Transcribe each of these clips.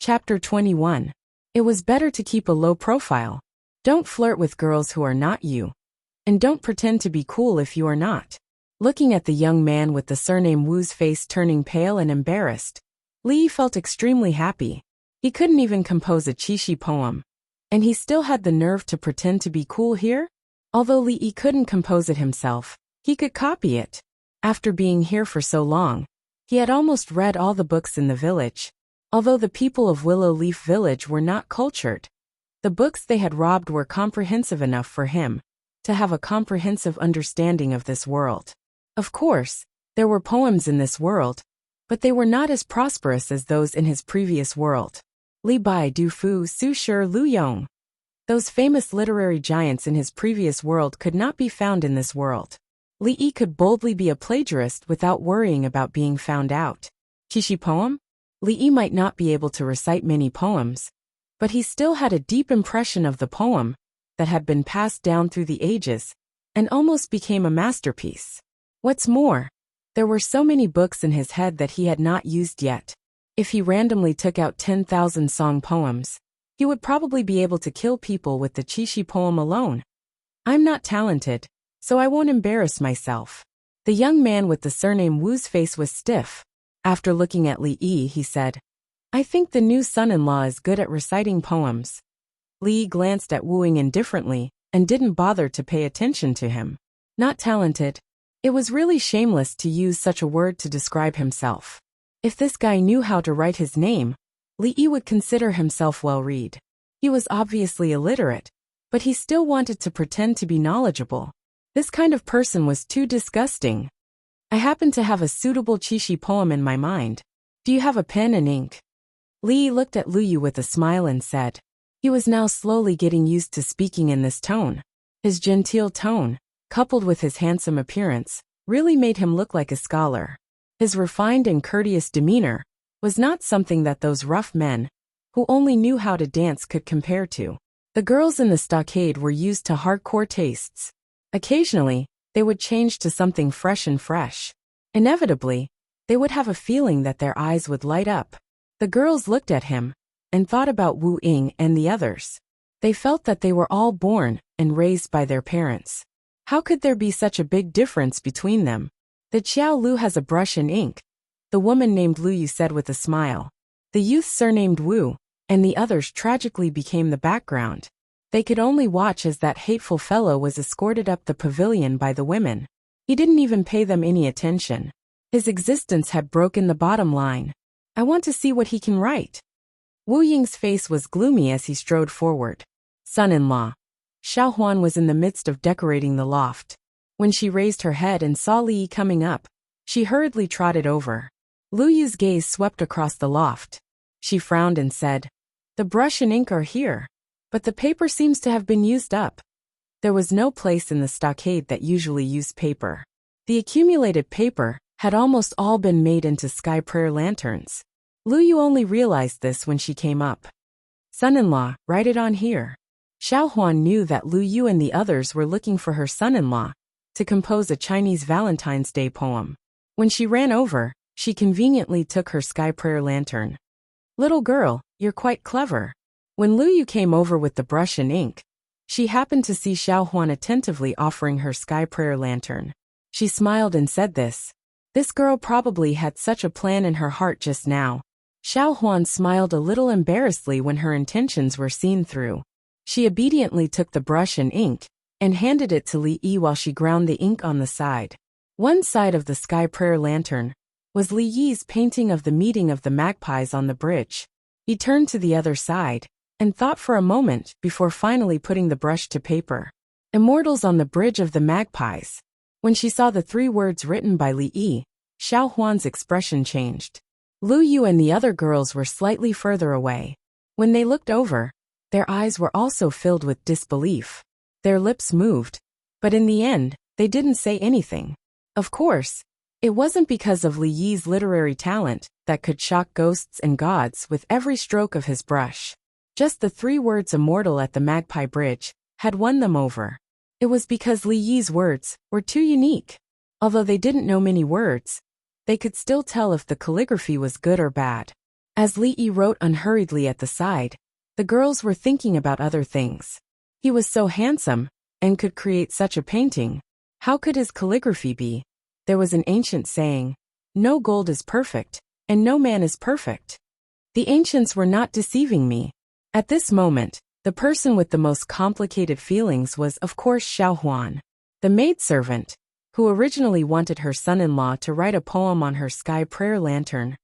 Chapter 21. It was better to keep a low profile. Don't flirt with girls who are not you. And don't pretend to be cool if you are not. Looking at the young man with the surname Wu's face turning pale and embarrassed, Li felt extremely happy. He couldn't even compose a qixi poem. And he still had the nerve to pretend to be cool here? Although Li couldn't compose it himself, he could copy it. After being here for so long, he had almost read all the books in the village. Although the people of Willow Leaf Village were not cultured, the books they had robbed were comprehensive enough for him to have a comprehensive understanding of this world. Of course, there were poems in this world, but they were not as prosperous as those in his previous world. Li Bai Du Fu Su Shi Lu Yong. Those famous literary giants in his previous world could not be found in this world. Li could boldly be a plagiarist without worrying about being found out. Qixi poem? Li might not be able to recite many poems, but he still had a deep impression of the poem that had been passed down through the ages and almost became a masterpiece. What's more, there were so many books in his head that he had not used yet. If he randomly took out 10,000 song poems, he would probably be able to kill people with the qixi poem alone. I'm not talented, so I won't embarrass myself. The young man with the surname Wu's face was stiff. After looking at Li, he said, I think the new son-in-law is good at reciting poems. Li glanced at Wu indifferently and didn't bother to pay attention to him. Not talented. It was really shameless to use such a word to describe himself. If this guy knew how to write his name, Li would consider himself well-read. He was obviously illiterate, but he still wanted to pretend to be knowledgeable. This kind of person was too disgusting. I happen to have a suitable qixi poem in my mind. Do you have a pen and ink? Li looked at Lu Yu with a smile and said. He was now slowly getting used to speaking in this tone. His genteel tone, coupled with his handsome appearance, really made him look like a scholar. His refined and courteous demeanor was not something that those rough men, who only knew how to dance, could compare to. The girls in the stockade were used to hardcore tastes. Occasionally, they would change to something fresh. Inevitably, they would have a feeling that their eyes would light up. The girls looked at him and thought about Wu Ying and the others. They felt that they were all born and raised by their parents. How could there be such a big difference between them? The Qiao Lu has a brush and ink, the woman named Lu Yu said with a smile. The youth surnamed Wu and the others tragically became the background. They could only watch as that hateful fellow was escorted up the pavilion by the women. He didn't even pay them any attention. His existence had broken the bottom line. I want to see what he can write. Wu Ying's face was gloomy as he strode forward. Son-in-law. Xiao Huan was in the midst of decorating the loft. When she raised her head and saw Li coming up, she hurriedly trotted over. Lu Yu's gaze swept across the loft. She frowned and said, The brush and ink are here, but the paper seems to have been used up. There was no place in the stockade that usually used paper. The accumulated paper had almost all been made into sky prayer lanterns. Lu Yu only realized this when she came up. Son-in-law, write it on here. Xiao Huan knew that Lu Yu and the others were looking for her son-in-law to compose a Chinese Valentine's Day poem. When she ran over, she conveniently took her sky prayer lantern. Little girl, you're quite clever. When Lu Yu came over with the brush and ink, she happened to see Xiao Huan attentively offering her sky prayer lantern. She smiled and said this. This girl probably had such a plan in her heart just now. Xiao Huan smiled a little embarrassedly when her intentions were seen through. She obediently took the brush and ink and handed it to Li Yi while she ground the ink on the side. One side of the sky prayer lantern was Li Yi's painting of the meeting of the magpies on the bridge. He turned to the other side and thought for a moment before finally putting the brush to paper. Immortals on the bridge of the magpies. When she saw the 3 words written by Li Yi, Xiao Huan's expression changed. Lu Yu and the other girls were slightly further away. When they looked over, their eyes were also filled with disbelief. Their lips moved, but in the end, they didn't say anything. Of course, it wasn't because of Li Yi's literary talent that could shock ghosts and gods with every stroke of his brush. Just the 3 words immortal at the Magpie Bridge had won them over. It was because Li Yi's words were too unique. Although they didn't know many words, they could still tell if the calligraphy was good or bad. As Li wrote unhurriedly at the side, the girls were thinking about other things. He was so handsome, and could create such a painting. How could his calligraphy be? There was an ancient saying, "No gold is perfect, and no man is perfect." The ancients were not deceiving me. At this moment, the person with the most complicated feelings was, of course, Xiao Huan. The maidservant, who originally wanted her son-in-law to write a poem on her sky prayer lantern,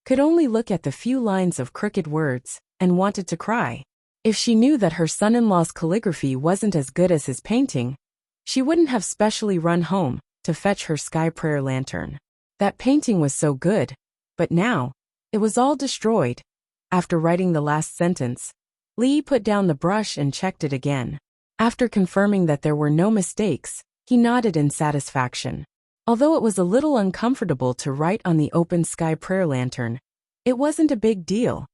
could only look at the few lines of crooked words and wanted to cry. If she knew that her son-in-law's calligraphy wasn't as good as his painting, she wouldn't have specially run home to fetch her sky prayer lantern. That painting was so good, but now, it was all destroyed. After writing the last sentence, Li put down the brush and checked it again. After confirming that there were no mistakes, he nodded in satisfaction. Although it was a little uncomfortable to write on the open sky prayer lantern, it wasn't a big deal.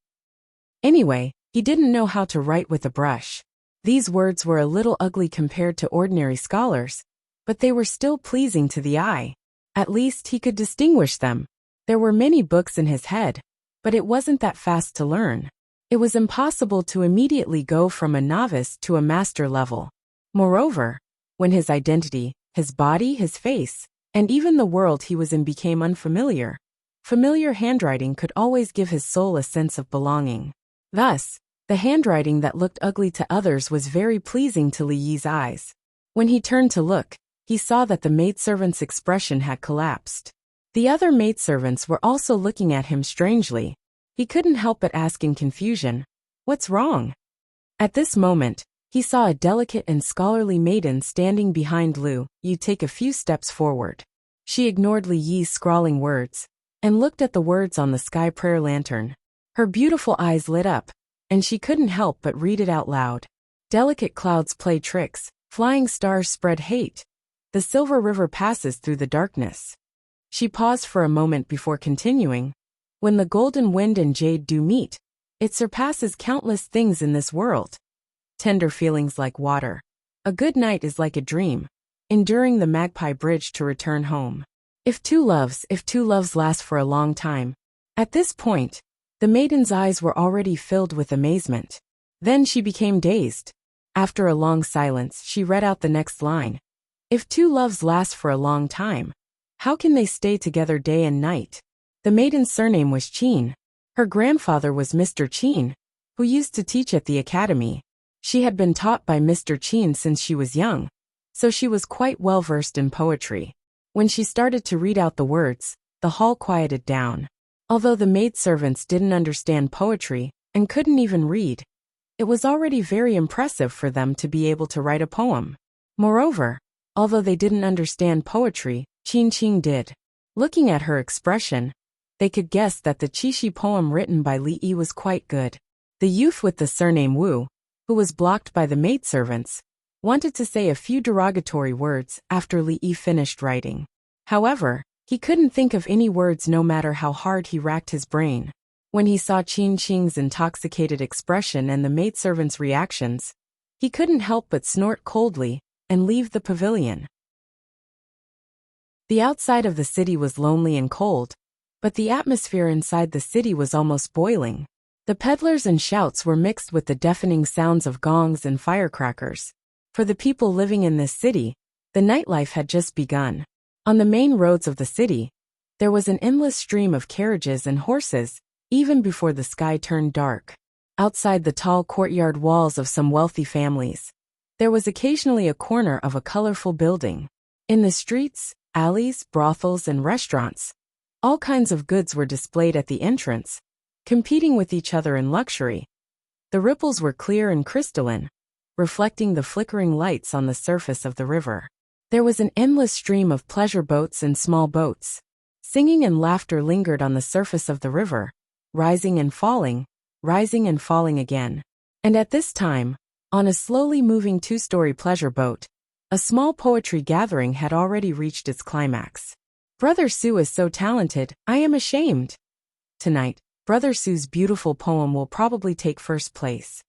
Anyway, he didn't know how to write with a brush. These words were a little ugly compared to ordinary scholars, but they were still pleasing to the eye. At least he could distinguish them. There were many books in his head, but it wasn't that fast to learn. It was impossible to immediately go from a novice to a master level. Moreover, when his identity, his body, his face, and even the world he was in became unfamiliar, familiar handwriting could always give his soul a sense of belonging. Thus, the handwriting that looked ugly to others was very pleasing to Li Yi's eyes. When he turned to look, he saw that the maidservant's expression had collapsed. The other maidservants were also looking at him strangely. He couldn't help but ask in confusion, "What's wrong?" At this moment, he saw a delicate and scholarly maiden standing behind Lu Yi take a few steps forward. She ignored Li Yi's scrawling words and looked at the words on the sky prayer lantern. Her beautiful eyes lit up, and she couldn't help but read it out loud. Delicate clouds play tricks, flying stars spread hate. The silver river passes through the darkness. She paused for a moment before continuing. When the golden wind and jade do meet, it surpasses countless things in this world. Tender feelings like water. A good night is like a dream, enduring the magpie bridge to return home. If two loves last for a long time. At this point, the maiden's eyes were already filled with amazement. Then she became dazed. After a long silence, she read out the next line. If two loves last for a long time, how can they stay together day and night? The maiden's surname was Qin. Her grandfather was Mr. Qin, who used to teach at the academy. She had been taught by Mr. Qin since she was young, so she was quite well versed in poetry. When she started to read out the words, the hall quieted down. Although the maidservants didn't understand poetry and couldn't even read, it was already very impressive for them to be able to write a poem. Moreover, although they didn't understand poetry, Qing did. Looking at her expression, they could guess that the Qixi poem written by Li Yi was quite good. The youth with the surname Wu, who was blocked by the maidservants, wanted to say a few derogatory words after Li Yi finished writing. However, he couldn't think of any words no matter how hard he racked his brain. When he saw Qing's intoxicated expression and the maidservants' reactions, he couldn't help but snort coldly and leave the pavilion. The outside of the city was lonely and cold, but the atmosphere inside the city was almost boiling. The peddlers and shouts were mixed with the deafening sounds of gongs and firecrackers. For the people living in this city, the nightlife had just begun. On the main roads of the city, there was an endless stream of carriages and horses, even before the sky turned dark. Outside the tall courtyard walls of some wealthy families, there was occasionally a corner of a colorful building. In the streets, alleys, brothels, and restaurants, all kinds of goods were displayed at the entrance, competing with each other in luxury. The ripples were clear and crystalline, reflecting the flickering lights on the surface of the river. There was an endless stream of pleasure boats and small boats. Singing and laughter lingered on the surface of the river, rising and falling again. And at this time, on a slowly moving two-story pleasure boat, a small poetry gathering had already reached its climax. Brother Su is so talented, I am ashamed. Tonight, Brother Su's beautiful poem will probably take first place.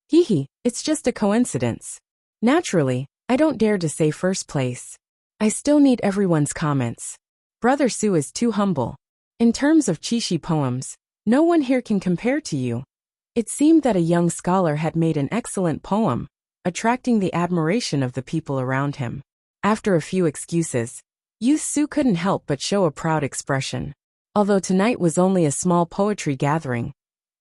Hee, it's just a coincidence. Naturally, I don't dare to say first place. I still need everyone's comments. Brother Su is too humble. In terms of Qixi poems, No one here can compare to you. It seemed that a young scholar had made an excellent poem, attracting the admiration of the people around him. After a few excuses, Youth Su couldn't help but show a proud expression. Although tonight was only a small poetry gathering,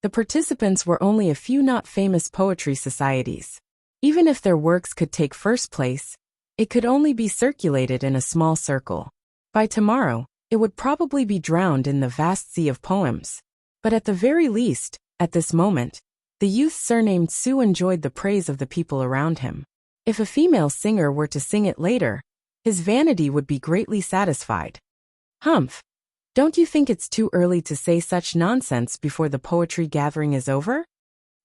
the participants were only a few not famous poetry societies. Even if their works could take first place, it could only be circulated in a small circle. By tomorrow, it would probably be drowned in the vast sea of poems. But at the very least, at this moment, the youth surnamed Su enjoyed the praise of the people around him. If a female singer were to sing it later, his vanity would be greatly satisfied. Humph! Don't you think it's too early to say such nonsense before the poetry gathering is over?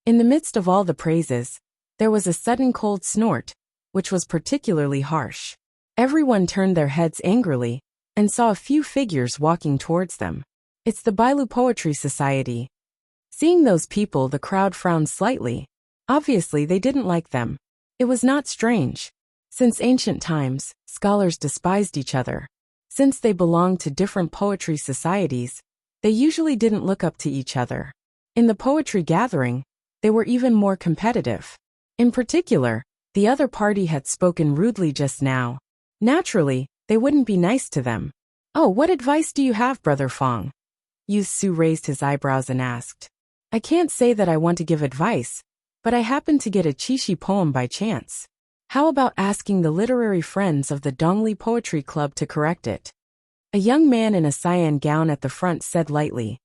In the midst of all the praises, there was a sudden cold snort, which was particularly harsh. Everyone turned their heads angrily and saw a few figures walking towards them. It's the Bailu Poetry Society. Seeing those people, the crowd frowned slightly. Obviously, they didn't like them. It was not strange. Since ancient times, scholars despised each other. Since they belonged to different poetry societies, they usually didn't look up to each other. In the poetry gathering, they were even more competitive. In particular, the other party had spoken rudely just now. Naturally, they wouldn't be nice to them. Oh, what advice do you have, Brother Fong? Youth Su raised his eyebrows and asked. I can't say that I want to give advice, but I happened to get a Chishi poem by chance. How about asking the literary friends of the Dongli Poetry Club to correct it? A young man in a cyan gown at the front said lightly.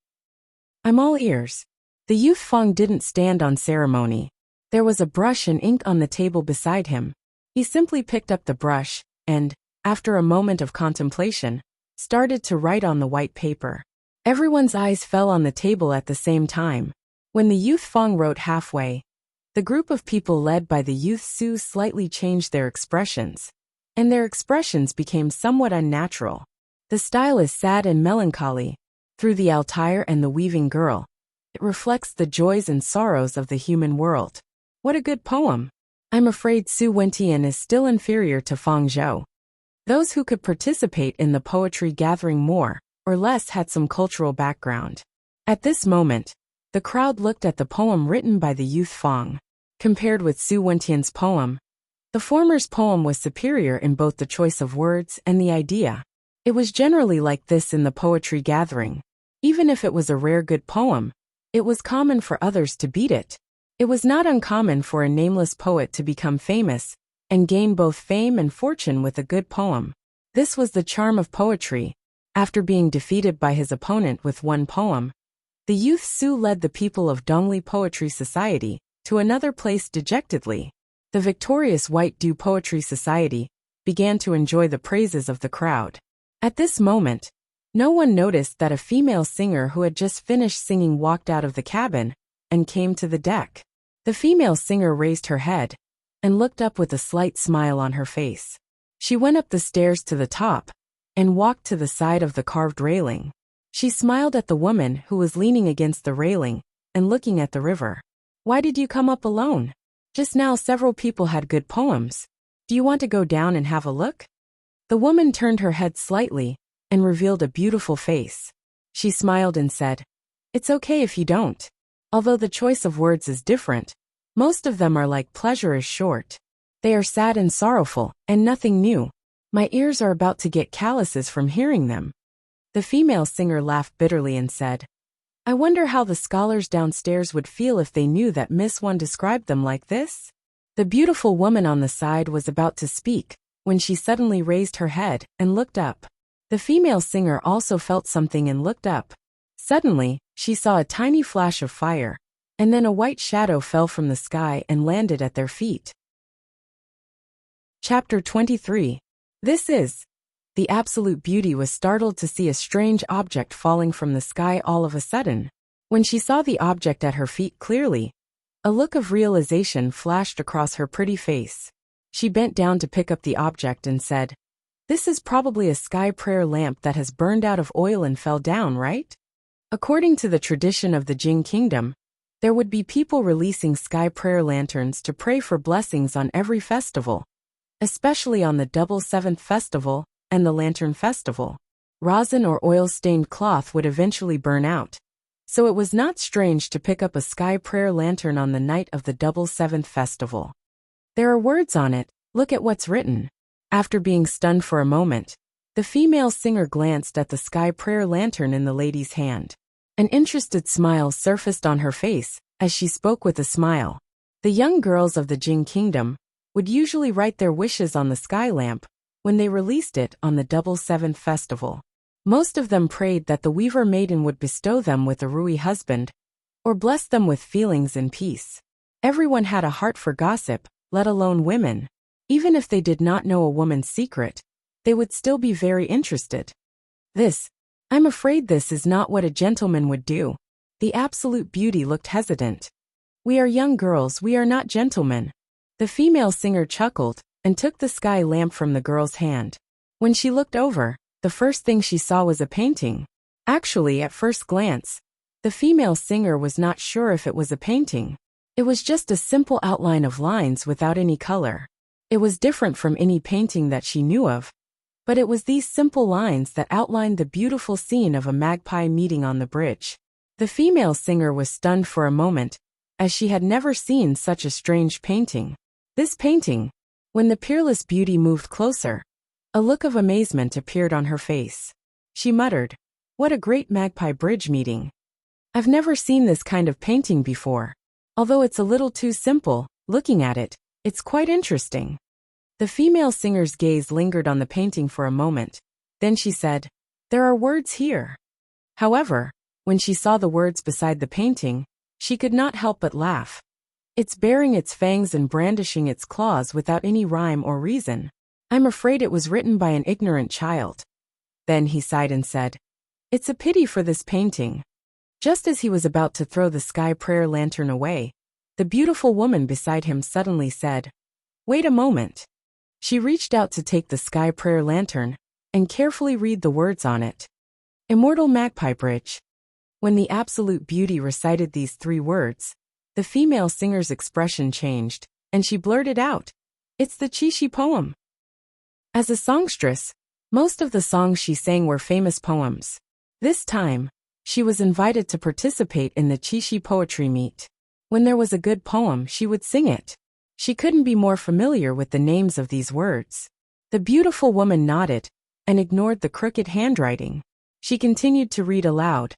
I'm all ears. The youth Fong didn't stand on ceremony. There was a brush and ink on the table beside him. He simply picked up the brush and, after a moment of contemplation, started to write on the white paper. Everyone's eyes fell on the table at the same time. When the youth Fong wrote halfway, the group of people led by the youth Su slightly changed their expressions, and their expressions became somewhat unnatural. The style is sad and melancholy. Through the Altair and the weaving girl, it reflects the joys and sorrows of the human world. What a good poem! I'm afraid Su Wentian is still inferior to Fang Zhou. Those who could participate in the poetry gathering more or less had some cultural background. At this moment, the crowd looked at the poem written by the youth Fong. Compared with Su Wentian's poem, the former's poem was superior in both the choice of words and the idea. It was generally like this in the poetry gathering. Even if it was a rare good poem, it was common for others to beat it. It was not uncommon for a nameless poet to become famous and gain both fame and fortune with a good poem. This was the charm of poetry. After being defeated by his opponent with one poem, the youth Su led the people of Dongli Poetry Society to another place dejectedly. The victorious White Dew Poetry Society began to enjoy the praises of the crowd. At this moment, no one noticed that a female singer who had just finished singing walked out of the cabin and came to the deck. The female singer raised her head and looked up with a slight smile on her face. She went up the stairs to the top and walked to the side of the carved railing. She smiled at the woman who was leaning against the railing and looking at the river. Why did you come up alone? Just now several people had good poems. Do you want to go down and have a look? The woman turned her head slightly and revealed a beautiful face. She smiled and said, It's okay if you don't. Although the choice of words is different, most of them are like pleasure is short. They are sad and sorrowful, and nothing new. My ears are about to get calluses from hearing them. The female singer laughed bitterly and said, I wonder how the scholars downstairs would feel if they knew that Miss One described them like this? The beautiful woman on the side was about to speak when she suddenly raised her head and looked up. The female singer also felt something and looked up. Suddenly, she saw a tiny flash of fire, and then a white shadow fell from the sky and landed at their feet. Chapter 23. This is. The absolute beauty was startled to see a strange object falling from the sky all of a sudden. When she saw the object at her feet clearly, a look of realization flashed across her pretty face. She bent down to pick up the object and said, This is probably a sky prayer lamp that has burned out of oil and fell down, right? According to the tradition of the Jing Kingdom, there would be people releasing sky prayer lanterns to pray for blessings on every festival, especially on the Double Seventh Festival and the Lantern Festival. Rosin or oil-stained cloth would eventually burn out, So it was not strange to pick up a sky prayer lantern on the night of the double seventh festival. There are words on it, look at what's written. After being stunned for a moment, the female singer glanced at the sky prayer lantern in the lady's hand. An interested smile surfaced on her face as she spoke with a smile. The young girls of the Jing Kingdom would usually write their wishes on the sky lamp when they released it on the double seventh festival. Most of them prayed that the weaver maiden would bestow them with a Rui husband or bless them with feelings and peace. Everyone had a heart for gossip, let alone women. Even if they did not know a woman's secret, they would still be very interested. I'm afraid this is not what a gentleman would do. The absolute beauty looked hesitant. We are young girls, we are not gentlemen. The female singer chuckled and took the sky lamp from the girl's hand. When she looked over, the first thing she saw was a painting. Actually, at first glance, the female singer was not sure if it was a painting. It was just a simple outline of lines without any color. It was different from any painting that she knew of, but it was these simple lines that outlined the beautiful scene of a magpie meeting on the bridge. The female singer was stunned for a moment, as she had never seen such a strange painting. This painting, when the peerless beauty moved closer, a look of amazement appeared on her face. She muttered, "What a great magpie bridge meeting. I've never seen this kind of painting before. Although it's a little too simple, looking at it, it's quite interesting." The female singer's gaze lingered on the painting for a moment. Then she said, "There are words here." However, when she saw the words beside the painting, she could not help but laugh. It's baring its fangs and brandishing its claws without any rhyme or reason. I'm afraid it was written by an ignorant child. Then he sighed and said, "It's a pity for this painting." Just as he was about to throw the sky prayer lantern away, the beautiful woman beside him suddenly said, "Wait a moment." She reached out to take the sky prayer lantern and carefully read the words on it. Immortal Magpie Bridge. When the absolute beauty recited these 3 words, the female singer's expression changed, and she blurted out, "It's the Chishi poem." As a songstress, most of the songs she sang were famous poems. This time, she was invited to participate in the Chishi poetry meet. When there was a good poem, she would sing it. She couldn't be more familiar with the names of these words. The beautiful woman nodded and ignored the crooked handwriting. She continued to read aloud.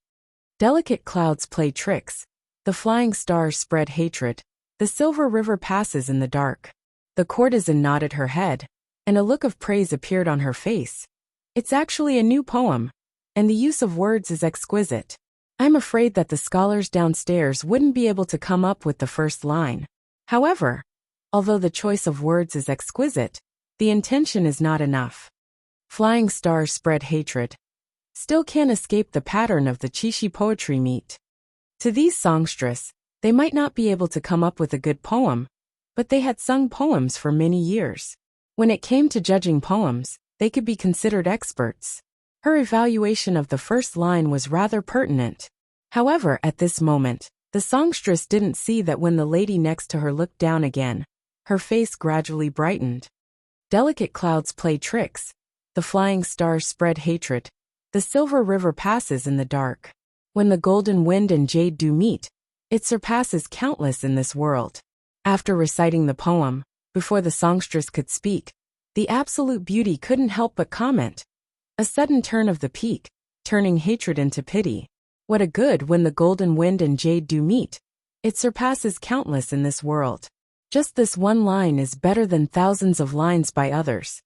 Delicate clouds play tricks. The flying stars spread hatred. The silver river passes in the dark. The courtesan nodded her head, and a look of praise appeared on her face. It's actually a new poem, and the use of words is exquisite. I'm afraid that the scholars downstairs wouldn't be able to come up with the first line. However, although the choice of words is exquisite, the intention is not enough. Flying stars spread hatred. Still can't escape the pattern of the Chishi poetry meet. To these songstress, they might not be able to come up with a good poem, but they had sung poems for many years. When it came to judging poems, they could be considered experts. Her evaluation of the first line was rather pertinent. However, at this moment, the songstress didn't see that when the lady next to her looked down again, her face gradually brightened. Delicate clouds play tricks. The flying stars spread hatred. The silver river passes in the dark. When the golden wind and jade do meet, it surpasses countless in this world. After reciting the poem, before the songstress could speak, the absolute beauty couldn't help but comment. A sudden turn of the peak, turning hatred into pity. What a good when the golden wind and jade do meet. It surpasses countless in this world. Just this one line is better than thousands of lines by others.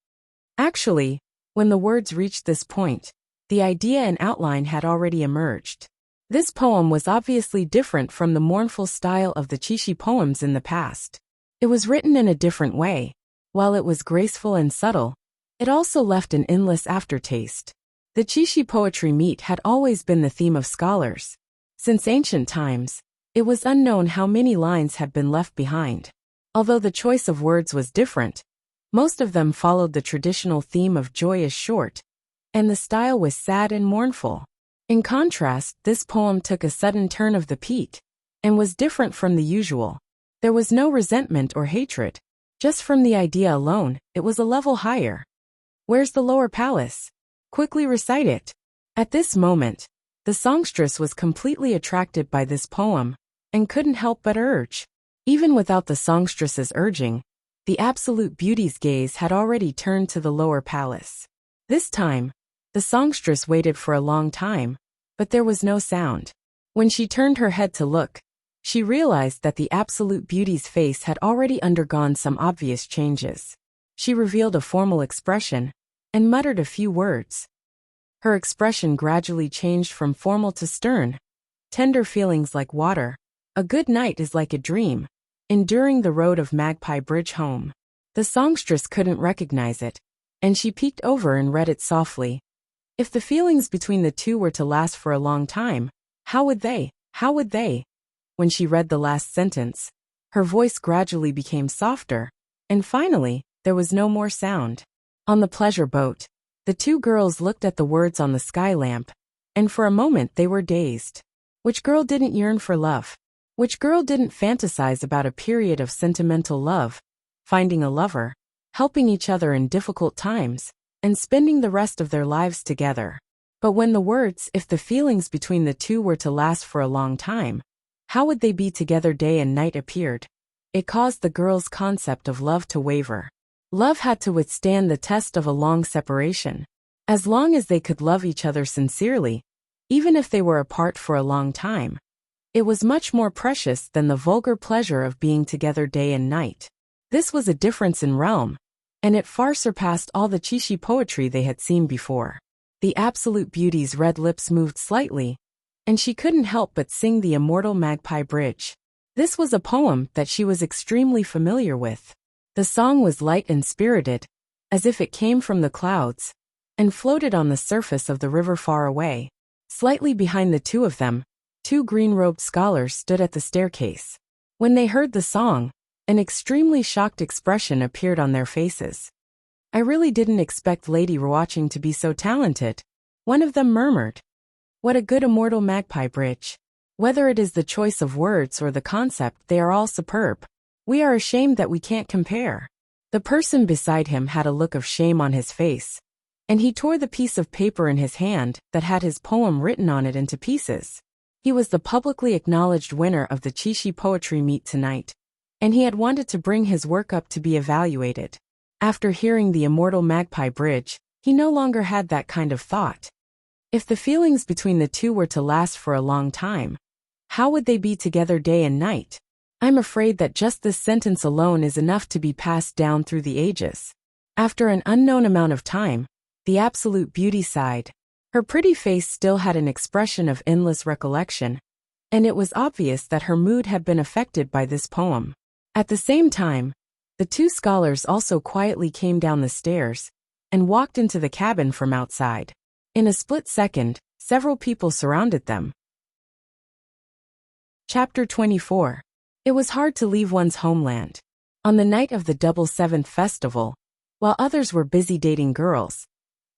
Actually, when the words reached this point, the idea and outline had already emerged. This poem was obviously different from the mournful style of the Chishi poems in the past. It was written in a different way. While it was graceful and subtle, it also left an endless aftertaste. The Chishi poetry meet had always been the theme of scholars. Since ancient times, it was unknown how many lines had been left behind. Although the choice of words was different, most of them followed the traditional theme of joy is short, and the style was sad and mournful. In contrast, this poem took a sudden turn of the peak, and was different from the usual. There was no resentment or hatred. Just from the idea alone, it was a level higher. Where's the lower palace? Quickly recite it. At this moment, The songstress was completely attracted by this poem and couldn't help but urge. Even without the songstress's urging, the absolute beauty's gaze had already turned to the lower palace. This time, the songstress waited for a long time, but there was no sound. When she turned her head to look, she realized that the absolute beauty's face had already undergone some obvious changes. She revealed a formal expression and muttered a few words. Her expression gradually changed from formal to stern. Tender feelings like water. A good night is like a dream. Enduring the road of Magpie Bridge home. The songstress couldn't recognize it, and she peeked over and read it softly. If the feelings between the two were to last for a long time, how would they? When she read the last sentence, her voice gradually became softer, and finally, there was no more sound. On the pleasure boat, the two girls looked at the words on the sky lamp, and for a moment they were dazed. Which girl didn't yearn for love? Which girl didn't fantasize about a period of sentimental love, finding a lover, helping each other in difficult times, and spending the rest of their lives together? But when the words, if the feelings between the two were to last for a long time, how would they be together day and night appeared? It caused the girls' concept of love to waver. Love had to withstand the test of a long separation. As long as they could love each other sincerely, even if they were apart for a long time, it was much more precious than the vulgar pleasure of being together day and night. This was a difference in realm, and it far surpassed all the chishi poetry they had seen before. The absolute beauty's red lips moved slightly, and she couldn't help but sing the immortal Magpie Bridge. This was a poem that she was extremely familiar with. The song was light and spirited, as if it came from the clouds, and floated on the surface of the river far away. Slightly behind the two of them, two green-robed scholars stood at the staircase. When they heard the song, an extremely shocked expression appeared on their faces. I really didn't expect Lady Watching to be so talented, one of them murmured. What a good immortal Magpie Bridge. Whether it is the choice of words or the concept, they are all superb. We are ashamed that we can't compare. The person beside him had a look of shame on his face, and he tore the piece of paper in his hand that had his poem written on it into pieces. He was the publicly acknowledged winner of the Chishi Poetry Meet tonight, and he had wanted to bring his work up to be evaluated. After hearing the immortal Magpie Bridge, he no longer had that kind of thought. If the feelings between the two were to last for a long time, how would they be together day and night? I'm afraid that just this sentence alone is enough to be passed down through the ages. After an unknown amount of time, the absolute beauty sighed. Her pretty face still had an expression of endless recollection, and it was obvious that her mood had been affected by this poem. At the same time, the two scholars also quietly came down the stairs and walked into the cabin from outside. In a split second, several people surrounded them. Chapter 24. It was hard to leave one's homeland. On the night of the Double Seventh Festival, while others were busy dating girls,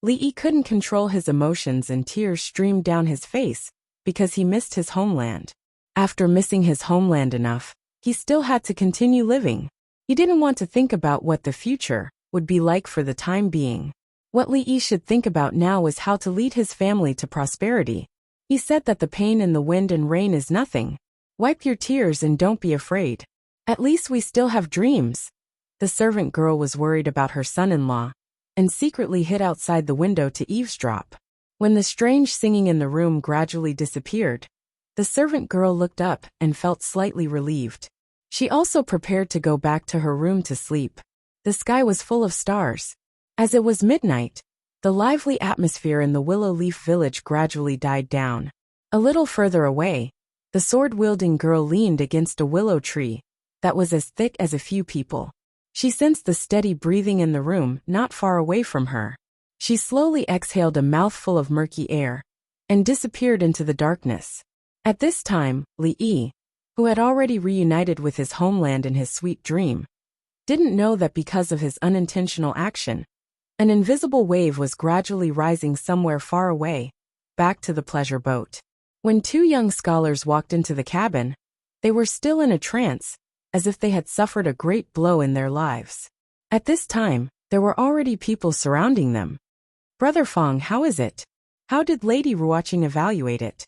Lee couldn't control his emotions and tears streamed down his face because he missed his homeland. After missing his homeland enough, he still had to continue living. He didn't want to think about what the future would be like for the time being. What Lee should think about now was how to lead his family to prosperity. He said that the pain in the wind and rain is nothing. Wipe your tears and don't be afraid. At least we still have dreams. The servant girl was worried about her son-in-law, and secretly hid outside the window to eavesdrop. When the strange singing in the room gradually disappeared, the servant girl looked up and felt slightly relieved. She also prepared to go back to her room to sleep. The sky was full of stars. As it was midnight, the lively atmosphere in the Willow Leaf village gradually died down. A little further away, the sword-wielding girl leaned against a willow tree that was as thick as a few people. She sensed the steady breathing in the room not far away from her. She slowly exhaled a mouthful of murky air and disappeared into the darkness. At this time, Lee, who had already reunited with his homeland in his sweet dream, didn't know that because of his unintentional action, an invisible wave was gradually rising somewhere far away, back to the pleasure boat. When two young scholars walked into the cabin, they were still in a trance, as if they had suffered a great blow in their lives. At this time, there were already people surrounding them. "Brother Fong, how is it? How did Lady Ruoqing evaluate it?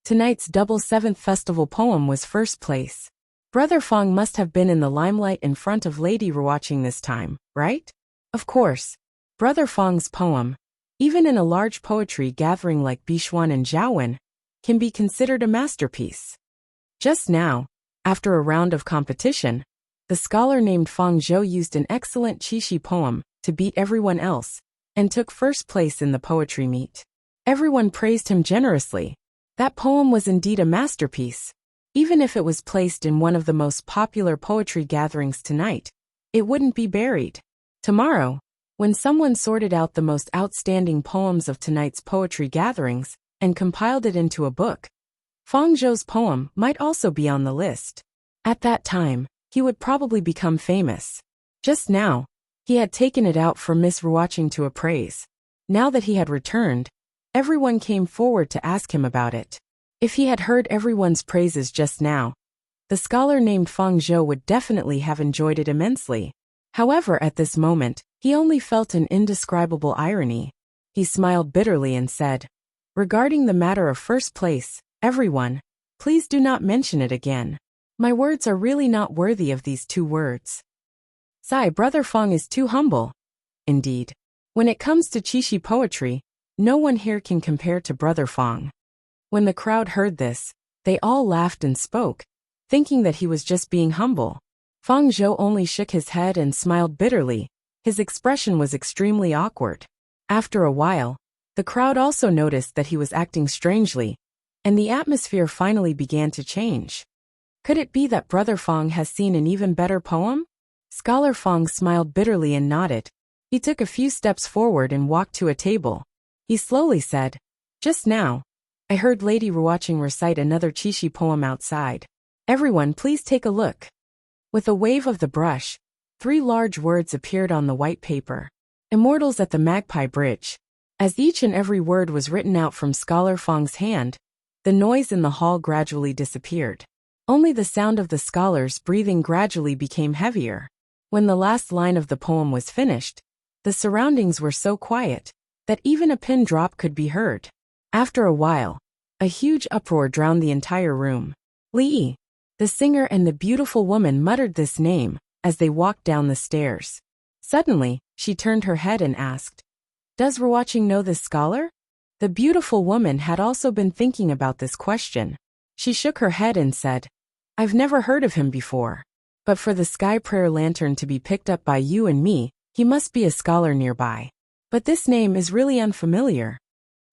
Tonight's double seventh festival poem was first place. Brother Fong must have been in the limelight in front of Lady Ruoqing this time, right? Of course. Brother Fong's poem, even in a large poetry gathering like Bishuan and Zhaowen, can be considered a masterpiece. Just now, after a round of competition, the scholar named Fang Zhou used an excellent qixi poem to beat everyone else and took first place in the poetry meet. Everyone praised him generously. That poem was indeed a masterpiece. Even if it was placed in one of the most popular poetry gatherings tonight, it wouldn't be buried. Tomorrow, when someone sorted out the most outstanding poems of tonight's poetry gatherings and compiled it into a book, Fang Zhou's poem might also be on the list. At that time, he would probably become famous. Just now, he had taken it out for Miss Ruoqing to appraise. Now that he had returned, everyone came forward to ask him about it. If he had heard everyone's praises just now, the scholar named Fang Zhou would definitely have enjoyed it immensely. However, at this moment, he only felt an indescribable irony. He smiled bitterly and said, "Regarding the matter of first place, everyone, please do not mention it again. My words are really not worthy of these two words. Sigh, Brother Fong is too humble." Indeed, when it comes to qixi poetry, no one here can compare to Brother Fong. When the crowd heard this, they all laughed and spoke, thinking that he was just being humble. Fang Zhou only shook his head and smiled bitterly. His expression was extremely awkward. After a while, the crowd also noticed that he was acting strangely, and the atmosphere finally began to change. Could it be that Brother Fong has seen an even better poem? Scholar Fong smiled bitterly and nodded. He took a few steps forward and walked to a table. He slowly said, "Just now, I heard Lady Ruoqing recite another qixi poem outside. Everyone, please take a look." With a wave of the brush, 3 large words appeared on the white paper. "Immortals at the Magpie Bridge." As each and every word was written out from Scholar Fong's hand, the noise in the hall gradually disappeared. Only the sound of the scholar's breathing gradually became heavier. When the last line of the poem was finished, the surroundings were so quiet that even a pin drop could be heard. After a while, a huge uproar drowned the entire room. Li, the singer and the beautiful woman muttered this name as they walked down the stairs. Suddenly, she turned her head and asked, "Does Ruoqing know this scholar?" The beautiful woman had also been thinking about this question. She shook her head and said, "I've never heard of him before. But for the sky prayer lantern to be picked up by you and me, he must be a scholar nearby. But this name is really unfamiliar.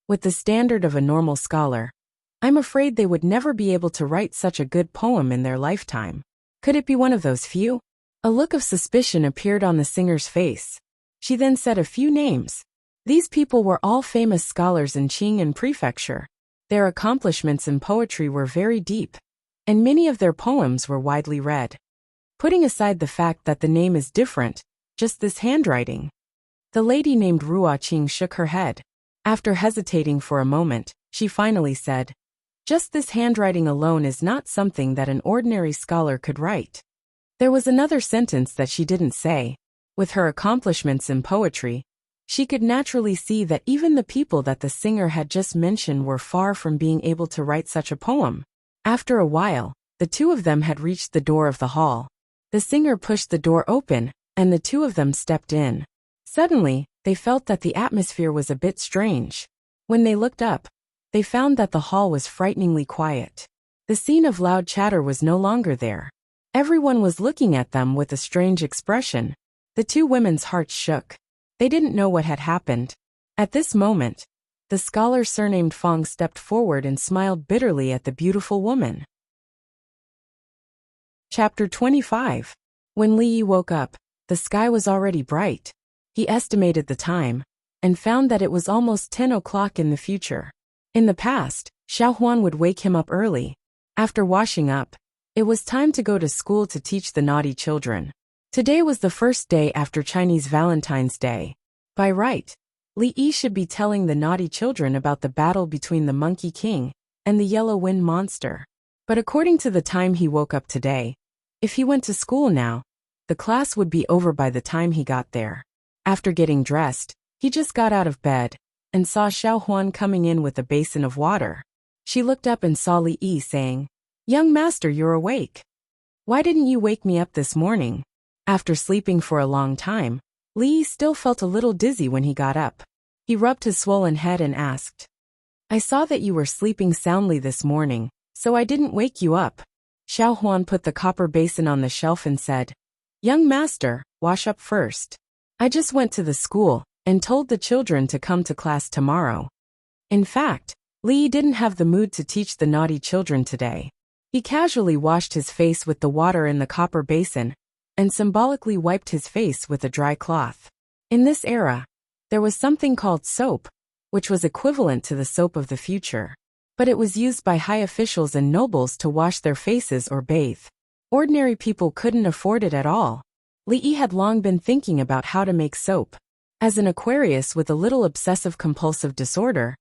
With the standard of a normal scholar, I'm afraid they would never be able to write such a good poem in their lifetime. Could it be one of those few?" A look of suspicion appeared on the singer's face. She then said a few names. These people were all famous scholars in Qing'an Prefecture. Their accomplishments in poetry were very deep, and many of their poems were widely read. Putting aside the fact that the name is different, just this handwriting. The lady named Ruoqing shook her head. After hesitating for a moment, she finally said, "Just this handwriting alone is not something that an ordinary scholar could write." There was another sentence that she didn't say. With her accomplishments in poetry, she could naturally see that even the people that the singer had just mentioned were far from being able to write such a poem. After a while, the two of them had reached the door of the hall. The singer pushed the door open, and the two of them stepped in. Suddenly, they felt that the atmosphere was a bit strange. When they looked up, they found that the hall was frighteningly quiet. The scene of loud chatter was no longer there. Everyone was looking at them with a strange expression. The two women's hearts shook. They didn't know what had happened. At this moment, the scholar surnamed Fong stepped forward and smiled bitterly at the beautiful woman. Chapter 25. When Li Yi woke up, the sky was already bright. He estimated the time, and found that it was almost 10 o'clock in the future. In the past, Xiao Huan would wake him up early. After washing up, it was time to go to school to teach the naughty children. Today was the first day after Chinese Valentine's Day. By right, Li Yi should be telling the naughty children about the battle between the Monkey King and the Yellow Wind Monster. But according to the time he woke up today, if he went to school now, the class would be over by the time he got there. After getting dressed, he just got out of bed and saw Xiao Huan coming in with a basin of water. She looked up and saw Li Yi saying, "Young master, you're awake. Why didn't you wake me up this morning?" After sleeping for a long time, Li Yi still felt a little dizzy when he got up. He rubbed his swollen head and asked, "I saw that you were sleeping soundly this morning, so I didn't wake you up." Xiao Huan put the copper basin on the shelf and said, "Young master, wash up first. I just went to the school and told the children to come to class tomorrow." In fact, Li Yi didn't have the mood to teach the naughty children today. He casually washed his face with the water in the copper basin and symbolically wiped his face with a dry cloth. In this era, there was something called soap, which was equivalent to the soap of the future. But it was used by high officials and nobles to wash their faces or bathe. Ordinary people couldn't afford it at all. Li Yi had long been thinking about how to make soap. As an Aquarius with a little obsessive-compulsive disorder,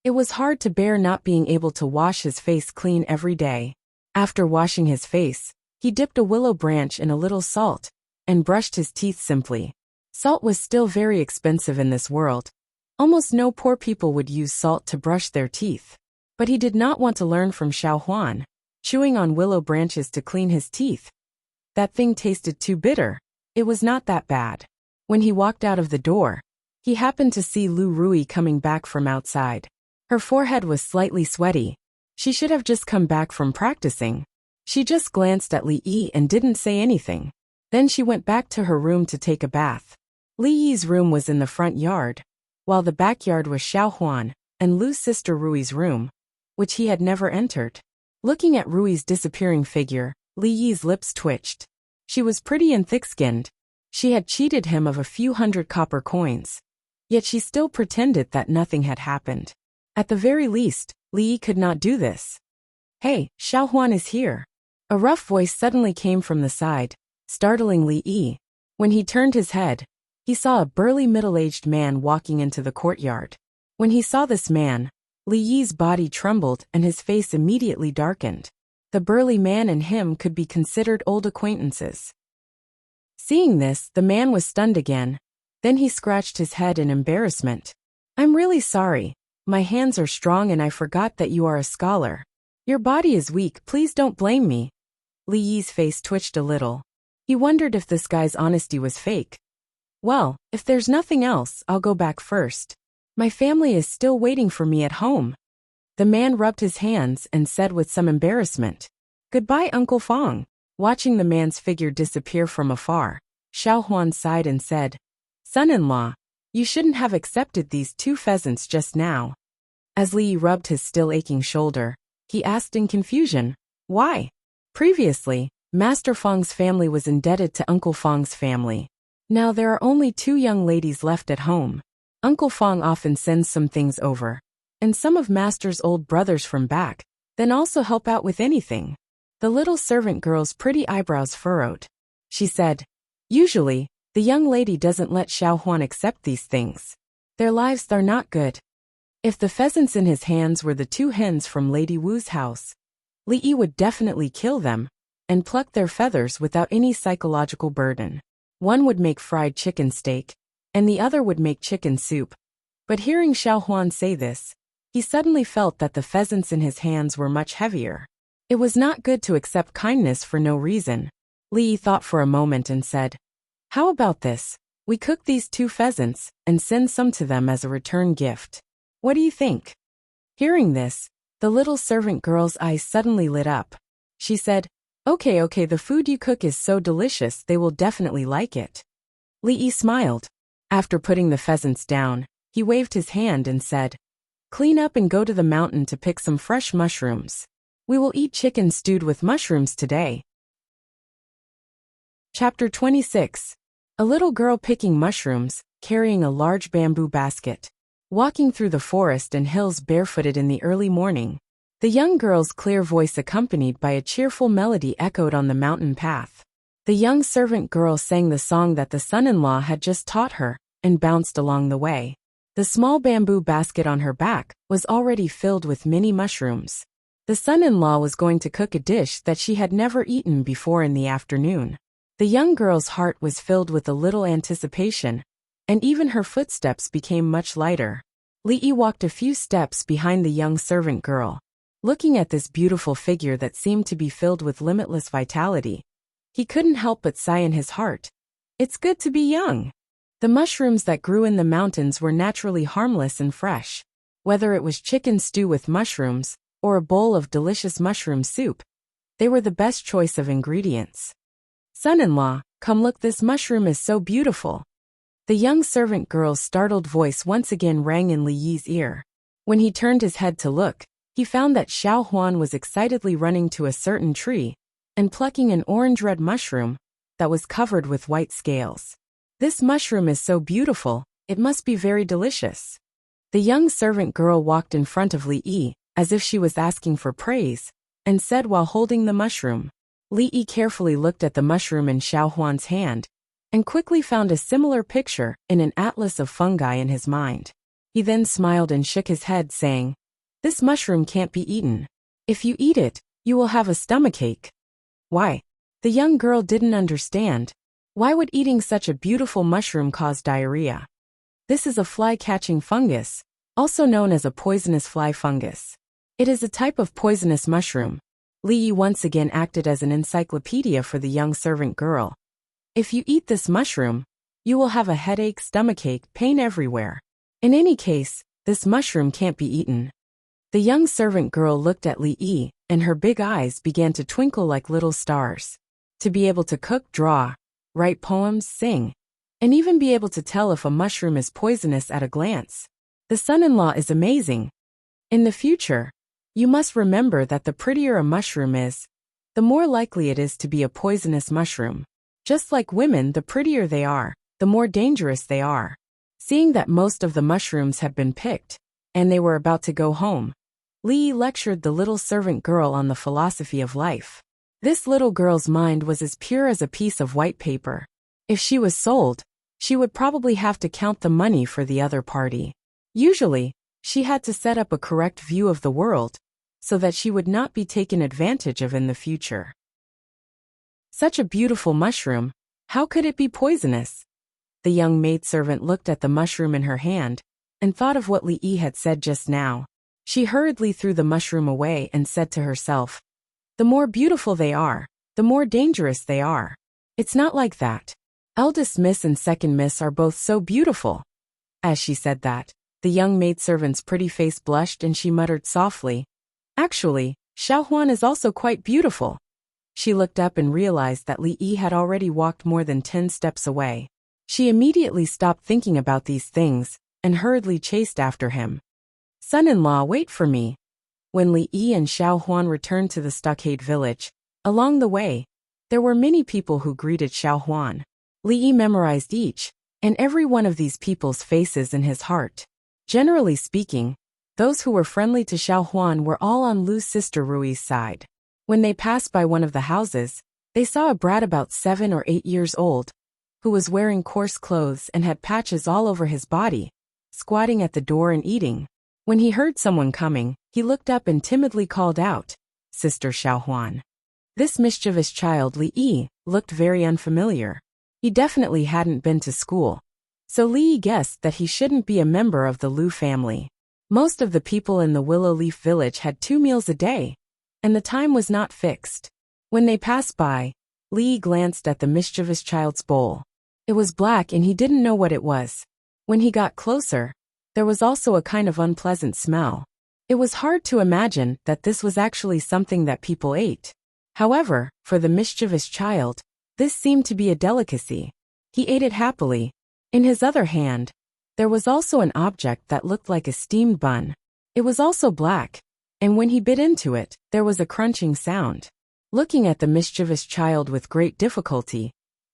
it was hard to bear not being able to wash his face clean every day. After washing his face, he dipped a willow branch in a little salt and brushed his teeth simply. Salt was still very expensive in this world. Almost no poor people would use salt to brush their teeth. But he did not want to learn from Xiao Huan, chewing on willow branches to clean his teeth. That thing tasted too bitter. It was not that bad. When he walked out of the door, he happened to see Lu Rui coming back from outside. Her forehead was slightly sweaty. She should have just come back from practicing. She just glanced at Li Yi and didn't say anything. Then she went back to her room to take a bath. Li Yi's room was in the front yard, while the backyard was Xiao Huan and Lu's sister Rui's room, which he had never entered. Looking at Rui's disappearing figure, Li Yi's lips twitched. She was pretty and thick-skinned. She had cheated him of a few hundred copper coins. Yet she still pretended that nothing had happened. At the very least, Li Yi could not do this. "Hey, Xiao Huan is here." A rough voice suddenly came from the side, startling Li Yi. When he turned his head, he saw a burly middle-aged man walking into the courtyard. When he saw this man, Li Yi's body trembled and his face immediately darkened. The burly man and him could be considered old acquaintances. Seeing this, the man was stunned again. Then he scratched his head in embarrassment. "I'm really sorry. My hands are strong and I forgot that you are a scholar. Your body is weak, please don't blame me." Li Yi's face twitched a little. He wondered if this guy's honesty was fake. "Well, if there's nothing else, I'll go back first. My family is still waiting for me at home." The man rubbed his hands and said with some embarrassment, "Goodbye, Uncle Fong." Watching the man's figure disappear from afar, Xiao Huan sighed and said, "Son-in-law, you shouldn't have accepted these 2 pheasants just now." As Li Yi rubbed his still aching shoulder, he asked in confusion, "Why?" Previously, Master Fong's family was indebted to Uncle Fong's family. Now there are only 2 young ladies left at home. Uncle Fong often sends some things over, and some of Master's old brothers from back, then also help out with anything. The little servant girl's pretty eyebrows furrowed. She said, "Usually, the young lady doesn't let Xiao Huan accept these things. Their lives are not good." If the pheasants in his hands were the 2 hens from Lady Wu's house, Li Yi would definitely kill them and pluck their feathers without any psychological burden. One would make fried chicken steak, and the other would make chicken soup. But hearing Xiao Huan say this, he suddenly felt that the pheasants in his hands were much heavier. It was not good to accept kindness for no reason. Li Yi thought for a moment and said, "How about this? We cook these 2 pheasants and send some to them as a return gift. What do you think?" Hearing this, the little servant girl's eyes suddenly lit up. She said, Okay, the food you cook is so delicious they will definitely like it." Li Yi smiled. After putting the pheasants down, he waved his hand and said, "Clean up and go to the mountain to pick some fresh mushrooms. We will eat chicken stewed with mushrooms today." Chapter 26. A little girl picking mushrooms, carrying a large bamboo basket. Walking through the forest and hills barefooted in the early morning. The young girl's clear voice accompanied by a cheerful melody echoed on the mountain path. The young servant girl sang the song that the son-in-law had just taught her, and bounced along the way. The small bamboo basket on her back was already filled with mini mushrooms. The son-in-law was going to cook a dish that she had never eaten before in the afternoon. The young girl's heart was filled with a little anticipation, and even her footsteps became much lighter. Li Yi walked a few steps behind the young servant girl. Looking at this beautiful figure that seemed to be filled with limitless vitality, he couldn't help but sigh in his heart. It's good to be young. The mushrooms that grew in the mountains were naturally harmless and fresh. Whether it was chicken stew with mushrooms, or a bowl of delicious mushroom soup, they were the best choice of ingredients. Son-in-law, come look, this mushroom is so beautiful. The young servant girl's startled voice once again rang in Li Yi's ear. When he turned his head to look, he found that Xiao Huan was excitedly running to a certain tree and plucking an orange-red mushroom that was covered with white scales. This mushroom is so beautiful, it must be very delicious. The young servant girl walked in front of Li Yi, as if she was asking for praise, and said while holding the mushroom. Li Yi carefully looked at the mushroom in Xiao Huan's hand, and quickly found a similar picture in an atlas of fungi in his mind. He then smiled and shook his head, saying, "This mushroom can't be eaten. If you eat it, you will have a stomachache." Why? The young girl didn't understand. Why would eating such a beautiful mushroom cause diarrhea? This is a fly-catching fungus, also known as a poisonous fly fungus. It is a type of poisonous mushroom. Li Yi once again acted as an encyclopedia for the young servant girl. If you eat this mushroom, you will have a headache, stomachache, pain everywhere. In any case, this mushroom can't be eaten. The young servant girl looked at Li Yi, and her big eyes began to twinkle like little stars. To be able to cook, draw, write poems, sing, and even be able to tell if a mushroom is poisonous at a glance. The son-in-law is amazing. In the future, you must remember that the prettier a mushroom is, the more likely it is to be a poisonous mushroom. Just like women, the prettier they are, the more dangerous they are. Seeing that most of the mushrooms had been picked, and they were about to go home, Li Yi lectured the little servant girl on the philosophy of life. This little girl's mind was as pure as a piece of white paper. If she was sold, she would probably have to count the money for the other party. Usually, she had to set up a correct view of the world, so that she would not be taken advantage of in the future. Such a beautiful mushroom, how could it be poisonous? The young maidservant looked at the mushroom in her hand, and thought of what Li Yi had said just now. She hurriedly threw the mushroom away and said to herself, "The more beautiful they are, the more dangerous they are. It's not like that. Eldest miss and second miss are both so beautiful." As she said that, the young maidservant's pretty face blushed and she muttered softly, "Actually, Xiao Huan is also quite beautiful." She looked up and realized that Li Yi had already walked more than 10 steps away. She immediately stopped thinking about these things and hurriedly chased after him. "Son-in-law, wait for me." When Li Yi and Xiao Huan returned to the stockade village, along the way, there were many people who greeted Xiao Huan. Li Yi memorized each and every one of these people's faces in his heart. Generally speaking, those who were friendly to Xiao Huan were all on Lu's sister Rui's side. When they passed by one of the houses, they saw a brat about 7 or 8 years old, who was wearing coarse clothes and had patches all over his body, squatting at the door and eating. When he heard someone coming, he looked up and timidly called out, "Sister Xiao Huan." This mischievous child Li Yi looked very unfamiliar. He definitely hadn't been to school, so Li Yi guessed that he shouldn't be a member of the Lu family. Most of the people in the Willow Leaf village had 2 meals a day, and the time was not fixed. When they passed by, Li Yi glanced at the mischievous child's bowl. It was black and he didn't know what it was. When he got closer, there was also a kind of unpleasant smell. It was hard to imagine that this was actually something that people ate. However, for the mischievous child, this seemed to be a delicacy. He ate it happily. In his other hand, there was also an object that looked like a steamed bun. It was also black, and when he bit into it, there was a crunching sound. Looking at the mischievous child with great difficulty,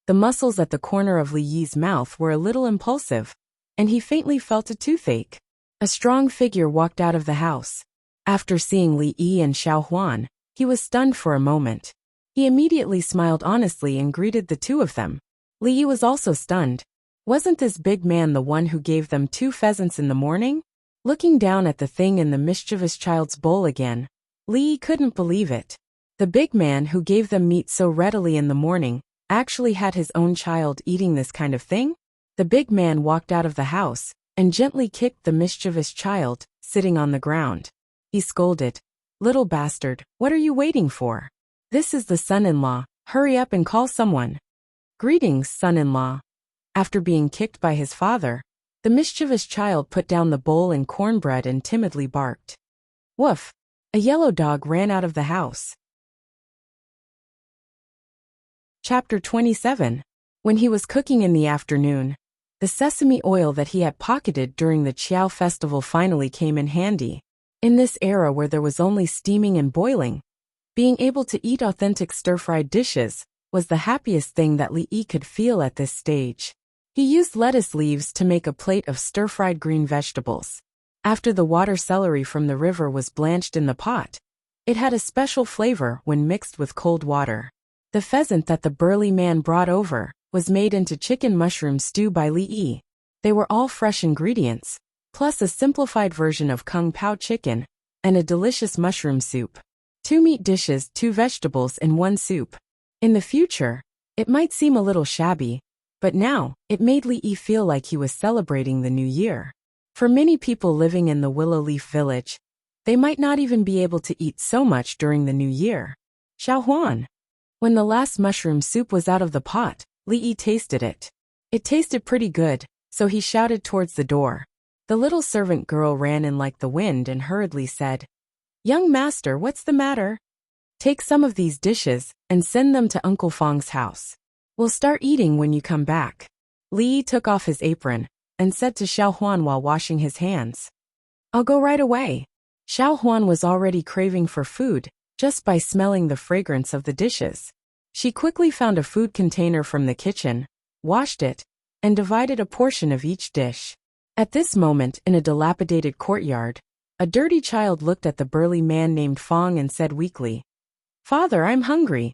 the muscles at the corner of Li Yi's mouth were a little impulsive, and he faintly felt a toothache. A strong figure walked out of the house. After seeing Li Yi and Xiao Huan, he was stunned for a moment. He immediately smiled honestly and greeted the two of them. Li Yi was also stunned. Wasn't this big man the one who gave them 2 pheasants in the morning? Looking down at the thing in the mischievous child's bowl again, Li Yi couldn't believe it. The big man who gave them meat so readily in the morning actually had his own child eating this kind of thing? The big man walked out of the house, and gently kicked the mischievous child, sitting on the ground. He scolded, "Little bastard, what are you waiting for? This is the son-in-law, hurry up and call someone." "Greetings, son-in-law." After being kicked by his father, the mischievous child put down the bowl and cornbread and timidly barked. Woof! A yellow dog ran out of the house. Chapter 27. When he was cooking in the afternoon, the sesame oil that he had pocketed during the Chiao festival finally came in handy. In this era where there was only steaming and boiling, being able to eat authentic stir-fried dishes was the happiest thing that Li Yi could feel at this stage. He used lettuce leaves to make a plate of stir-fried green vegetables. After the water celery from the river was blanched in the pot, it had a special flavor when mixed with cold water. The pheasant that the burly man brought over was made into chicken mushroom stew by Li Yi. They were all fresh ingredients, plus a simplified version of kung pao chicken, and a delicious mushroom soup. 2 meat dishes, 2 vegetables, and 1 soup. In the future, it might seem a little shabby, but now, it made Li Yi feel like he was celebrating the new year. For many people living in the Willow Leaf Village, they might not even be able to eat so much during the new year. Xiaohuan. When the last mushroom soup was out of the pot, Li Yi tasted it. It tasted pretty good, so he shouted towards the door. The little servant girl ran in like the wind and hurriedly said, "Young master, what's the matter? Take some of these dishes and send them to Uncle Fong's house. We'll start eating when you come back." Li Yi took off his apron and said to Xiaohuan while washing his hands, "I'll go right away." Xiaohuan was already craving for food just by smelling the fragrance of the dishes. She quickly found a food container from the kitchen, washed it, and divided a portion of each dish. At this moment, in a dilapidated courtyard, a dirty child looked at the burly man named Fong and said weakly, "Father, I'm hungry."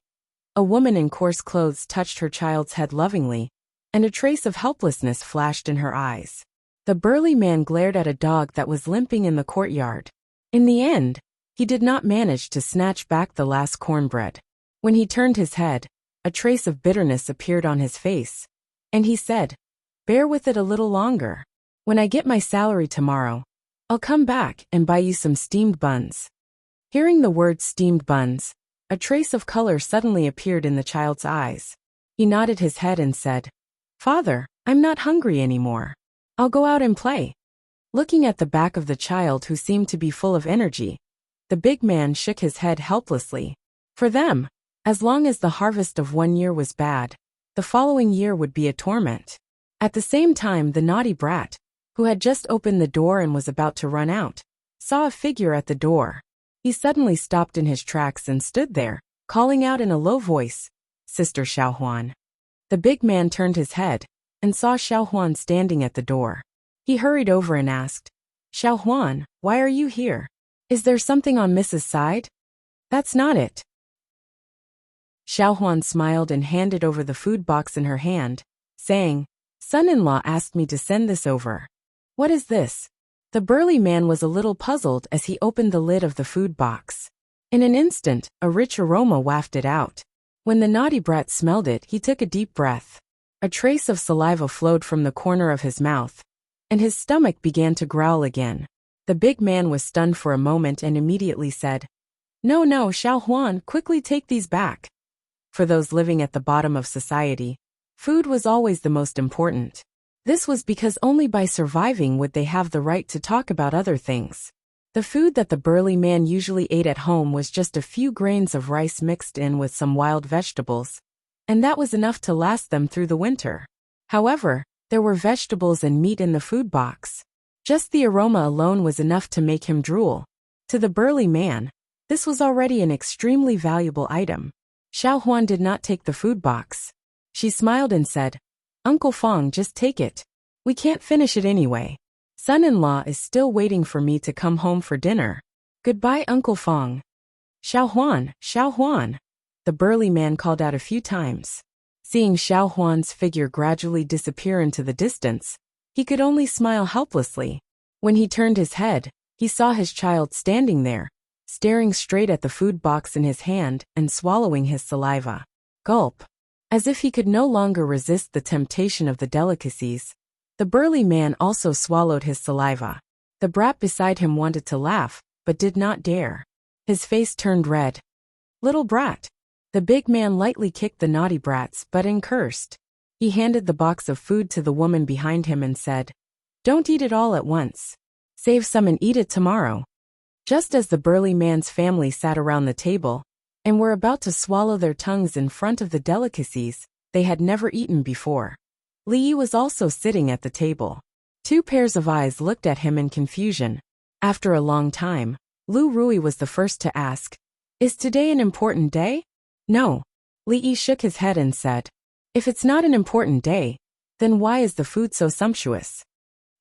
A woman in coarse clothes touched her child's head lovingly, and a trace of helplessness flashed in her eyes. The burly man glared at a dog that was limping in the courtyard. In the end, he did not manage to snatch back the last cornbread. When he turned his head, a trace of bitterness appeared on his face, and he said, "Bear with it a little longer. When I get my salary tomorrow, I'll come back and buy you some steamed buns." Hearing the word steamed buns, a trace of color suddenly appeared in the child's eyes. He nodded his head and said, "Father, I'm not hungry anymore. I'll go out and play." Looking at the back of the child who seemed to be full of energy, the big man shook his head helplessly. For them, as long as the harvest of 1 year was bad, the following year would be a torment. At the same time, the naughty brat, who had just opened the door and was about to run out, saw a figure at the door. He suddenly stopped in his tracks and stood there, calling out in a low voice, "Sister Xiaohuan." The big man turned his head and saw Xiaohuan standing at the door. He hurried over and asked, "Xiaohuan, why are you here? Is there something on Mrs. side?" "That's not it." Xiaohuan smiled and handed over the food box in her hand, saying, "Son-in-law asked me to send this over." "What is this?" The burly man was a little puzzled as he opened the lid of the food box. In an instant, a rich aroma wafted out. When the naughty brat smelled it, he took a deep breath. A trace of saliva flowed from the corner of his mouth, and his stomach began to growl again. The big man was stunned for a moment and immediately said, "No, no, Xiaohuan, quickly take these back." For those living at the bottom of society, food was always the most important. This was because only by surviving would they have the right to talk about other things. The food that the burly man usually ate at home was just a few grains of rice mixed in with some wild vegetables, and that was enough to last them through the winter. However, there were vegetables and meat in the food box. Just the aroma alone was enough to make him drool. To the burly man, this was already an extremely valuable item. Xiaohuan did not take the food box. She smiled and said, "Uncle Fong, just take it. We can't finish it anyway. Son-in-law is still waiting for me to come home for dinner. Goodbye, Uncle Fong." "Xiaohuan, Xiaohuan," the burly man called out a few times. Seeing Xiaohuan's figure gradually disappear into the distance, he could only smile helplessly. When he turned his head, he saw his child standing there, staring straight at the food box in his hand and swallowing his saliva. Gulp. As if he could no longer resist the temptation of the delicacies, The burly man also swallowed his saliva. The brat beside him wanted to laugh, but did not dare. His face turned red. Little brat. The big man lightly kicked the naughty brats but cursed. He handed the box of food to the woman behind him and said, "Don't eat it all at once. Save some and eat it tomorrow." Just as the burly man's family sat around the table and were about to swallow their tongues in front of the delicacies they had never eaten before, Li Yi was also sitting at the table. Two pairs of eyes looked at him in confusion. After a long time, Lu Rui was the first to ask, "Is today an important day?" "No." Li Yi shook his head and said, "If it's not an important day, then why is the food so sumptuous?"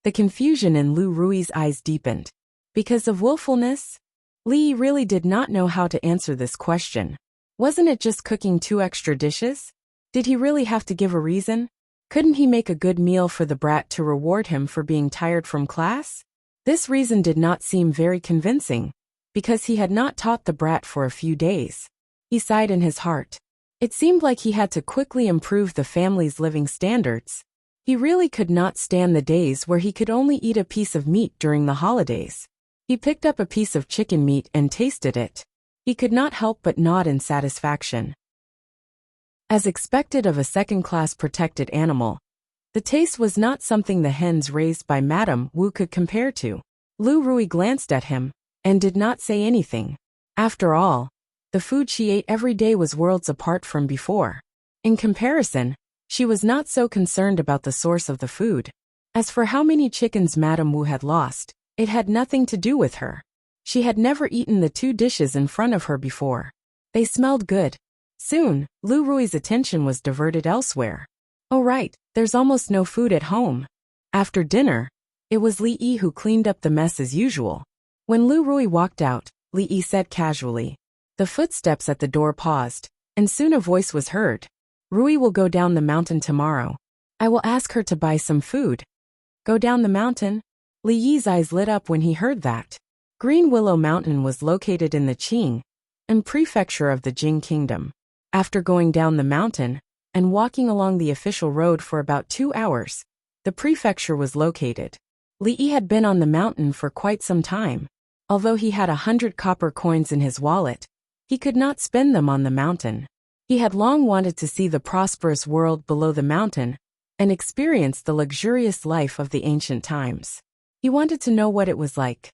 The confusion in Lu Rui's eyes deepened. Because of willfulness? Li Yi really did not know how to answer this question. Wasn't it just cooking 2 extra dishes? Did he really have to give a reason? Couldn't he make a good meal for the brat to reward him for being tired from class? This reason did not seem very convincing, because he had not taught the brat for a few days. He sighed in his heart. It seemed like he had to quickly improve the family's living standards. He really could not stand the days where he could only eat a piece of meat during the holidays. He picked up a piece of chicken meat and tasted it. He could not help but nod in satisfaction. As expected of a second-class protected animal, the taste was not something the hens raised by Madame Wu could compare to. Lu Rui glanced at him and did not say anything. After all, the food she ate every day was worlds apart from before. In comparison, she was not so concerned about the source of the food. As for how many chickens Madame Wu had lost, it had nothing to do with her. She had never eaten the 2 dishes in front of her before. They smelled good. Soon, Lu Rui's attention was diverted elsewhere. Oh right, there's almost no food at home. After dinner, it was Li Yi who cleaned up the mess as usual. When Lu Rui walked out, Li Yi said casually. The footsteps at the door paused, and soon a voice was heard. "Rui will go down the mountain tomorrow. I will ask her to buy some food." Go down the mountain? Li Yi's eyes lit up when he heard that. Green Willow Mountain was located in the Qing and prefecture of the Jing Kingdom. After going down the mountain and walking along the official road for about 2 hours, the prefecture was located. Li Yi had been on the mountain for quite some time. Although he had 100 copper coins in his wallet, he could not spend them on the mountain. He had long wanted to see the prosperous world below the mountain and experience the luxurious life of the ancient times. He wanted to know what it was like.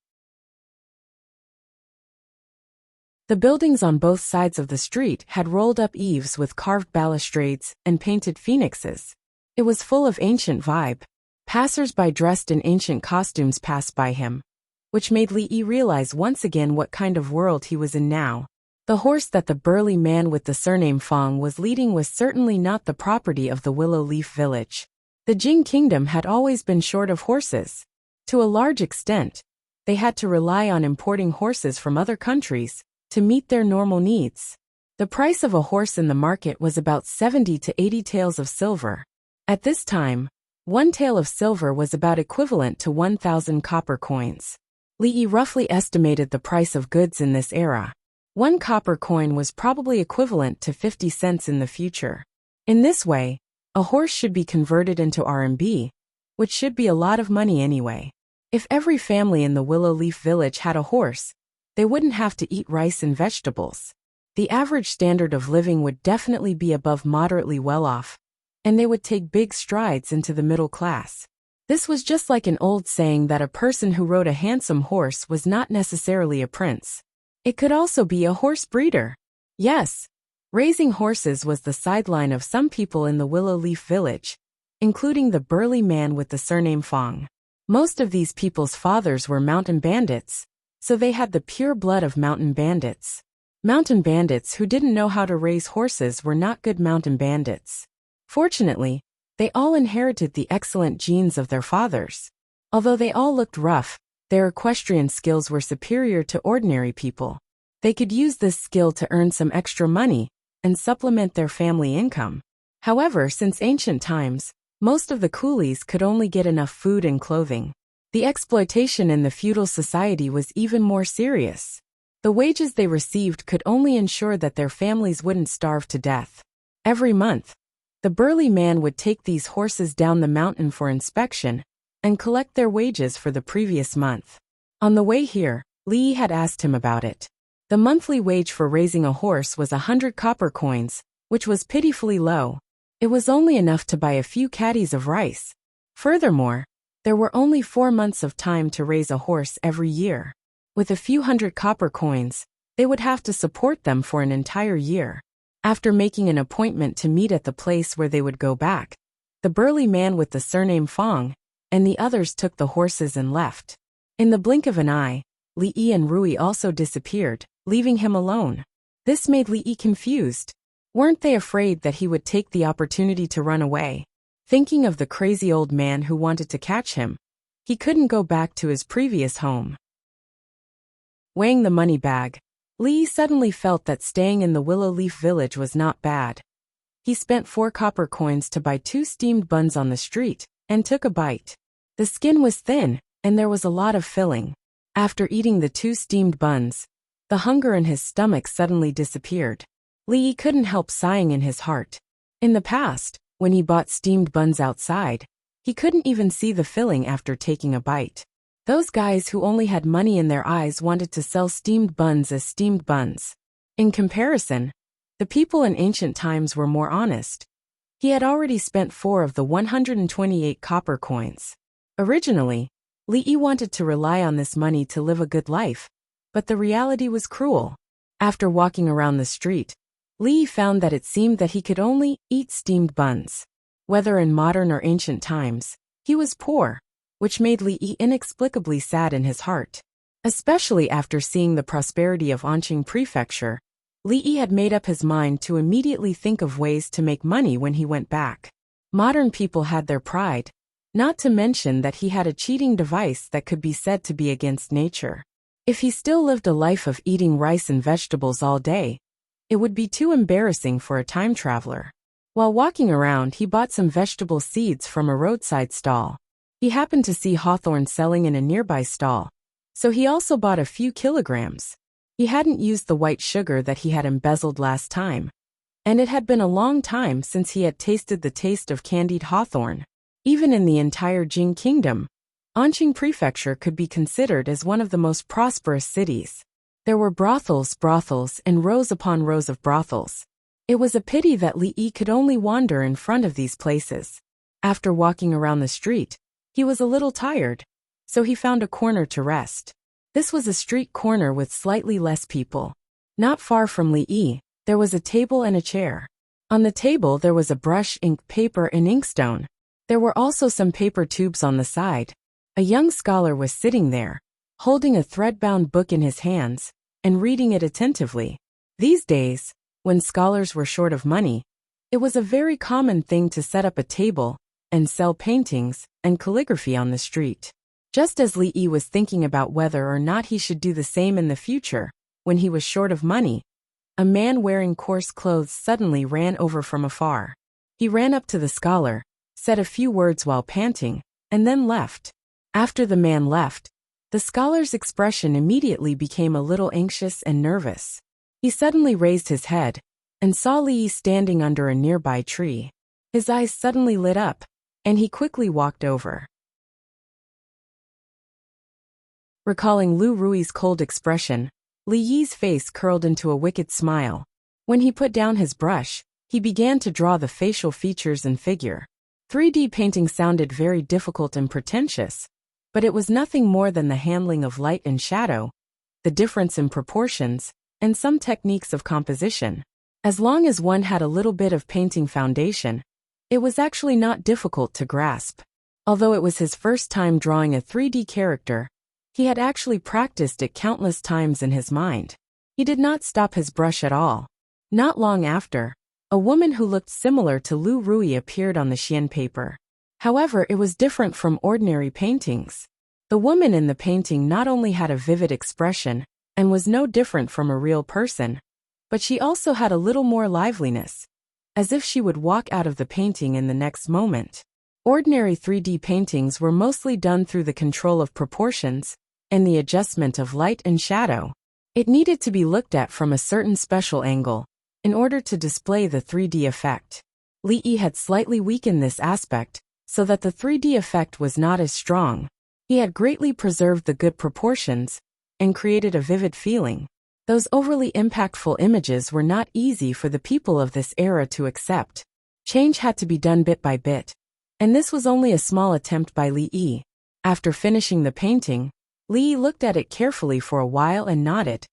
The buildings on both sides of the street had rolled-up eaves with carved balustrades and painted phoenixes. It was full of ancient vibe. Passers-by dressed in ancient costumes passed by him, which made Li Yi realize once again what kind of world he was in now. The horse that the burly man with the surname Fong was leading was certainly not the property of the Willow Leaf Village. The Jing Kingdom had always been short of horses. To a large extent, they had to rely on importing horses from other countries to meet their normal needs. The price of a horse in the market was about 70 to 80 taels of silver. At this time, 1 tael of silver was about equivalent to 1,000 copper coins. Li Yi roughly estimated the price of goods in this era. 1 copper coin was probably equivalent to 50 cents in the future. In this way, a horse should be converted into RMB, which should be a lot of money anyway. If every family in the Willow Leaf Village had a horse, they wouldn't have to eat rice and vegetables. The average standard of living would definitely be above moderately well off, and they would take big strides into the middle class. This was just like an old saying that a person who rode a handsome horse was not necessarily a prince. It could also be a horse breeder. Yes, raising horses was the sideline of some people in the Willow Leaf Village, including the burly man with the surname Fong. Most of these people's fathers were mountain bandits, so they had the pure blood of mountain bandits. Mountain bandits who didn't know how to raise horses were not good mountain bandits. Fortunately, they all inherited the excellent genes of their fathers. Although they all looked rough, their equestrian skills were superior to ordinary people. They could use this skill to earn some extra money and supplement their family income. However, since ancient times, most of the coolies could only get enough food and clothing. The exploitation in the feudal society was even more serious. The wages they received could only ensure that their families wouldn't starve to death. Every month, The burly man would take these horses down the mountain for inspection and collect their wages for the previous month. On the way here, Li had asked him about it. The monthly wage for raising a horse was 100 copper coins, which was pitifully low. It was only enough to buy a few caddies of rice. Furthermore, there were only 4 months of time to raise a horse every year. With a few hundred copper coins, they would have to support them for an entire year. After making an appointment to meet at the place where they would go back, the burly man with the surname Fong and the others took the horses and left. In the blink of an eye, Li Yi and Rui also disappeared, leaving him alone. This made Li Yi confused. Weren't they afraid that he would take the opportunity to run away? Thinking of the crazy old man who wanted to catch him, he couldn't go back to his previous home. Weighing the money bag, Li Yi suddenly felt that staying in the Willow Leaf Village was not bad. He spent 4 copper coins to buy 2 steamed buns on the street and took a bite. The skin was thin, and there was a lot of filling. After eating the 2 steamed buns, the hunger in his stomach suddenly disappeared. Li Yi couldn't help sighing in his heart. In the past, when he bought steamed buns outside, he couldn't even see the filling after taking a bite. Those guys who only had money in their eyes wanted to sell steamed buns as steamed buns. In comparison, the people in ancient times were more honest. He had already spent 4 of the 128 copper coins. Originally, Li Yi wanted to rely on this money to live a good life, but the reality was cruel. After walking around the street, Li Yi found that it seemed that he could only eat steamed buns. Whether in modern or ancient times, he was poor, which made Li Yi inexplicably sad in his heart. Especially after seeing the prosperity of Anqing Prefecture, Li Yi had made up his mind to immediately think of ways to make money when he went back. Modern people had their pride, not to mention that he had a cheating device that could be said to be against nature. If he still lived a life of eating rice and vegetables all day, it would be too embarrassing for a time traveler. While walking around, he bought some vegetable seeds from a roadside stall. He happened to see hawthorn selling in a nearby stall, so he also bought a few kilograms. He hadn't used the white sugar that he had embezzled last time, and it had been a long time since he had tasted the taste of candied hawthorn. Even in the entire Jing Kingdom, Anqing Prefecture could be considered as one of the most prosperous cities. There were brothels, and rows upon rows of brothels. It was a pity that Li Yi could only wander in front of these places. After walking around the street, he was a little tired, so he found a corner to rest. This was a street corner with slightly less people. Not far from Li Yi, there was a table and a chair. On the table there was a brush, ink, paper, and inkstone. There were also some paper tubes on the side. A young scholar was sitting there, holding a thread-bound book in his hands, and reading it attentively. These days, when scholars were short of money, it was a very common thing to set up a table and sell paintings and calligraphy on the street. Just as Li Yi was thinking about whether or not he should do the same in the future, when he was short of money, a man wearing coarse clothes suddenly ran over from afar. He ran up to the scholar, said a few words while panting, and then left. After the man left, the scholar's expression immediately became a little anxious and nervous. He suddenly raised his head and saw Li Yi standing under a nearby tree. His eyes suddenly lit up, and he quickly walked over. Recalling Lu Rui's cold expression, Li Yi's face curled into a wicked smile. When he put down his brush, he began to draw the facial features and figure. 3D painting sounded very difficult and pretentious, but it was nothing more than the handling of light and shadow, the difference in proportions, and some techniques of composition. As long as one had a little bit of painting foundation, it was actually not difficult to grasp. Although it was his first time drawing a 3D character, he had actually practiced it countless times in his mind. He did not stop his brush at all. Not long after, a woman who looked similar to Lu Rui appeared on the Xian paper. However, it was different from ordinary paintings. The woman in the painting not only had a vivid expression and was no different from a real person, but she also had a little more liveliness, as if she would walk out of the painting in the next moment. Ordinary 3D paintings were mostly done through the control of proportions and the adjustment of light and shadow. It needed to be looked at from a certain special angle in order to display the 3D effect. Li Yi had slightly weakened this aspect, so that the 3D effect was not as strong. He had greatly preserved the good proportions and created a vivid feeling. Those overly impactful images were not easy for the people of this era to accept. Change had to be done bit by bit. And this was only a small attempt by Li Yi. After finishing the painting, Li Yi looked at it carefully for a while and nodded,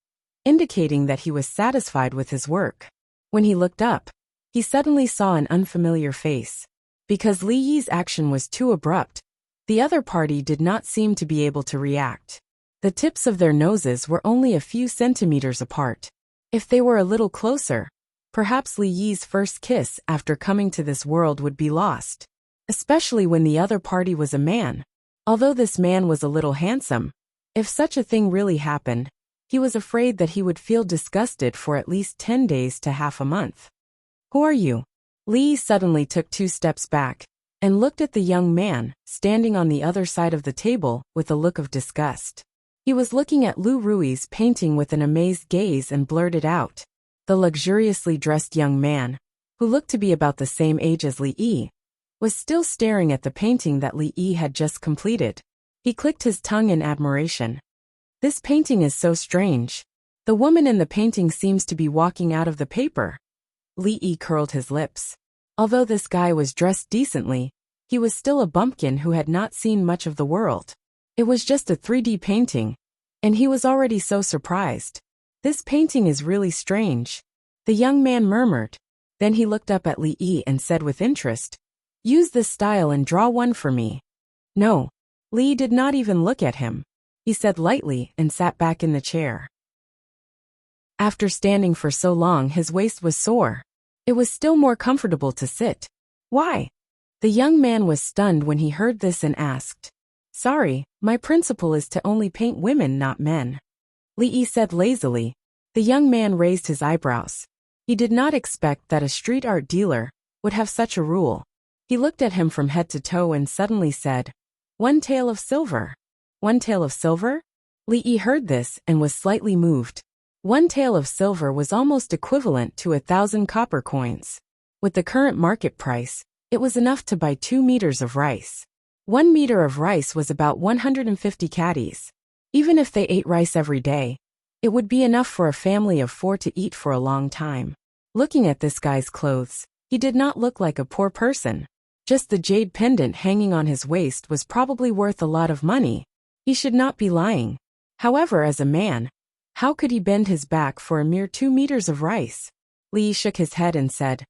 indicating that he was satisfied with his work. When he looked up, he suddenly saw an unfamiliar face. Because Li Yi's action was too abrupt, the other party did not seem to be able to react. The tips of their noses were only a few centimeters apart. If they were a little closer, perhaps Li Yi's first kiss after coming to this world would be lost. Especially when the other party was a man. Although this man was a little handsome, if such a thing really happened, he was afraid that he would feel disgusted for at least 10 days to half a month. Who are you? Li Yi suddenly took 2 steps back and looked at the young man standing on the other side of the table with a look of disgust. He was looking at Lu Rui's painting with an amazed gaze and blurted out. The luxuriously dressed young man, who looked to be about the same age as Li Yi, was still staring at the painting that Li Yi had just completed. He clicked his tongue in admiration. This painting is so strange. The woman in the painting seems to be walking out of the paper. Li Yi curled his lips. Although this guy was dressed decently, he was still a bumpkin who had not seen much of the world. It was just a 3D painting, and he was already so surprised. This painting is really strange, the young man murmured. Then he looked up at Li Yi and said with interest, "Use this style and draw one for me." No. Li Yi did not even look at him. He said lightly and sat back in the chair. After standing for so long, his waist was sore. It was still more comfortable to sit. Why? The young man was stunned when he heard this and asked, "Sorry, my principle is to only paint women, not men." Li Yi said lazily. The young man raised his eyebrows. He did not expect that a street art dealer would have such a rule. He looked at him from head to toe and suddenly said, "1 tael of silver." 1 tael of silver? Li Yi heard this and was slightly moved. 1 tael of silver was almost equivalent to 1,000 copper coins. With the current market price, it was enough to buy 2 meters of rice. 1 meter of rice was about 150 caddies. Even if they ate rice every day, it would be enough for a family of 4 to eat for a long time. Looking at this guy's clothes, he did not look like a poor person. Just the jade pendant hanging on his waist was probably worth a lot of money. He should not be lying. However, as a man, how could he bend his back for a mere 2 meters of rice? Li Yi shook his head and said,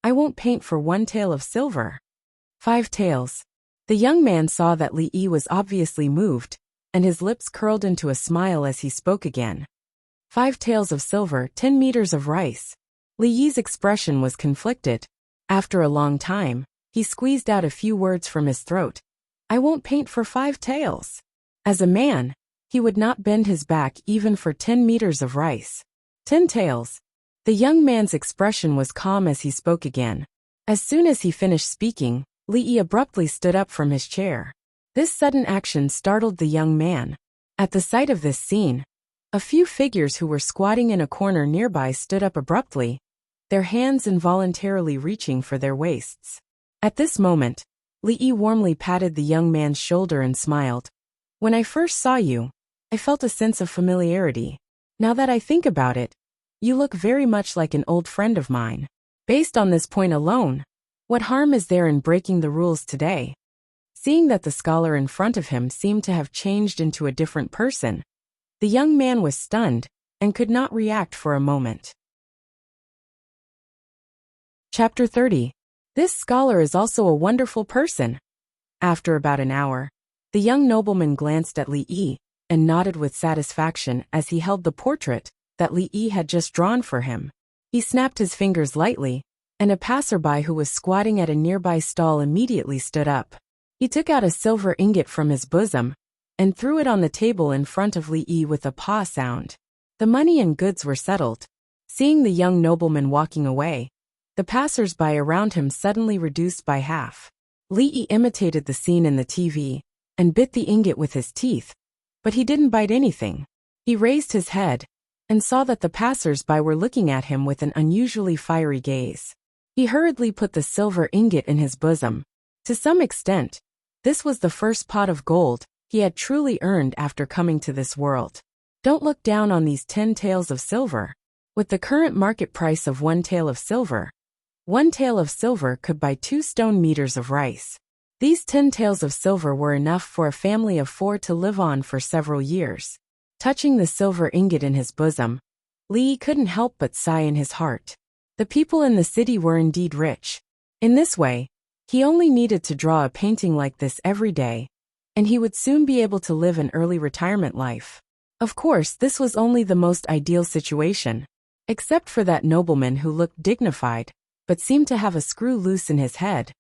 "I won't paint for 1 tael of silver." 5 taels. The young man saw that Li Yi was obviously moved, and his lips curled into a smile as he spoke again. 5 taels of silver, 10 meters of rice. Li Yi's expression was conflicted. After a long time, he squeezed out a few words from his throat. "I won't paint for 5 taels." As a man, he would not bend his back even for 10 meters of rice. 10 taels. The young man's expression was calm as he spoke again. As soon as he finished speaking, Li Yi abruptly stood up from his chair. This sudden action startled the young man. At the sight of this scene, a few figures who were squatting in a corner nearby stood up abruptly, their hands involuntarily reaching for their waists. At this moment, Li Yi warmly patted the young man's shoulder and smiled. "When I first saw you, I felt a sense of familiarity. Now that I think about it, you look very much like an old friend of mine. Based on this point alone, what harm is there in breaking the rules today?" Seeing that the scholar in front of him seemed to have changed into a different person, the young man was stunned and could not react for a moment. Chapter 30. This scholar is also a wonderful person. After about an hour, the young nobleman glanced at Li Yi and nodded with satisfaction as he held the portrait that Li Yi had just drawn for him. He snapped his fingers lightly, and a passerby who was squatting at a nearby stall immediately stood up. He took out a silver ingot from his bosom and threw it on the table in front of Li Yi with a paw sound. The money and goods were settled. Seeing the young nobleman walking away, the passers-by around him suddenly reduced by half. Li Yi imitated the scene in the TV and bit the ingot with his teeth, but he didn't bite anything. He raised his head and saw that the passers-by were looking at him with an unusually fiery gaze. He hurriedly put the silver ingot in his bosom. To some extent, this was the first pot of gold he had truly earned after coming to this world. Don't look down on these 10 taels of silver. With the current market price of 1 tael of silver, 1 tael of silver could buy 2 stone meters of rice. These 10 taels of silver were enough for a family of 4 to live on for several years. Touching the silver ingot in his bosom, Li couldn't help but sigh in his heart. The people in the city were indeed rich. In this way, he only needed to draw a painting like this every day, and he would soon be able to live an early retirement life. Of course, this was only the most ideal situation, except for that nobleman who looked dignified, but seemed to have a screw loose in his head.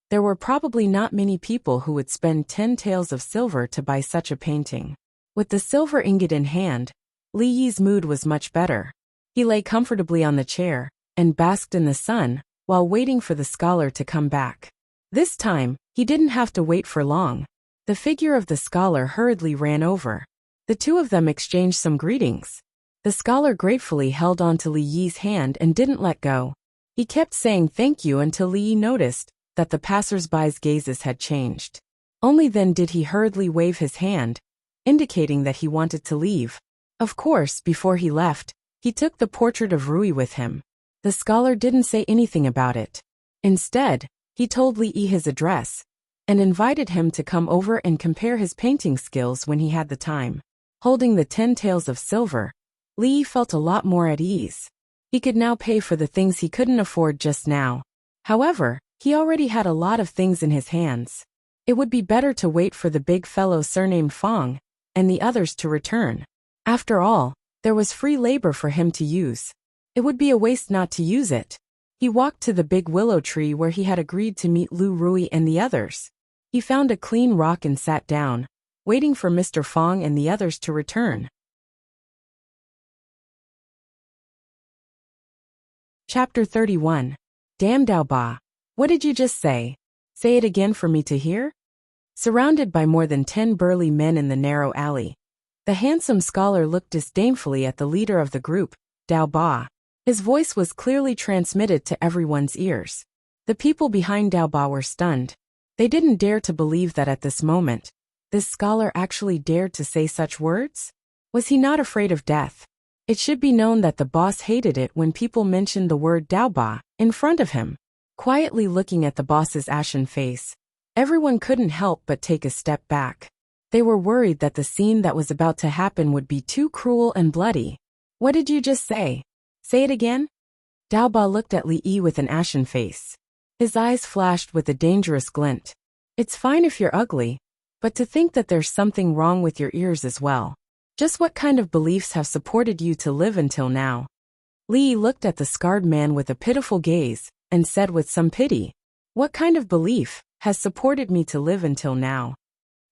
There were probably not many people who would spend 10 taels of silver to buy such a painting. With the silver ingot in hand, Li Yi's mood was much better. He lay comfortably on the chair and basked in the sun while waiting for the scholar to come back. This time, he didn't have to wait for long. The figure of the scholar hurriedly ran over. The two of them exchanged some greetings. The scholar gratefully held on to Li Yi's hand and didn't let go. He kept saying thank you until Li Yi noticed that the passers-by's gazes had changed. Only then did he hurriedly wave his hand, indicating that he wanted to leave. Of course, before he left, he took the portrait of Rui with him. The scholar didn't say anything about it. Instead, he told Li Yi his address and invited him to come over and compare his painting skills when he had the time. Holding the 10 taels of silver, Li Yi felt a lot more at ease. He could now pay for the things he couldn't afford just now. However, he already had a lot of things in his hands. It would be better to wait for the big fellow surnamed Fong and the others to return. After all, there was free labor for him to use. It would be a waste not to use it. He walked to the big willow tree where he had agreed to meet Lu Rui and the others. He found a clean rock and sat down, waiting for Mr. Fong and the others to return. Chapter 31. Damn Daoba. What did you just say? Say it again for me to hear? Surrounded by more than 10 burly men in the narrow alley, the handsome scholar looked disdainfully at the leader of the group, Daoba. His voice was clearly transmitted to everyone's ears. The people behind Daoba were stunned. They didn't dare to believe that at this moment, this scholar actually dared to say such words? Was he not afraid of death? It should be known that the boss hated it when people mentioned the word Daoba in front of him. Quietly looking at the boss's ashen face, everyone couldn't help but take a step back. They were worried that the scene that was about to happen would be too cruel and bloody. What did you just say? Say it again? Daoba looked at Li Yi with an ashen face. His eyes flashed with a dangerous glint. It's fine if you're ugly, but to think that there's something wrong with your ears as well. Just what kind of beliefs have supported you to live until now? Li Yi looked at the scarred man with a pitiful gaze and said with some pity, what kind of belief has supported me to live until now?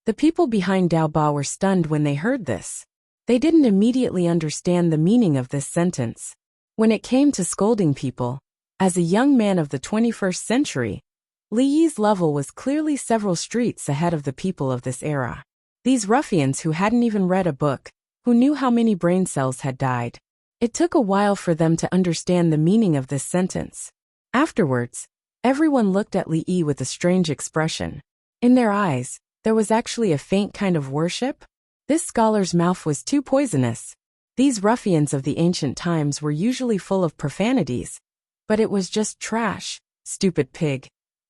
The people behind Daoba were stunned when they heard this. They didn't immediately understand the meaning of this sentence. When it came to scolding people, as a young man of the 21st century, Li Yi's level was clearly several streets ahead of the people of this era. These ruffians who hadn't even read a book, who knew how many brain cells had died. It took a while for them to understand the meaning of this sentence. Afterwards, everyone looked at Li Yi with a strange expression. In their eyes, there was actually a faint kind of worship. This scholar's mouth was too poisonous. These ruffians of the ancient times were usually full of profanities, but it was just trash, stupid pig,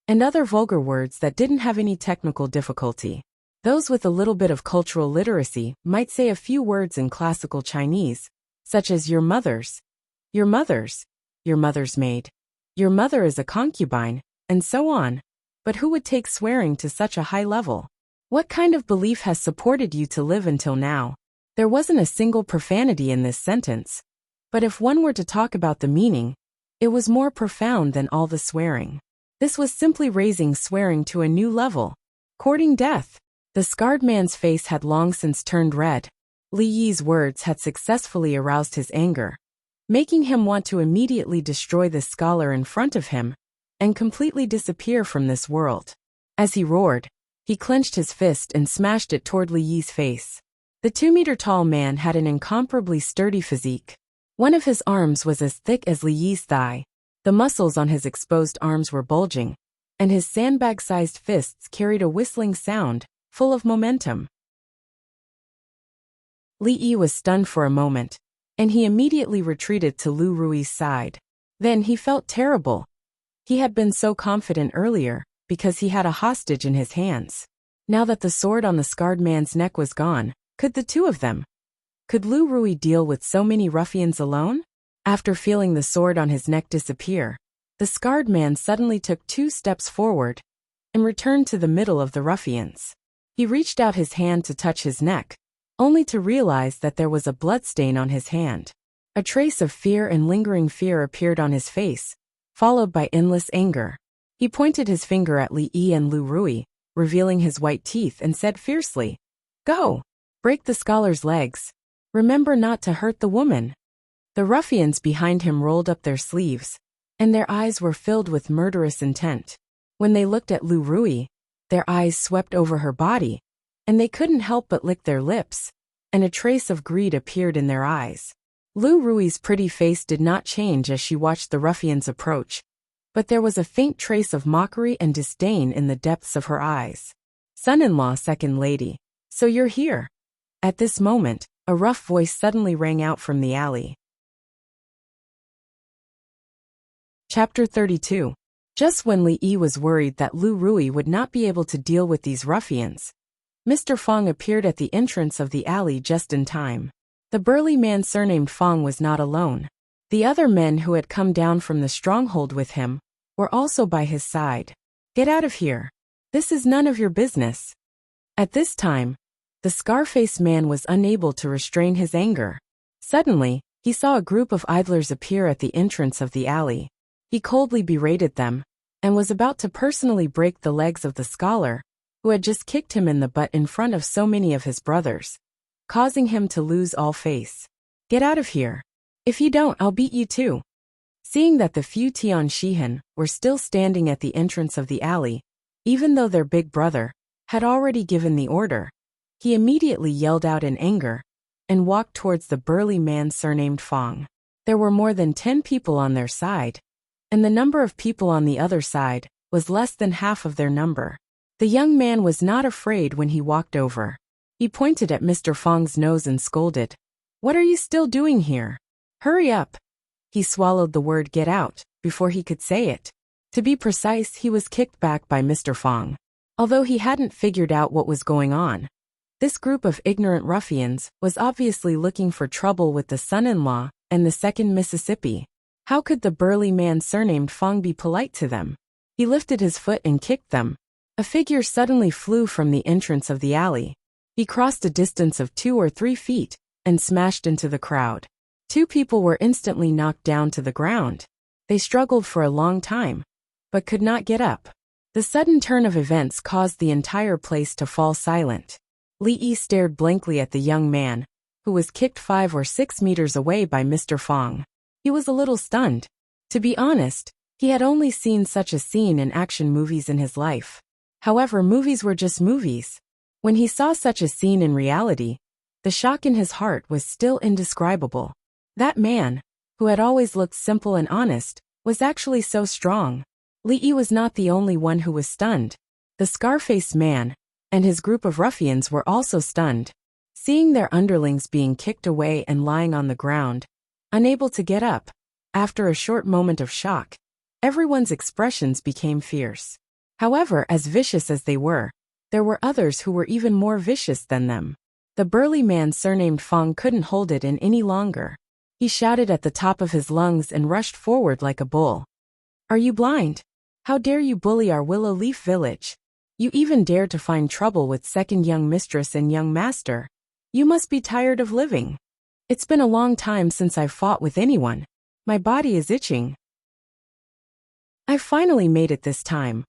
and other vulgar words that didn't have any technical difficulty. Those with a little bit of cultural literacy might say a few words in classical Chinese, such as your mother's maid, your mother is a concubine, and so on. But who would take swearing to such a high level? What kind of belief has supported you to live until now? There wasn't a single profanity in this sentence, but if one were to talk about the meaning, it was more profound than all the swearing. This was simply raising swearing to a new level, courting death. The scarred man's face had long since turned red. Li Yi's words had successfully aroused his anger, making him want to immediately destroy the scholar in front of him and completely disappear from this world. As he roared, he clenched his fist and smashed it toward Li Yi's face. The 2-meter-tall man had an incomparably sturdy physique. One of his arms was as thick as Li Yi's thigh. The muscles on his exposed arms were bulging, and his sandbag-sized fists carried a whistling sound, full of momentum. Li Yi was stunned for a moment, and he immediately retreated to Lu Rui's side. Then he felt terrible. He had been so confident earlier, because he had a hostage in his hands. Now that the sword on the scarred man's neck was gone, could the two of them? Could Lu Rui deal with so many ruffians alone? After feeling the sword on his neck disappear, the scarred man suddenly took 2 steps forward and returned to the middle of the ruffians. He reached out his hand to touch his neck, only to realize that there was a bloodstain on his hand. A trace of fear and lingering fear appeared on his face, followed by endless anger. He pointed his finger at Li Yi and Lu Rui, revealing his white teeth, and said fiercely, "Go! Break the scholar's legs. Remember not to hurt the woman." The ruffians behind him rolled up their sleeves, and their eyes were filled with murderous intent. When they looked at Lu Rui, their eyes swept over her body, and they couldn't help but lick their lips, and a trace of greed appeared in their eyes. Lu Rui's pretty face did not change as she watched the ruffians approach, but there was a faint trace of mockery and disdain in the depths of her eyes. "Son-in-law, second lady, so you're here." At this moment, a rough voice suddenly rang out from the alley. Chapter 32. Just when Li Yi was worried that Lu Rui would not be able to deal with these ruffians, Mr. Fong appeared at the entrance of the alley just in time. The burly man surnamed Fong was not alone. The other men who had come down from the stronghold with him were also by his side. "Get out of here. This is none of your business." At this time, the scar-faced man was unable to restrain his anger. Suddenly, he saw a group of idlers appear at the entrance of the alley. He coldly berated them, and was about to personally break the legs of the scholar, who had just kicked him in the butt in front of so many of his brothers, causing him to lose all face. "Get out of here. If you don't, I'll beat you too." Seeing that the few Tian Shihan were still standing at the entrance of the alley, even though their big brother had already given the order, he immediately yelled out in anger and walked towards the burly man surnamed Fong. There were more than 10 people on their side, and the number of people on the other side was less than half of their number. The young man was not afraid when he walked over. He pointed at Mr. Fong's nose and scolded, "What are you still doing here? Hurry up." He swallowed the word "get out" before he could say it. To be precise, he was kicked back by Mr. Fong. Although he hadn't figured out what was going on, this group of ignorant ruffians was obviously looking for trouble with the son-in-law and the second Mississippi. How could the burly man surnamed Fong be polite to them? He lifted his foot and kicked them. A figure suddenly flew from the entrance of the alley. He crossed a distance of 2 or 3 feet and smashed into the crowd. 2 people were instantly knocked down to the ground. They struggled for a long time, but could not get up. The sudden turn of events caused the entire place to fall silent. Li Yi stared blankly at the young man, who was kicked 5 or 6 meters away by Mr. Fong. He was a little stunned. To be honest, he had only seen such a scene in action movies in his life. However, movies were just movies. When he saw such a scene in reality, the shock in his heart was still indescribable. That man, who had always looked simple and honest, was actually so strong. Li Yi was not the only one who was stunned. The scar-faced man and his group of ruffians were also stunned. Seeing their underlings being kicked away and lying on the ground, unable to get up, after a short moment of shock, everyone's expressions became fierce. However, as vicious as they were, there were others who were even more vicious than them. The burly man surnamed Fong couldn't hold it in any longer. He shouted at the top of his lungs and rushed forward like a bull. "Are you blind? How dare you bully our Willow Leaf village? You even dare to find trouble with second young mistress and young master. You must be tired of living. It's been a long time since I've fought with anyone. My body is itching. I finally made it this time."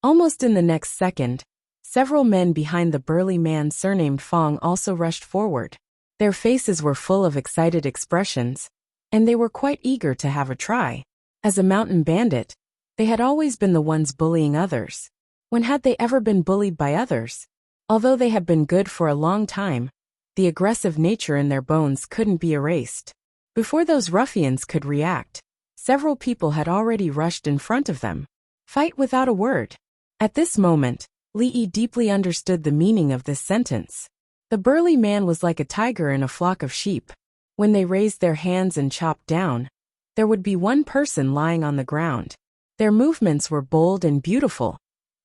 Almost in the next second, several men behind the burly man surnamed Fong also rushed forward. Their faces were full of excited expressions, and they were quite eager to have a try. As a mountain bandit, they had always been the ones bullying others. When had they ever been bullied by others? Although they had been good for a long time, the aggressive nature in their bones couldn't be erased. Before those ruffians could react, Several people had already rushed in front of them. Fight without a word. At this moment, Li deeply understood the meaning of this sentence. The burly man was like a tiger in a flock of sheep. When they raised their hands and chopped down, there would be one person lying on the ground. Their movements were bold and beautiful.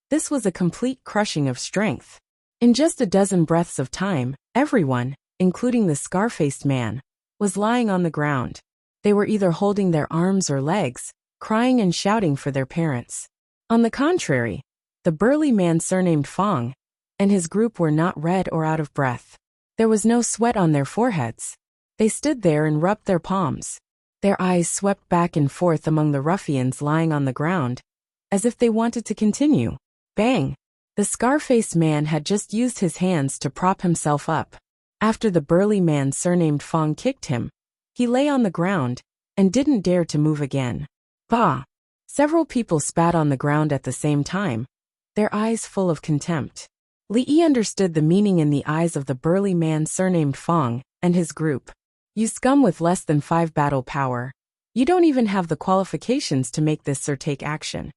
This was a complete crushing of strength. In just a dozen breaths of time, everyone, including the scar-faced man, was lying on the ground. They were either holding their arms or legs, crying and shouting for their parents. On the contrary, the burly man surnamed Fong and his group were not red or out of breath. There was no sweat on their foreheads. They stood there and rubbed their palms. Their eyes swept back and forth among the ruffians lying on the ground, as if they wanted to continue. Bang! The scar-faced man had just used his hands to prop himself up. After the burly man surnamed Fong kicked him, he lay on the ground and didn't dare to move again. Bah! Several people spat on the ground at the same time, their eyes full of contempt. Li understood the meaning in the eyes of the burly man surnamed Fong and his group. You scum with less than 5 battle power. You don't even have the qualifications to make this take action.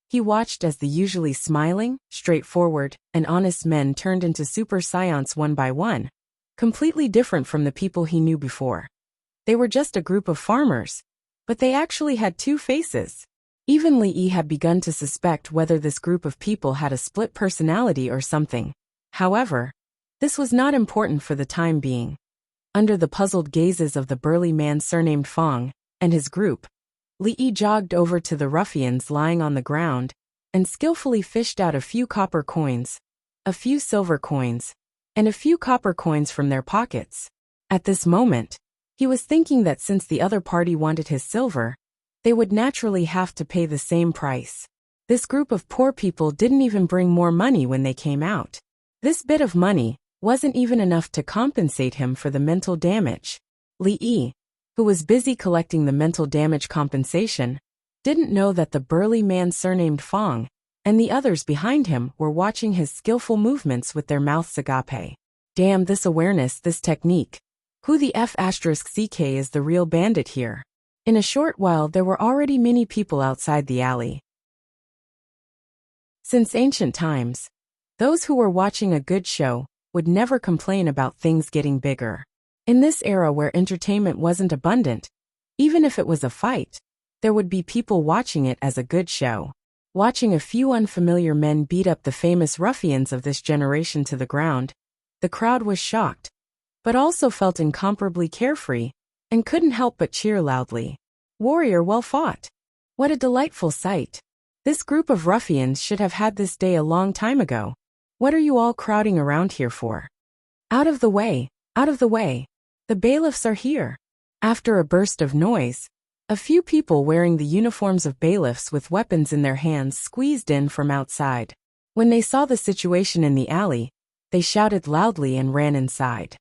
He watched as the usually smiling, straightforward, and honest men turned into super science one by one, completely different from the people he knew before. They were just a group of farmers, but they actually had 2 faces. Even Li had begun to suspect whether this group of people had a split personality or something. However, this was not important for the time being. Under the puzzled gazes of the burly man surnamed Fong and his group, Li jogged over to the ruffians lying on the ground and skillfully fished out a few copper coins, a few silver coins, and a few copper coins from their pockets. At this moment, he was thinking that since the other party wanted his silver, they would naturally have to pay the same price. This group of poor people didn't even bring more money when they came out. This bit of money wasn't even enough to compensate him for the mental damage. Li, who was busy collecting the mental damage compensation, didn't know that the burly man surnamed Fong and the others behind him were watching his skillful movements with their mouths agape. Damn, this awareness, this technique. Who the F***ck is the real bandit here? In a short while there were already many people outside the alley. Since ancient times, those who were watching a good show would never complain about things getting bigger. In this era where entertainment wasn't abundant, even if it was a fight, there would be people watching it as a good show. Watching a few unfamiliar men beat up the famous ruffians of this generation to the ground, the crowd was shocked, but also felt incomparably carefree, and couldn't help but cheer loudly. Warrior, well fought. What a delightful sight. This group of ruffians should have had this day a long time ago. What are you all crowding around here for? Out of the way, out of the way. The bailiffs are here. After a burst of noise, a few people wearing the uniforms of bailiffs with weapons in their hands squeezed in from outside. When they saw the situation in the alley, they shouted loudly and ran inside.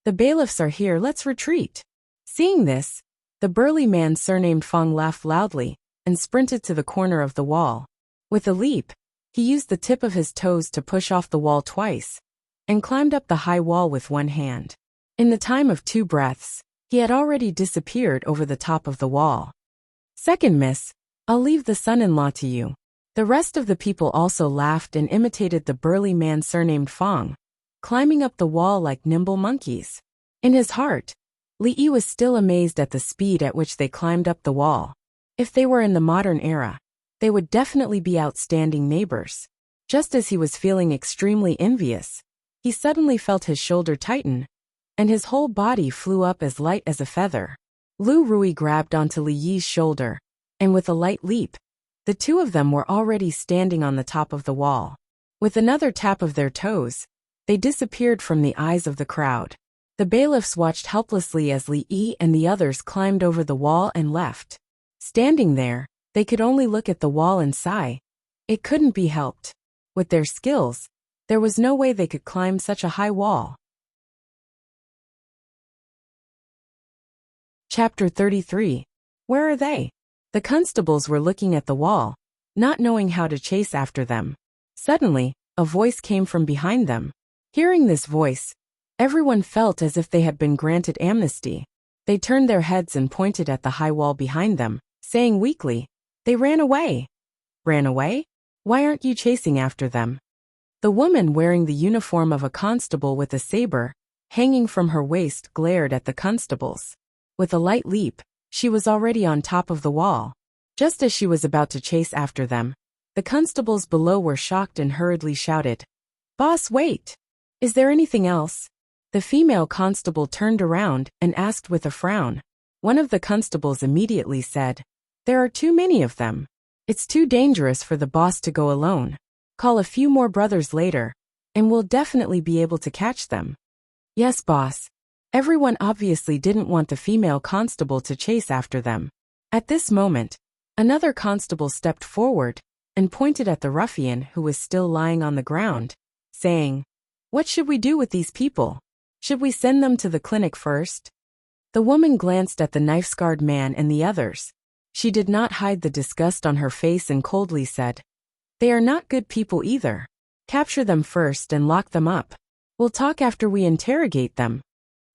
The bailiffs are here, let's retreat. Seeing this, the burly man surnamed Fong laughed loudly and sprinted to the corner of the wall. With a leap, he used the tip of his toes to push off the wall twice and climbed up the high wall with one hand. In the time of 2 breaths, he had already disappeared over the top of the wall. Second miss, I'll leave the son-in-law to you. The rest of the people also laughed and imitated the burly man surnamed Fong, climbing up the wall like nimble monkeys. In his heart, Li was still amazed at the speed at which they climbed up the wall. If they were in the modern era, they would definitely be outstanding neighbors. Just as he was feeling extremely envious, he suddenly felt his shoulder tighten, and his whole body flew up as light as a feather. Lu Rui grabbed onto Li Yi's shoulder, and with a light leap, the 2 of them were already standing on the top of the wall. With another tap of their toes, they disappeared from the eyes of the crowd. The bailiffs watched helplessly as Li Yi and the others climbed over the wall and left. Standing there, they could only look at the wall and sigh. It couldn't be helped. With their skills, there was no way they could climb such a high wall. Chapter 33. Where are they? The constables were looking at the wall, not knowing how to chase after them. Suddenly, a voice came from behind them. Hearing this voice, everyone felt as if they had been granted amnesty. They turned their heads and pointed at the high wall behind them, saying weakly, "They ran away." "Ran away? Why aren't you chasing after them?" The woman wearing the uniform of a constable with a saber hanging from her waist glared at the constables. With a light leap, she was already on top of the wall. Just as she was about to chase after them, the constables below were shocked and hurriedly shouted, "Boss, wait! Is there anything else?" The female constable turned around and asked with a frown. One of the constables immediately said, "There are too many of them. It's too dangerous for the boss to go alone. Call a few more brothers later, and we'll definitely be able to catch them." "Yes, boss." Everyone obviously didn't want the female constable to chase after them. At this moment, another constable stepped forward and pointed at the ruffian who was still lying on the ground, saying, "What should we do with these people? Should we send them to the clinic first?" The woman glanced at the knife-scarred man and the others. She did not hide the disgust on her face and coldly said, "They are not good people either. Capture them first and lock them up. We'll talk after we interrogate them."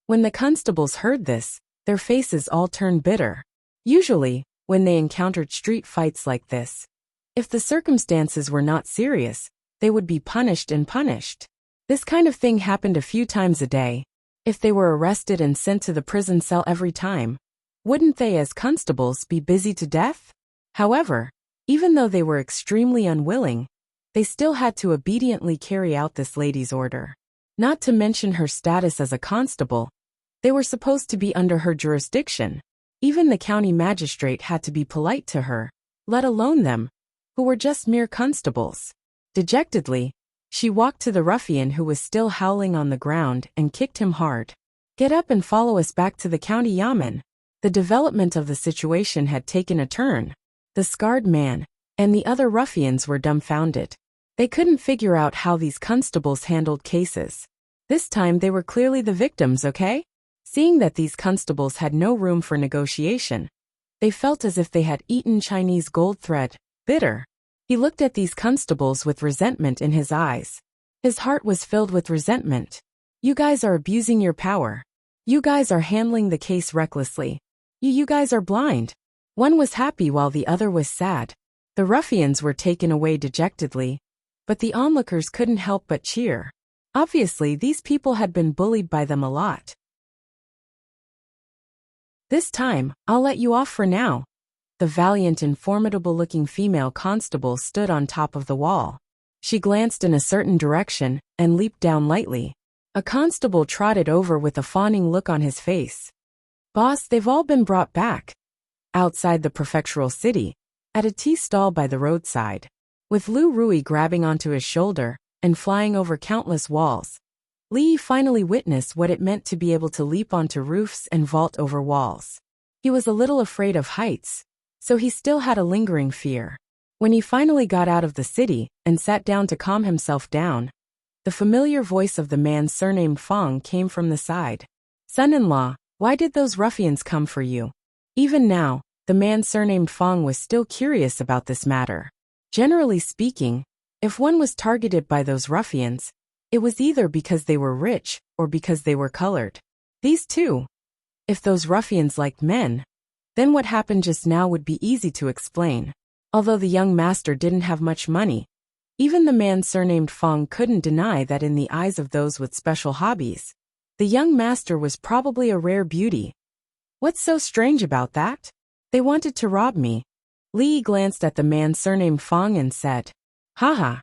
When the constables heard this, their faces all turned bitter. Usually, when they encountered street fights like this, if the circumstances were not serious, they would be punished and punished. This kind of thing happened a few times a day. If they were arrested and sent to the prison cell every time, wouldn't they as constables be busy to death? However, even though they were extremely unwilling, they still had to obediently carry out this lady's order. Not to mention her status as a constable, they were supposed to be under her jurisdiction. Even the county magistrate had to be polite to her, let alone them, who were just mere constables. Dejectedly, she walked to the ruffian who was still howling on the ground and kicked him hard. "Get up and follow us back to the county yamen." The development of the situation had taken a turn. The scarred man and the other ruffians were dumbfounded. They couldn't figure out how these constables handled cases. This time they were clearly the victims, okay? Seeing that these constables had no room for negotiation, they felt as if they had eaten Chinese gold thread, bitter. He looked at these constables with resentment in his eyes. His heart was filled with resentment. "You guys are abusing your power. You guys are handling the case recklessly. You guys are blind." One was happy while the other was sad. The ruffians were taken away dejectedly, but the onlookers couldn't help but cheer. Obviously, these people had been bullied by them a lot. "This time, I'll let you off for now." The valiant and formidable-looking female constable stood on top of the wall. She glanced in a certain direction and leaped down lightly. A constable trotted over with a fawning look on his face. "Boss, they've all been brought back." Outside the prefectural city, at a tea stall by the roadside, with Lu Rui grabbing onto his shoulder and flying over countless walls, Li finally witnessed what it meant to be able to leap onto roofs and vault over walls. He was a little afraid of heights, so he still had a lingering fear. When he finally got out of the city and sat down to calm himself down, the familiar voice of the man surnamed Fong came from the side. "Son-in-law, why did those ruffians come for you?" Even now, the man surnamed Fong was still curious about this matter. Generally speaking, if one was targeted by those ruffians, it was either because they were rich or because they were colored. These two. If those ruffians liked men, then what happened just now would be easy to explain. Although the young master didn't have much money, even the man surnamed Fong couldn't deny that in the eyes of those with special hobbies, the young master was probably a rare beauty. What's so strange about that? They wanted to rob me. Li glanced at the man surnamed Fong and said, "Haha."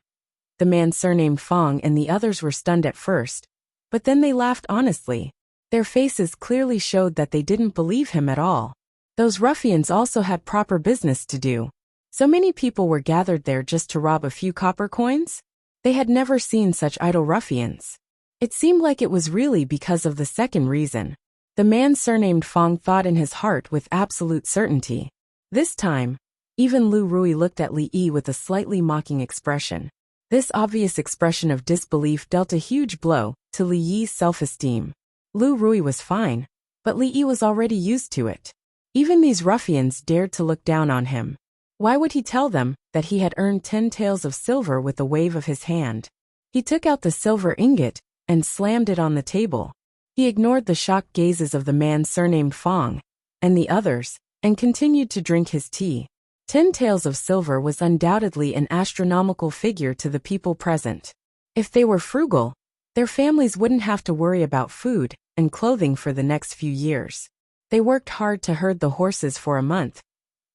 The man surnamed Fong and the others were stunned at first, but then they laughed honestly. Their faces clearly showed that they didn't believe him at all. Those ruffians also had proper business to do. So many people were gathered there just to rob a few copper coins? They had never seen such idle ruffians. It seemed like it was really because of the second reason. The man surnamed Fong thought in his heart with absolute certainty. This time, even Lu Rui looked at Li Yi with a slightly mocking expression. This obvious expression of disbelief dealt a huge blow to Li Yi's self-esteem. Lu Rui was fine, but Li Yi was already used to it. Even these ruffians dared to look down on him. Why would he tell them that he had earned 10 taels of silver with a wave of his hand? He took out the silver ingot and slammed it on the table. He ignored the shocked gazes of the man surnamed Fong and the others and continued to drink his tea. 10 taels of silver was undoubtedly an astronomical figure to the people present. If they were frugal, their families wouldn't have to worry about food and clothing for the next few years. They worked hard to herd the horses for a month,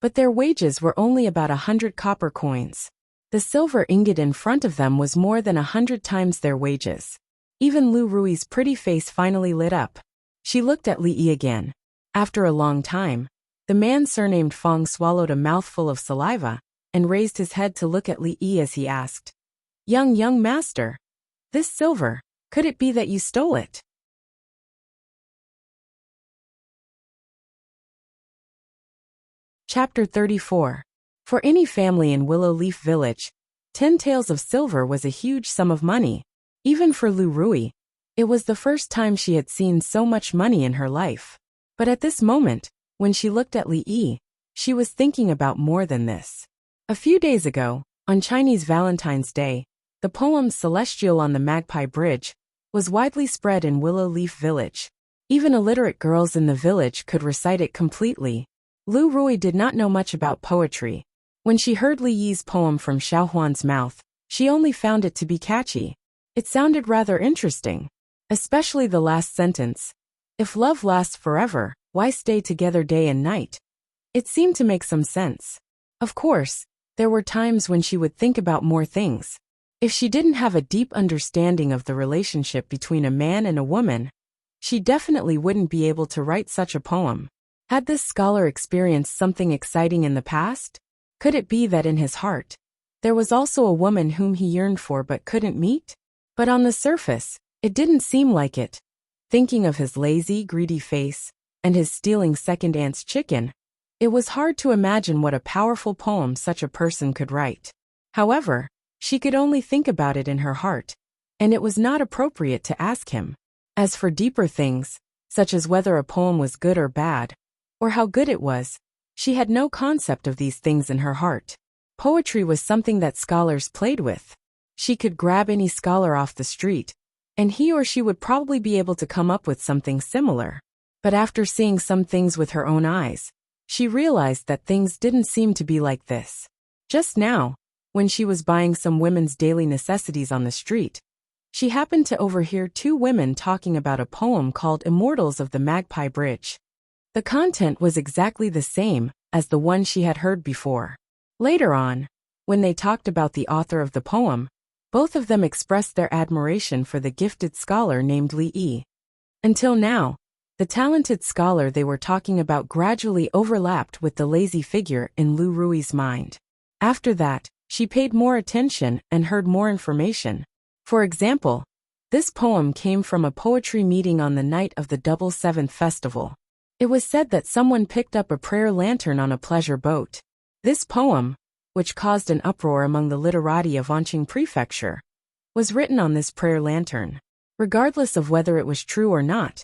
but their wages were only about 100 copper coins. The silver ingot in front of them was more than 100 times their wages. Even Lu Rui's pretty face finally lit up. She looked at Li Yi again. After a long time, the man surnamed Fong swallowed a mouthful of saliva and raised his head to look at Li Yi as he asked, Young master, this silver, could it be that you stole it?" Chapter 34. For any family in Willow Leaf Village, 10 taels of silver was a huge sum of money. Even for Lu Rui, it was the first time she had seen so much money in her life. But at this moment, when she looked at Li Yi, she was thinking about more than this. A few days ago, on Chinese Valentine's Day, the poem Celestial on the Magpie Bridge was widely spread in Willow Leaf Village. Even illiterate girls in the village could recite it completely. Lu Rui did not know much about poetry. When she heard Li Yi's poem from Xiaohuan's mouth, she only found it to be catchy. It sounded rather interesting. Especially the last sentence. If love lasts forever, why stay together day and night? It seemed to make some sense. Of course, there were times when she would think about more things. If she didn't have a deep understanding of the relationship between a man and a woman, she definitely wouldn't be able to write such a poem. Had this scholar experienced something exciting in the past? Could it be that in his heart, there was also a woman whom he yearned for but couldn't meet? But on the surface, it didn't seem like it. Thinking of his lazy, greedy face, and his stealing second aunt's chicken, it was hard to imagine what a powerful poem such a person could write. However, she could only think about it in her heart, and it was not appropriate to ask him. As for deeper things, such as whether a poem was good or bad, or how good it was, she had no concept of these things in her heart. Poetry was something that scholars played with. She could grab any scholar off the street, and he or she would probably be able to come up with something similar. But after seeing some things with her own eyes, she realized that things didn't seem to be like this. Just now, when she was buying some women's daily necessities on the street, she happened to overhear two women talking about a poem called Immortals of the Magpie Bridge. The content was exactly the same as the one she had heard before. Later on, when they talked about the author of the poem, both of them expressed their admiration for the gifted scholar named Li Yi. Until now, the talented scholar they were talking about gradually overlapped with the lazy figure in Lu Rui's mind. After that, she paid more attention and heard more information. For example, this poem came from a poetry meeting on the night of the Double Seventh Festival. It was said that someone picked up a prayer lantern on a pleasure boat. This poem, which caused an uproar among the literati of Anqing Prefecture, was written on this prayer lantern. Regardless of whether it was true or not,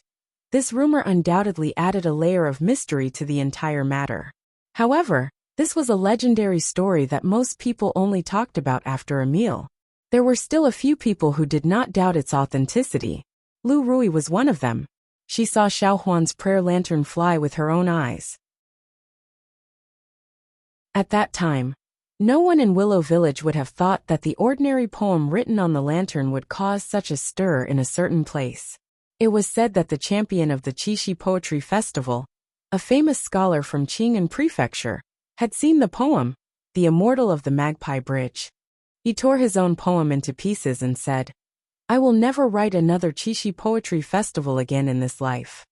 this rumor undoubtedly added a layer of mystery to the entire matter. However, this was a legendary story that most people only talked about after a meal. There were still a few people who did not doubt its authenticity. Lu Rui was one of them. She saw Xiaohuan's prayer lantern fly with her own eyes. At that time, no one in Willow Village would have thought that the ordinary poem written on the lantern would cause such a stir in a certain place. It was said that the champion of the Qixi Poetry Festival, a famous scholar from Qing'an Prefecture, had seen the poem, The Immortal of the Magpie Bridge. He tore his own poem into pieces and said, "I will never write another Qixi Poetry Festival again in this life."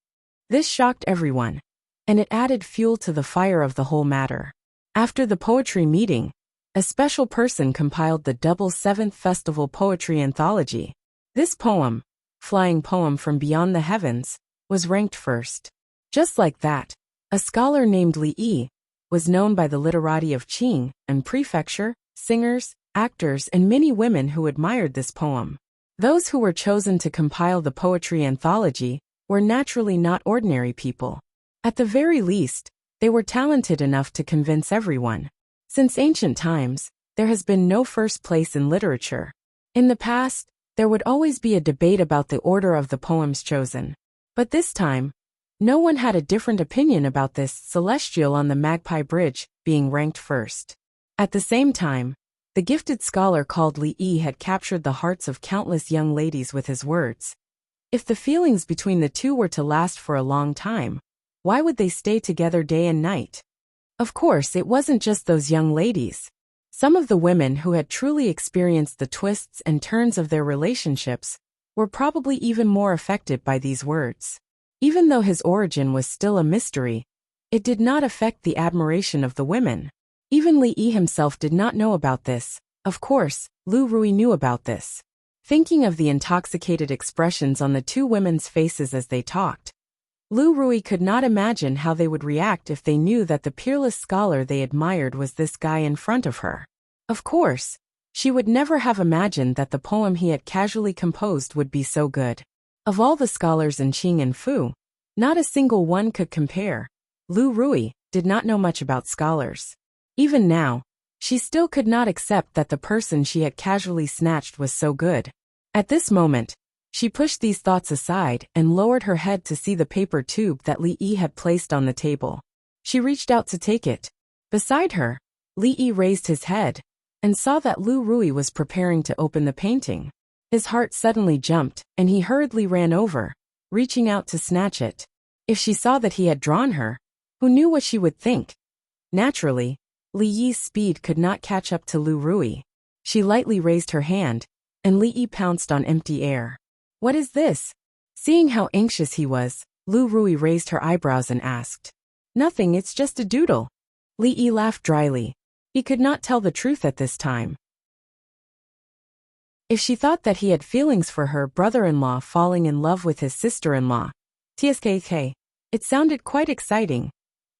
This shocked everyone, and it added fuel to the fire of the whole matter. After the poetry meeting, a special person compiled the Double Seventh Festival Poetry Anthology. This poem, Flying Poem from Beyond the Heavens, was ranked first. Just like that, a scholar named Li Yi was known by the literati of Qing and Prefecture, singers, actors, and many women who admired this poem. Those who were chosen to compile the poetry anthology were naturally not ordinary people. At the very least, they were talented enough to convince everyone. Since ancient times, there has been no first place in literature. In the past, there would always be a debate about the order of the poems chosen. But this time, No one had a different opinion about this celestial on the Magpie Bridge being ranked first. At the same time, the gifted scholar called Li Yi had captured the hearts of countless young ladies with his words. If the feelings between the two were to last for a long time, why would they stay together day and night? Of course, it wasn't just those young ladies. Some of the women who had truly experienced the twists and turns of their relationships were probably even more affected by these words. Even though his origin was still a mystery, it did not affect the admiration of the women. Even Li Yi himself did not know about this. Of course, Lu Rui knew about this. Thinking of the intoxicated expressions on the two women's faces as they talked, Lu Rui could not imagine how they would react if they knew that the peerless scholar they admired was this guy in front of her. Of course, she would never have imagined that the poem he had casually composed would be so good. Of all the scholars in Qing and Fu, not a single one could compare. Lu Rui did not know much about scholars. Even now, she still could not accept that the person she had casually snatched was so good. At this moment, she pushed these thoughts aside and lowered her head to see the paper tube that Li Yi had placed on the table. She reached out to take it. Beside her, Li Yi raised his head and saw that Lu Rui was preparing to open the painting. His heart suddenly jumped, and he hurriedly ran over, reaching out to snatch it. If she saw that he had drawn her, who knew what she would think? Naturally, Li Yi's speed could not catch up to Lu Rui. She lightly raised her hand, and Li Yi pounced on empty air. What is this? Seeing how anxious he was, Lu Rui raised her eyebrows and asked. Nothing, it's just a doodle. Li Yi laughed dryly. He could not tell the truth at this time. If she thought that he had feelings for her brother-in-law falling in love with his sister-in-law, tskk, it sounded quite exciting.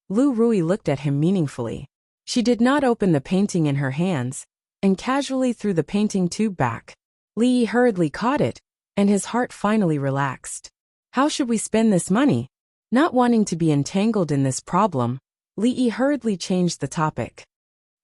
Lu Rui looked at him meaningfully. She did not open the painting in her hands, and casually threw the painting tube back. Li Yi hurriedly caught it, and his heart finally relaxed. How should we spend this money? Not wanting to be entangled in this problem, Li Yi hurriedly changed the topic.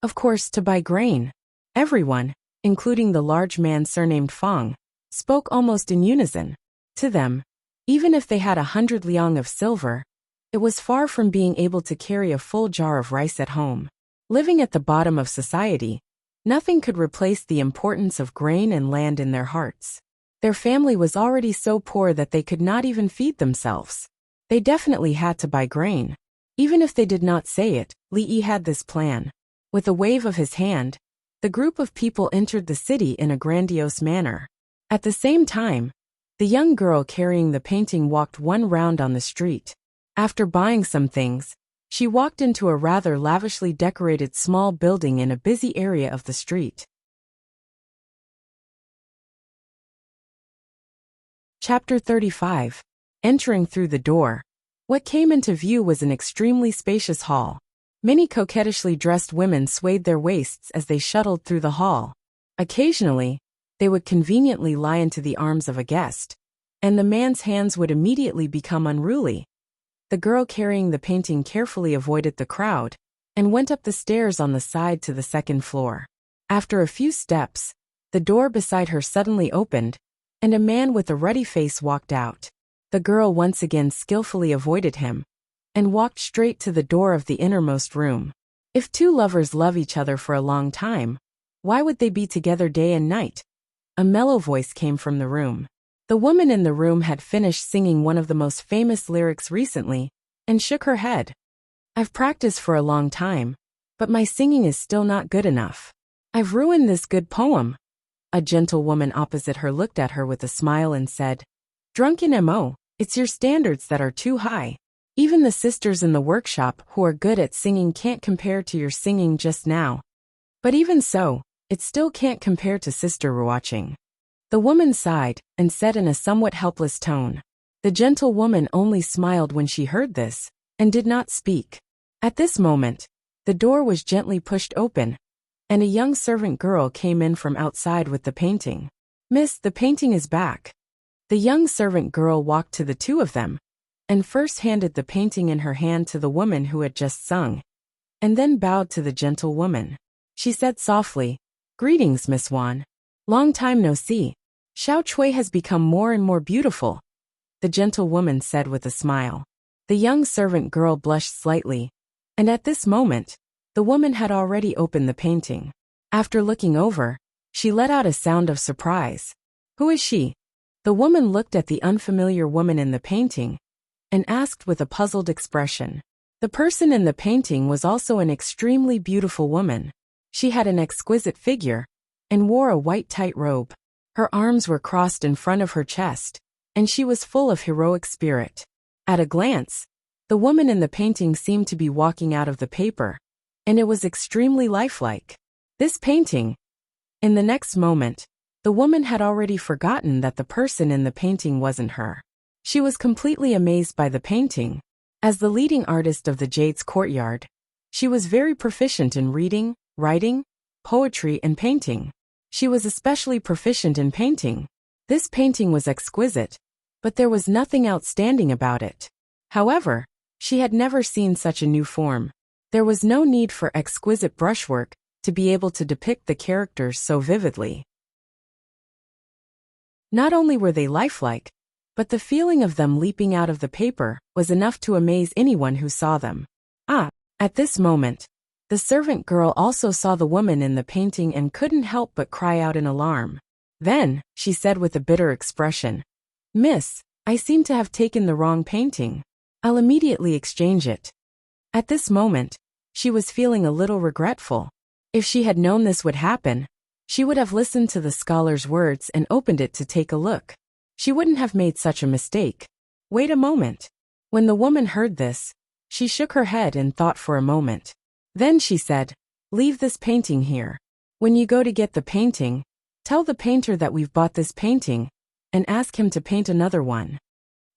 Of course, to buy grain. Everyone, including the large man surnamed Fang, spoke almost in unison. To them, even if they had 100 liang of silver, it was far from being able to carry a full jar of rice at home. Living at the bottom of society, nothing could replace the importance of grain and land in their hearts. Their family was already so poor that they could not even feed themselves. They definitely had to buy grain. Even if they did not say it, Li Yi had this plan. With a wave of his hand, the group of people entered the city in a grandiose manner. At the same time, the young girl carrying the painting walked one round on the street. After buying some things, she walked into a rather lavishly decorated small building in a busy area of the street. Chapter 35. Entering through the door, what came into view was an extremely spacious hall. Many coquettishly dressed women swayed their waists as they shuttled through the hall. Occasionally, they would conveniently lie into the arms of a guest, and the man's hands would immediately become unruly. The girl carrying the painting carefully avoided the crowd and went up the stairs on the side to the second floor. After a few steps, the door beside her suddenly opened, and a man with a ruddy face walked out. The girl once again skillfully avoided him and walked straight to the door of the innermost room. If two lovers love each other for a long time, why would they be together day and night? A mellow voice came from the room. The woman in the room had finished singing one of the most famous lyrics recently, and shook her head. I've practiced for a long time, but my singing is still not good enough. I've ruined this good poem. A gentle woman opposite her looked at her with a smile and said, Drunken Mo, it's your standards that are too high. Even the sisters in the workshop who are good at singing can't compare to your singing just now. But even so, it still can't compare to Sister Ruoqing. The woman sighed and said in a somewhat helpless tone. The gentle woman only smiled when she heard this, and did not speak. At this moment, the door was gently pushed open, and a young servant girl came in from outside with the painting. Miss, the painting is back. The young servant girl walked to the two of them, and first handed the painting in her hand to the woman who had just sung, and then bowed to the gentle woman. She said softly, Greetings, Miss Wan. Long time no see. Xiao Chui has become more and more beautiful, the gentle woman said with a smile. The young servant girl blushed slightly, and at this moment, the woman had already opened the painting. After looking over, she let out a sound of surprise. "Who is she?" The woman looked at the unfamiliar woman in the painting and asked with a puzzled expression. The person in the painting was also an extremely beautiful woman. She had an exquisite figure and wore a white tight robe. Her arms were crossed in front of her chest, and she was full of heroic spirit. At a glance, the woman in the painting seemed to be walking out of the paper, and it was extremely lifelike. This painting. In the next moment, the woman had already forgotten that the person in the painting wasn't her. She was completely amazed by the painting. As the leading artist of the Jade's Courtyard, she was very proficient in reading, writing, poetry, and painting. She was especially proficient in painting. This painting was exquisite, but there was nothing outstanding about it. However, she had never seen such a new form. There was no need for exquisite brushwork to be able to depict the characters so vividly. Not only were they lifelike, but the feeling of them leaping out of the paper was enough to amaze anyone who saw them. At this moment, the servant girl also saw the woman in the painting and couldn't help but cry out in alarm. Then, she said with a bitter expression, "Miss, I seem to have taken the wrong painting. I'll immediately exchange it." At this moment, she was feeling a little regretful. If she had known this would happen, she would have listened to the scholar's words and opened it to take a look. She wouldn't have made such a mistake. Wait a moment. When the woman heard this, she shook her head and thought for a moment. Then she said, "Leave this painting here. When you go to get the painting, tell the painter that we've bought this painting, and ask him to paint another one."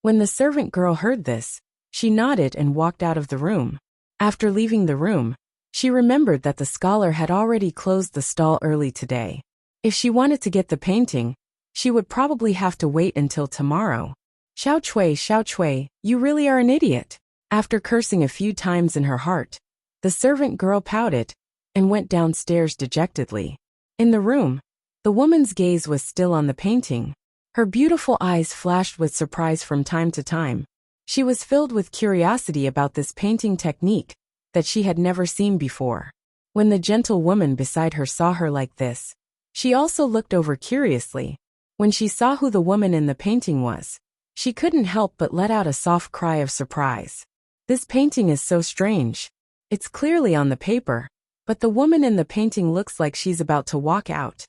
When the servant girl heard this, she nodded and walked out of the room. After leaving the room, she remembered that the scholar had already closed the stall early today. If she wanted to get the painting, she would probably have to wait until tomorrow. Xiao Chui, you really are an idiot." After cursing a few times in her heart, the servant girl pouted and went downstairs dejectedly. In the room, the woman's gaze was still on the painting. Her beautiful eyes flashed with surprise from time to time. She was filled with curiosity about this painting technique that she had never seen before. When the gentle woman beside her saw her like this, she also looked over curiously. When she saw who the woman in the painting was, she couldn't help but let out a soft cry of surprise. "This painting is so strange. It's clearly on the paper, but the woman in the painting looks like she's about to walk out."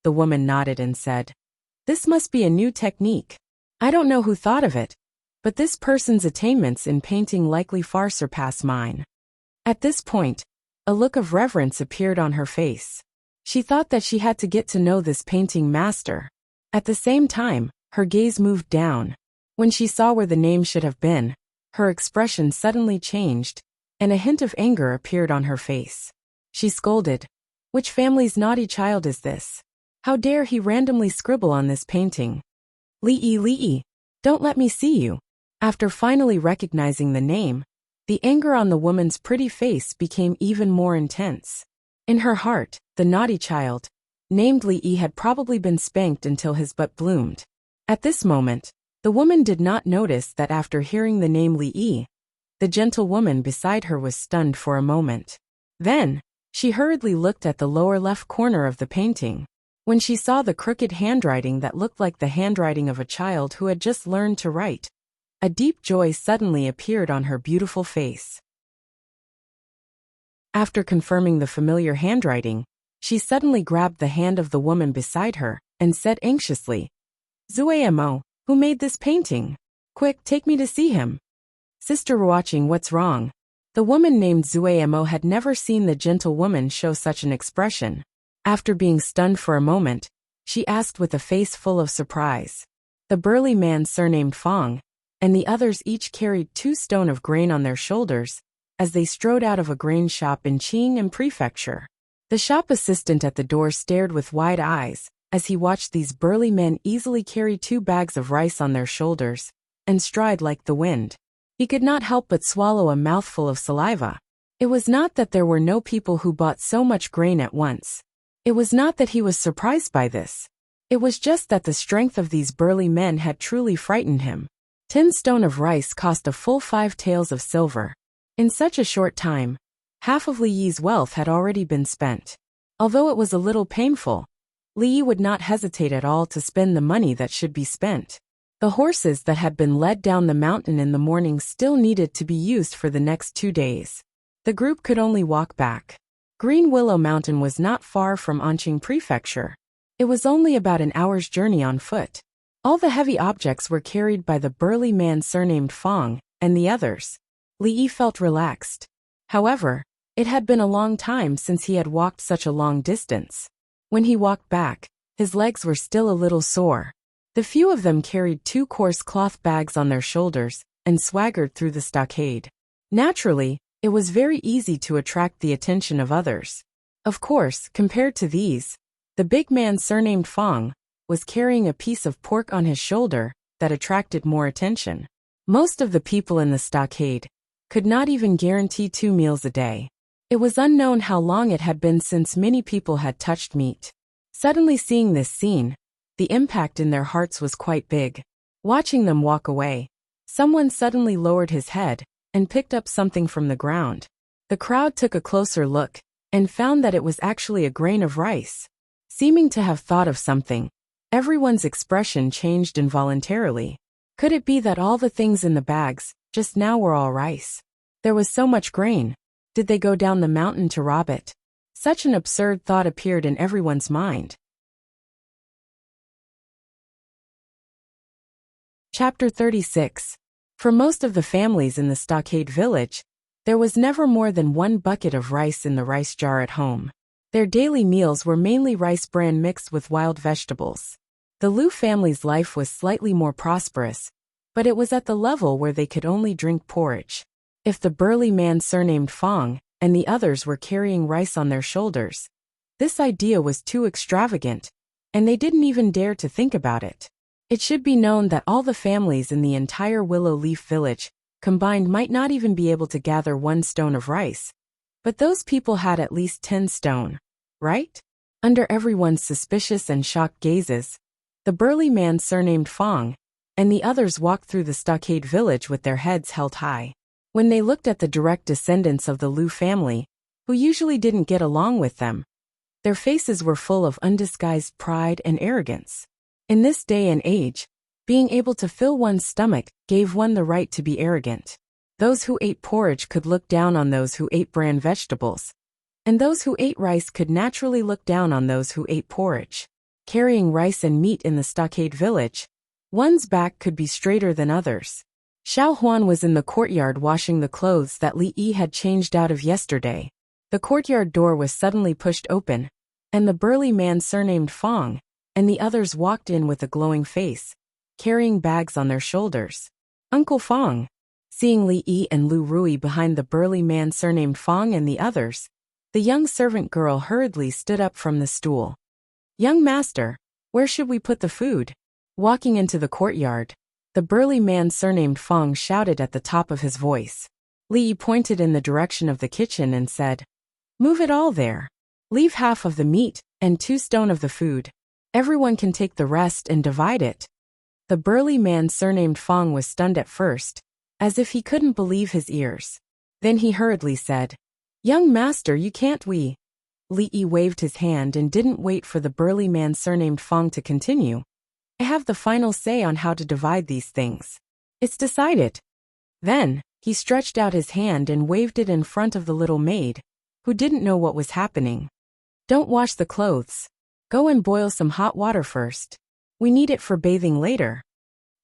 The woman nodded and said, "This must be a new technique. I don't know who thought of it, but this person's attainments in painting likely far surpass mine." At this point, a look of reverence appeared on her face. She thought that she had to get to know this painting master. At the same time, her gaze moved down. When she saw where the name should have been, her expression suddenly changed, and a hint of anger appeared on her face. She scolded, "Which family's naughty child is this? How dare he randomly scribble on this painting? Li, don't let me see you." After finally recognizing the name, the anger on the woman's pretty face became even more intense. In her heart, the naughty child, named Li, had probably been spanked until his butt bloomed. At this moment, the woman did not notice that after hearing the name Li, the gentle woman beside her was stunned for a moment. Then, she hurriedly looked at the lower left corner of the painting. When she saw the crooked handwriting that looked like the handwriting of a child who had just learned to write, a deep joy suddenly appeared on her beautiful face. After confirming the familiar handwriting, she suddenly grabbed the hand of the woman beside her and said anxiously, "Zuemo, who made this painting? Quick, take me to see him." "Sister watching, what's wrong?" The woman named Zuemo had never seen the gentle woman show such an expression. After being stunned for a moment, she asked with a face full of surprise. The burly man surnamed Fong, and the others each carried 2 stone of grain on their shoulders as they strode out of a grain shop in Qing Prefecture. The shop assistant at the door stared with wide eyes as he watched these burly men easily carry 2 bags of rice on their shoulders and stride like the wind. He could not help but swallow a mouthful of saliva. It was not that there were no people who bought so much grain at once. It was not that he was surprised by this. It was just that the strength of these burly men had truly frightened him. 10 stone of rice cost a full 5 taels of silver. In such a short time, half of Li Yi's wealth had already been spent. Although it was a little painful, Li Yi would not hesitate at all to spend the money that should be spent. The horses that had been led down the mountain in the morning still needed to be used for the next 2 days. The group could only walk back. Green Willow Mountain was not far from Anqing Prefecture. It was only about an hour's journey on foot. All the heavy objects were carried by the burly man surnamed Fong and the others. Li Yi felt relaxed. However, it had been a long time since he had walked such a long distance. When he walked back, his legs were still a little sore. The few of them carried 2 coarse cloth bags on their shoulders and swaggered through the stockade. Naturally, it was very easy to attract the attention of others. Of course, compared to these, the big man surnamed Fong was carrying a piece of pork on his shoulder that attracted more attention. Most of the people in the stockade could not even guarantee 2 meals a day. It was unknown how long it had been since many people had touched meat. Suddenly seeing this scene, the impact in their hearts was quite big. Watching them walk away, someone suddenly lowered his head and picked up something from the ground. The crowd took a closer look and found that it was actually a grain of rice. Seeming to have thought of something, everyone's expression changed involuntarily. Could it be that all the things in the bags just now were all rice? There was so much grain. Did they go down the mountain to rob it? Such an absurd thought appeared in everyone's mind. Chapter 36. For most of the families in the stockade village, there was never more than 1 bucket of rice in the rice jar at home. Their daily meals were mainly rice bran mixed with wild vegetables. The Liu family's life was slightly more prosperous, but it was at the level where they could only drink porridge. If the burly man surnamed Fong and the others were carrying rice on their shoulders, this idea was too extravagant, and they didn't even dare to think about it. It should be known that all the families in the entire Willow Leaf village combined might not even be able to gather 1 stone of rice. But those people had at least 10 stone, right? Under everyone's suspicious and shocked gazes, the burly man surnamed Fong and the others walked through the stockade village with their heads held high. When they looked at the direct descendants of the Liu family, who usually didn't get along with them, their faces were full of undisguised pride and arrogance. In this day and age, being able to fill one's stomach gave one the right to be arrogant. Those who ate porridge could look down on those who ate bran vegetables, and those who ate rice could naturally look down on those who ate porridge. Carrying rice and meat in the stockade village, one's back could be straighter than others. Xiao Huan was in the courtyard washing the clothes that Li Yi had changed out of yesterday. The courtyard door was suddenly pushed open, and the burly man surnamed Fong and the others walked in with a glowing face, carrying bags on their shoulders. Uncle Fong. Seeing Li Yi and Lu Rui behind the burly man surnamed Fong and the others, the young servant girl hurriedly stood up from the stool. Young master, where should we put the food? Walking into the courtyard, the burly man surnamed Fong shouted at the top of his voice. Li Yi pointed in the direction of the kitchen and said, "Move it all there. Leave half of the meat and 2 stone of the food. Everyone can take the rest and divide it." The burly man surnamed Fong was stunned at first, as if he couldn't believe his ears. Then he hurriedly said, "Young master, you can't we?" Li Yi waved his hand and didn't wait for the burly man surnamed Fong to continue. "I have the final say on how to divide these things. It's decided." Then, he stretched out his hand and waved it in front of the little maid, who didn't know what was happening. "Don't wash the clothes. Go and boil some hot water first. We need it for bathing later."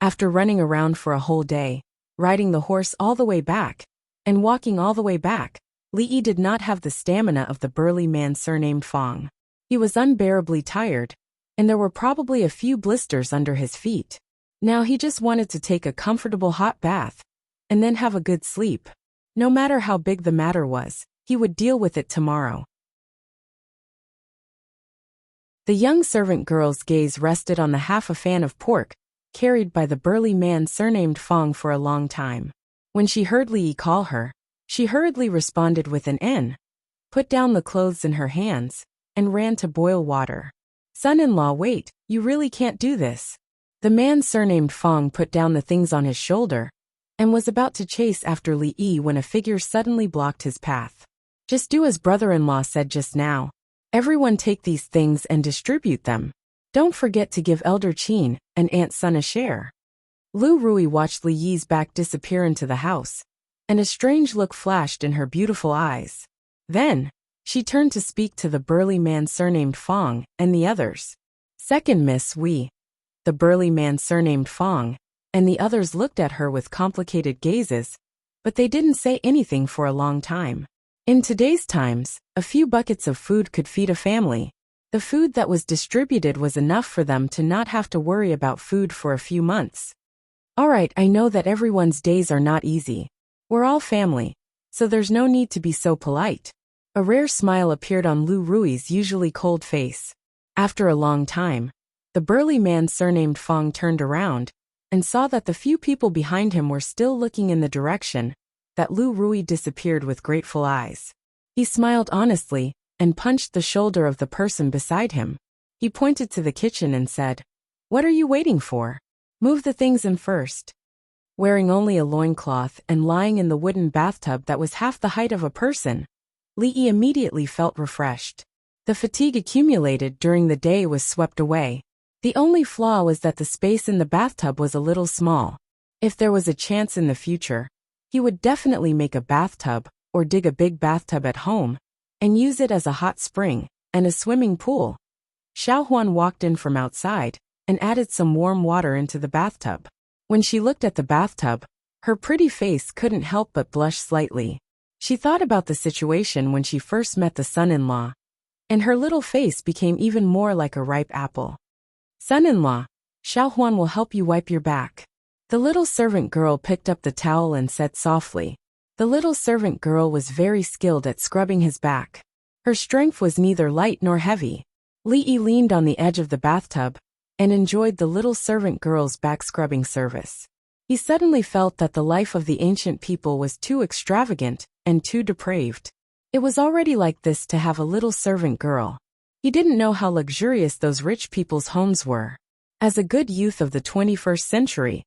After running around for a whole day, riding the horse all the way back, and walking all the way back, Li Yi did not have the stamina of the burly man surnamed Fong. He was unbearably tired, and there were probably a few blisters under his feet. Now he just wanted to take a comfortable hot bath, and then have a good sleep. No matter how big the matter was, he would deal with it tomorrow. The young servant girl's gaze rested on the half a fan of pork, carried by the burly man surnamed Fong for a long time. When she heard Li Yi call her, she hurriedly responded with an N, put down the clothes in her hands, and ran to boil water. "Son-in-law, wait, you really can't do this." The man surnamed Fong put down the things on his shoulder and was about to chase after Li Yi when a figure suddenly blocked his path. Just do as brother-in-law said just now. Everyone take these things and distribute them. Don't forget to give Elder Qin and Aunt Sun a share. Lu Rui watched Li Yi's back disappear into the house, and a strange look flashed in her beautiful eyes. Then, she turned to speak to the burly man surnamed Fong and the others. Second Miss Wei. The burly man surnamed Fong and the others looked at her with complicated gazes, but they didn't say anything for a long time. In today's times, a few buckets of food could feed a family. The food that was distributed was enough for them to not have to worry about food for a few months. Alright, I know that everyone's days are not easy. We're all family, so there's no need to be so polite. A rare smile appeared on Lu Rui's usually cold face. After a long time, the burly man surnamed Fong turned around and saw that the few people behind him were still looking in the direction that Lu Rui disappeared with grateful eyes. He smiled honestly and punched the shoulder of the person beside him. He pointed to the kitchen and said, "What are you waiting for? Move the things in first." Wearing only a loincloth and lying in the wooden bathtub that was half the height of a person, Li Yi immediately felt refreshed. The fatigue accumulated during the day was swept away. The only flaw was that the space in the bathtub was a little small. If there was a chance in the future, he would definitely make a bathtub or dig a big bathtub at home and use it as a hot spring and a swimming pool. Xiaohuan walked in from outside and added some warm water into the bathtub. When she looked at the bathtub, her pretty face couldn't help but blush slightly. She thought about the situation when she first met the son-in-law, and her little face became even more like a ripe apple. "Son-in-law, Xiaohuan will help you wipe your back." The little servant girl picked up the towel and said softly. The little servant girl was very skilled at scrubbing his back. Her strength was neither light nor heavy. Li Yi leaned on the edge of the bathtub and enjoyed the little servant girl's back scrubbing service. He suddenly felt that the life of the ancient people was too extravagant and too depraved. It was already like this to have a little servant girl. He didn't know how luxurious those rich people's homes were. As a good youth of the 21st century,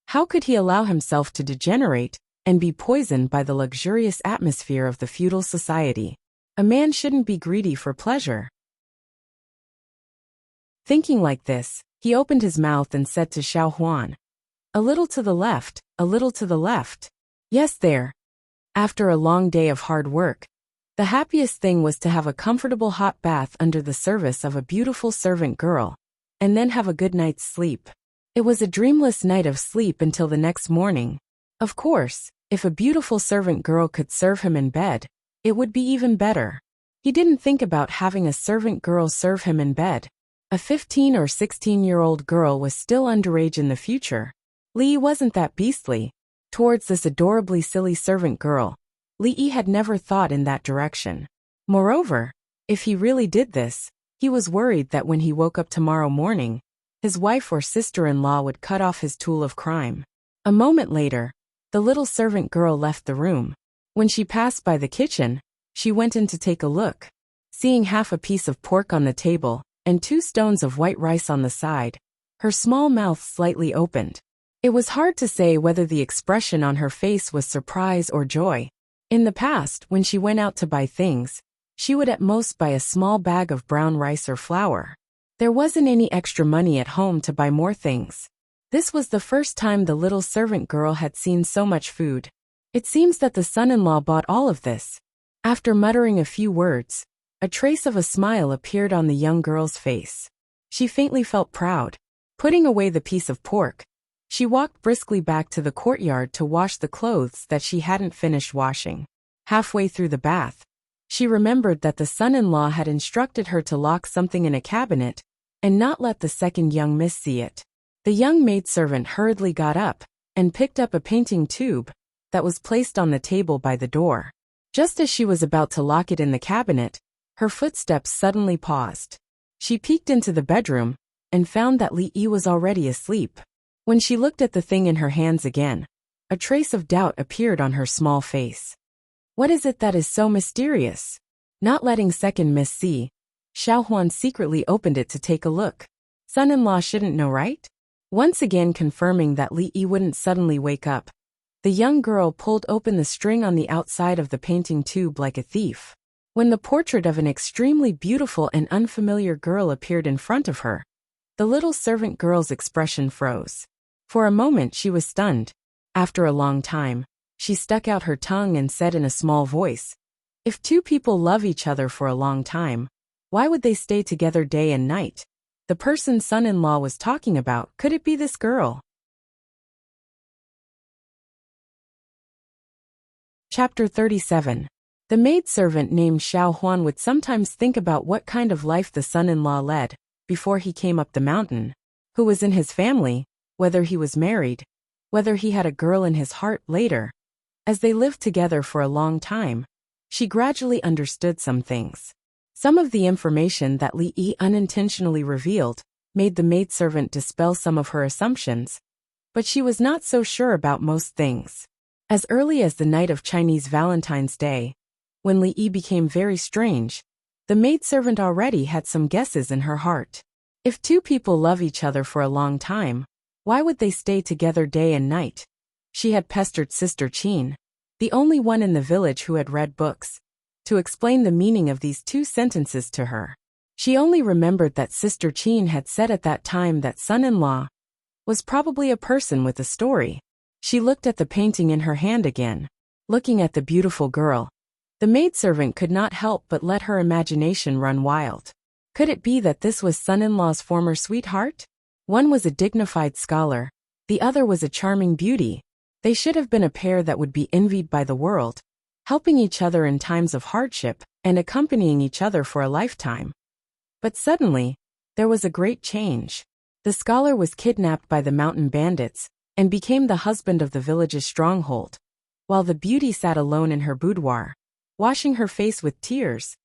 how could he allow himself to degenerate and be poisoned by the luxurious atmosphere of the feudal society? A man shouldn't be greedy for pleasure. Thinking like this, he opened his mouth and said to Xiaohuan, "A little to the left, a little to the left." Yes, there. After a long day of hard work, the happiest thing was to have a comfortable hot bath under the service of a beautiful servant girl, and then have a good night's sleep. It was a dreamless night of sleep until the next morning. Of course, if a beautiful servant girl could serve him in bed, it would be even better. He didn't think about having a servant girl serve him in bed. A 15 or 16-year-old girl was still underage in the future. Li wasn't that beastly. Towards this adorably silly servant girl, Li Yi had never thought in that direction. Moreover, if he really did this, he was worried that when he woke up tomorrow morning, his wife or sister-in-law would cut off his tool of crime. A moment later, the little servant girl left the room. When she passed by the kitchen, she went in to take a look. Seeing half a piece of pork on the table and 2 stones of white rice on the side, her small mouth slightly opened. It was hard to say whether the expression on her face was surprise or joy. In the past, when she went out to buy things, she would at most buy a small bag of brown rice or flour. There wasn't any extra money at home to buy more things. This was the first time the little servant girl had seen so much food. It seems that the son-in-law bought all of this. After muttering a few words, a trace of a smile appeared on the young girl's face. She faintly felt proud. Putting away the piece of pork, she walked briskly back to the courtyard to wash the clothes that she hadn't finished washing. Halfway through the bath, she remembered that the son-in-law had instructed her to lock something in a cabinet and not let the second young miss see it. The young maidservant hurriedly got up and picked up a painting tube that was placed on the table by the door. Just as she was about to lock it in the cabinet, her footsteps suddenly paused. She peeked into the bedroom and found that Li Yi was already asleep. When she looked at the thing in her hands again, a trace of doubt appeared on her small face. What is it that is so mysterious? Not letting second miss see, Xiaohuan secretly opened it to take a look. Son-in-law shouldn't know, right? Once again confirming that Li Yi wouldn't suddenly wake up, the young girl pulled open the string on the outside of the painting tube like a thief. When the portrait of an extremely beautiful and unfamiliar girl appeared in front of her, the little servant girl's expression froze. For a moment she was stunned. After a long time, she stuck out her tongue and said in a small voice, "If two people love each other for a long time, why would they stay together day and night? The person son-in-law was talking about, could it be this girl?" Chapter 37. The maidservant named Xiao Huan would sometimes think about what kind of life the son-in-law led before he came up the mountain, who was in his family, whether he was married, whether he had a girl in his heart later. As they lived together for a long time, she gradually understood some things. Some of the information that Li Yi unintentionally revealed made the maidservant dispel some of her assumptions, but she was not so sure about most things. As early as the night of Chinese Valentine's Day, when Li Yi became very strange, the maidservant already had some guesses in her heart. If two people love each other for a long time, why would they stay together day and night? She had pestered Sister Qin, the only one in the village who had read books, to explain the meaning of these two sentences to her. She only remembered that Sister Qin had said at that time that son-in-law was probably a person with a story. She looked at the painting in her hand again, looking at the beautiful girl. The maidservant could not help but let her imagination run wild. Could it be that this was son-in-law's former sweetheart? One was a dignified scholar, the other was a charming beauty. They should have been a pair that would be envied by the world, helping each other in times of hardship and accompanying each other for a lifetime. But suddenly, there was a great change. The scholar was kidnapped by the mountain bandits and became the husband of the village's stronghold, while the beauty sat alone in her boudoir, washing her face with tears.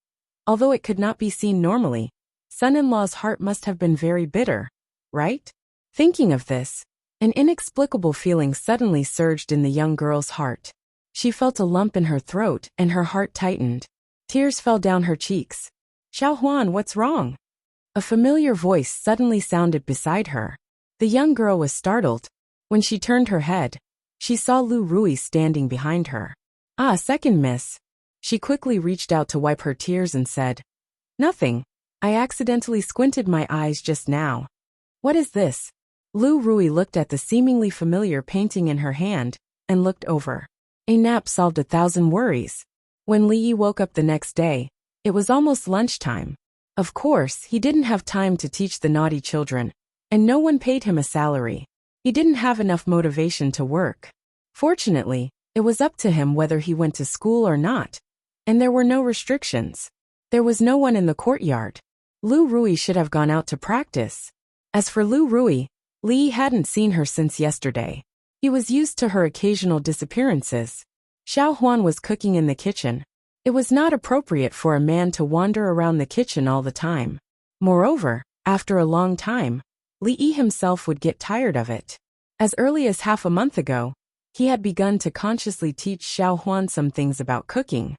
Although it could not be seen normally, son-in-law's heart must have been very bitter, right? Thinking of this, an inexplicable feeling suddenly surged in the young girl's heart. She felt a lump in her throat and her heart tightened. Tears fell down her cheeks. "Xiao Huan, what's wrong?" A familiar voice suddenly sounded beside her. The young girl was startled. When she turned her head, she saw Lu Rui standing behind her. "Ah, second miss." She quickly reached out to wipe her tears and said, "Nothing. I accidentally squinted my eyes just now." "What is this?" Lu Rui looked at the seemingly familiar painting in her hand and looked over. A nap solved 1,000 worries. When Li Yi woke up the next day, it was almost lunchtime. Of course, he didn't have time to teach the naughty children, and no one paid him a salary. He didn't have enough motivation to work. Fortunately, it was up to him whether he went to school or not, and there were no restrictions. There was no one in the courtyard. Lu Rui should have gone out to practice. As for Lu Rui, Li hadn't seen her since yesterday. He was used to her occasional disappearances. Xiao Huan was cooking in the kitchen. It was not appropriate for a man to wander around the kitchen all the time. Moreover, after a long time, Li Yi himself would get tired of it. As early as half a month ago, he had begun to consciously teach Xiao Huan some things about cooking.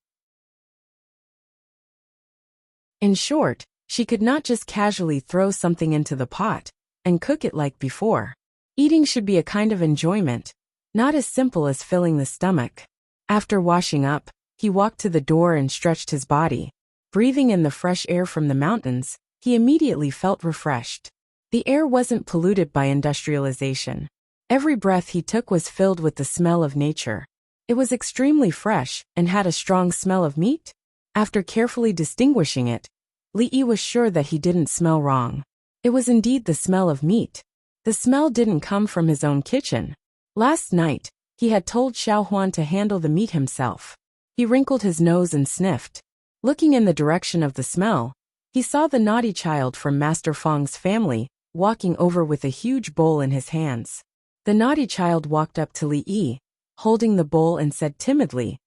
In short, she could not just casually throw something into the pot and cook it like before. Eating should be a kind of enjoyment, not as simple as filling the stomach. After washing up, he walked to the door and stretched his body. Breathing in the fresh air from the mountains, he immediately felt refreshed. The air wasn't polluted by industrialization. Every breath he took was filled with the smell of nature. It was extremely fresh and had a strong smell of meat. After carefully distinguishing it, Li Yi was sure that he didn't smell wrong. It was indeed the smell of meat. The smell didn't come from his own kitchen. Last night, he had told Xiao Huan to handle the meat himself. He wrinkled his nose and sniffed. Looking in the direction of the smell, he saw the naughty child from Master Feng's family walking over with a huge bowl in his hands. The naughty child walked up to Li Yi, holding the bowl, and said timidly,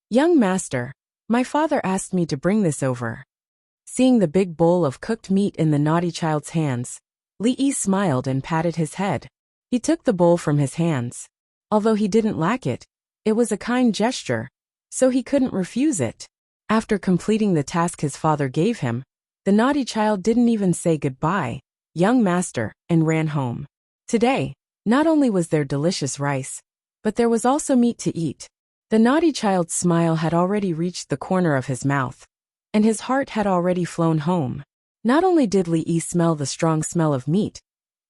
"Young master, my father asked me to bring this over." Seeing the big bowl of cooked meat in the naughty child's hands, Li Yi smiled and patted his head. He took the bowl from his hands. Although he didn't lack it, it was a kind gesture, so he couldn't refuse it. After completing the task his father gave him, the naughty child didn't even say goodbye, "Young master," and ran home. Today, not only was there delicious rice, but there was also meat to eat. The naughty child's smile had already reached the corner of his mouth, and his heart had already flown home. Not only did Li Yi smell the strong smell of meat,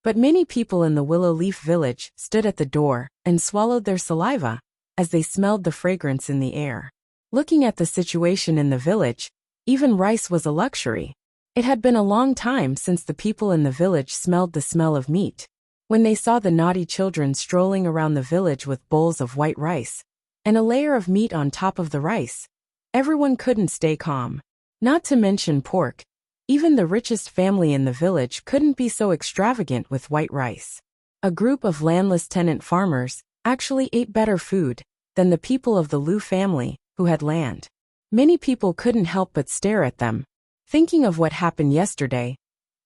but many people in the Willow Leaf village stood at the door and swallowed their saliva as they smelled the fragrance in the air. Looking at the situation in the village, even rice was a luxury. It had been a long time since the people in the village smelled the smell of meat. When they saw the naughty children strolling around the village with bowls of white rice and a layer of meat on top of the rice, everyone couldn't stay calm. Not to mention pork. Even the richest family in the village couldn't be so extravagant with white rice. A group of landless tenant farmers actually ate better food than the people of the Liu family who had land. Many people couldn't help but stare at them. Thinking of what happened yesterday,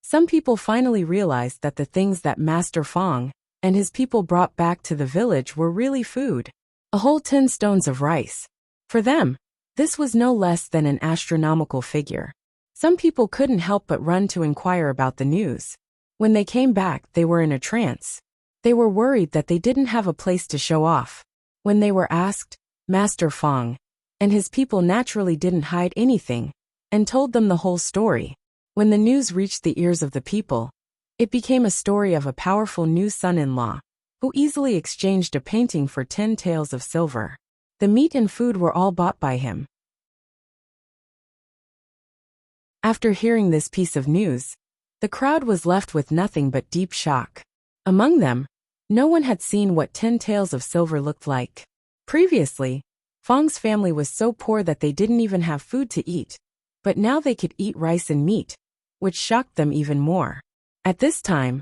some people finally realized that the things that Master Fong and his people brought back to the village were really food. A whole 10 stones of rice. For them, this was no less than an astronomical figure. Some people couldn't help but run to inquire about the news. When they came back, they were in a trance. They were worried that they didn't have a place to show off. When they were asked, Master Fong and his people naturally didn't hide anything and told them the whole story. When the news reached the ears of the people, it became a story of a powerful new son-in-law who easily exchanged a painting for 10 taels of silver. The meat and food were all bought by him. After hearing this piece of news, the crowd was left with nothing but deep shock. Among them, no one had seen what 10 taels of silver looked like. Previously, Fong's family was so poor that they didn't even have food to eat, but now they could eat rice and meat, which shocked them even more. At this time,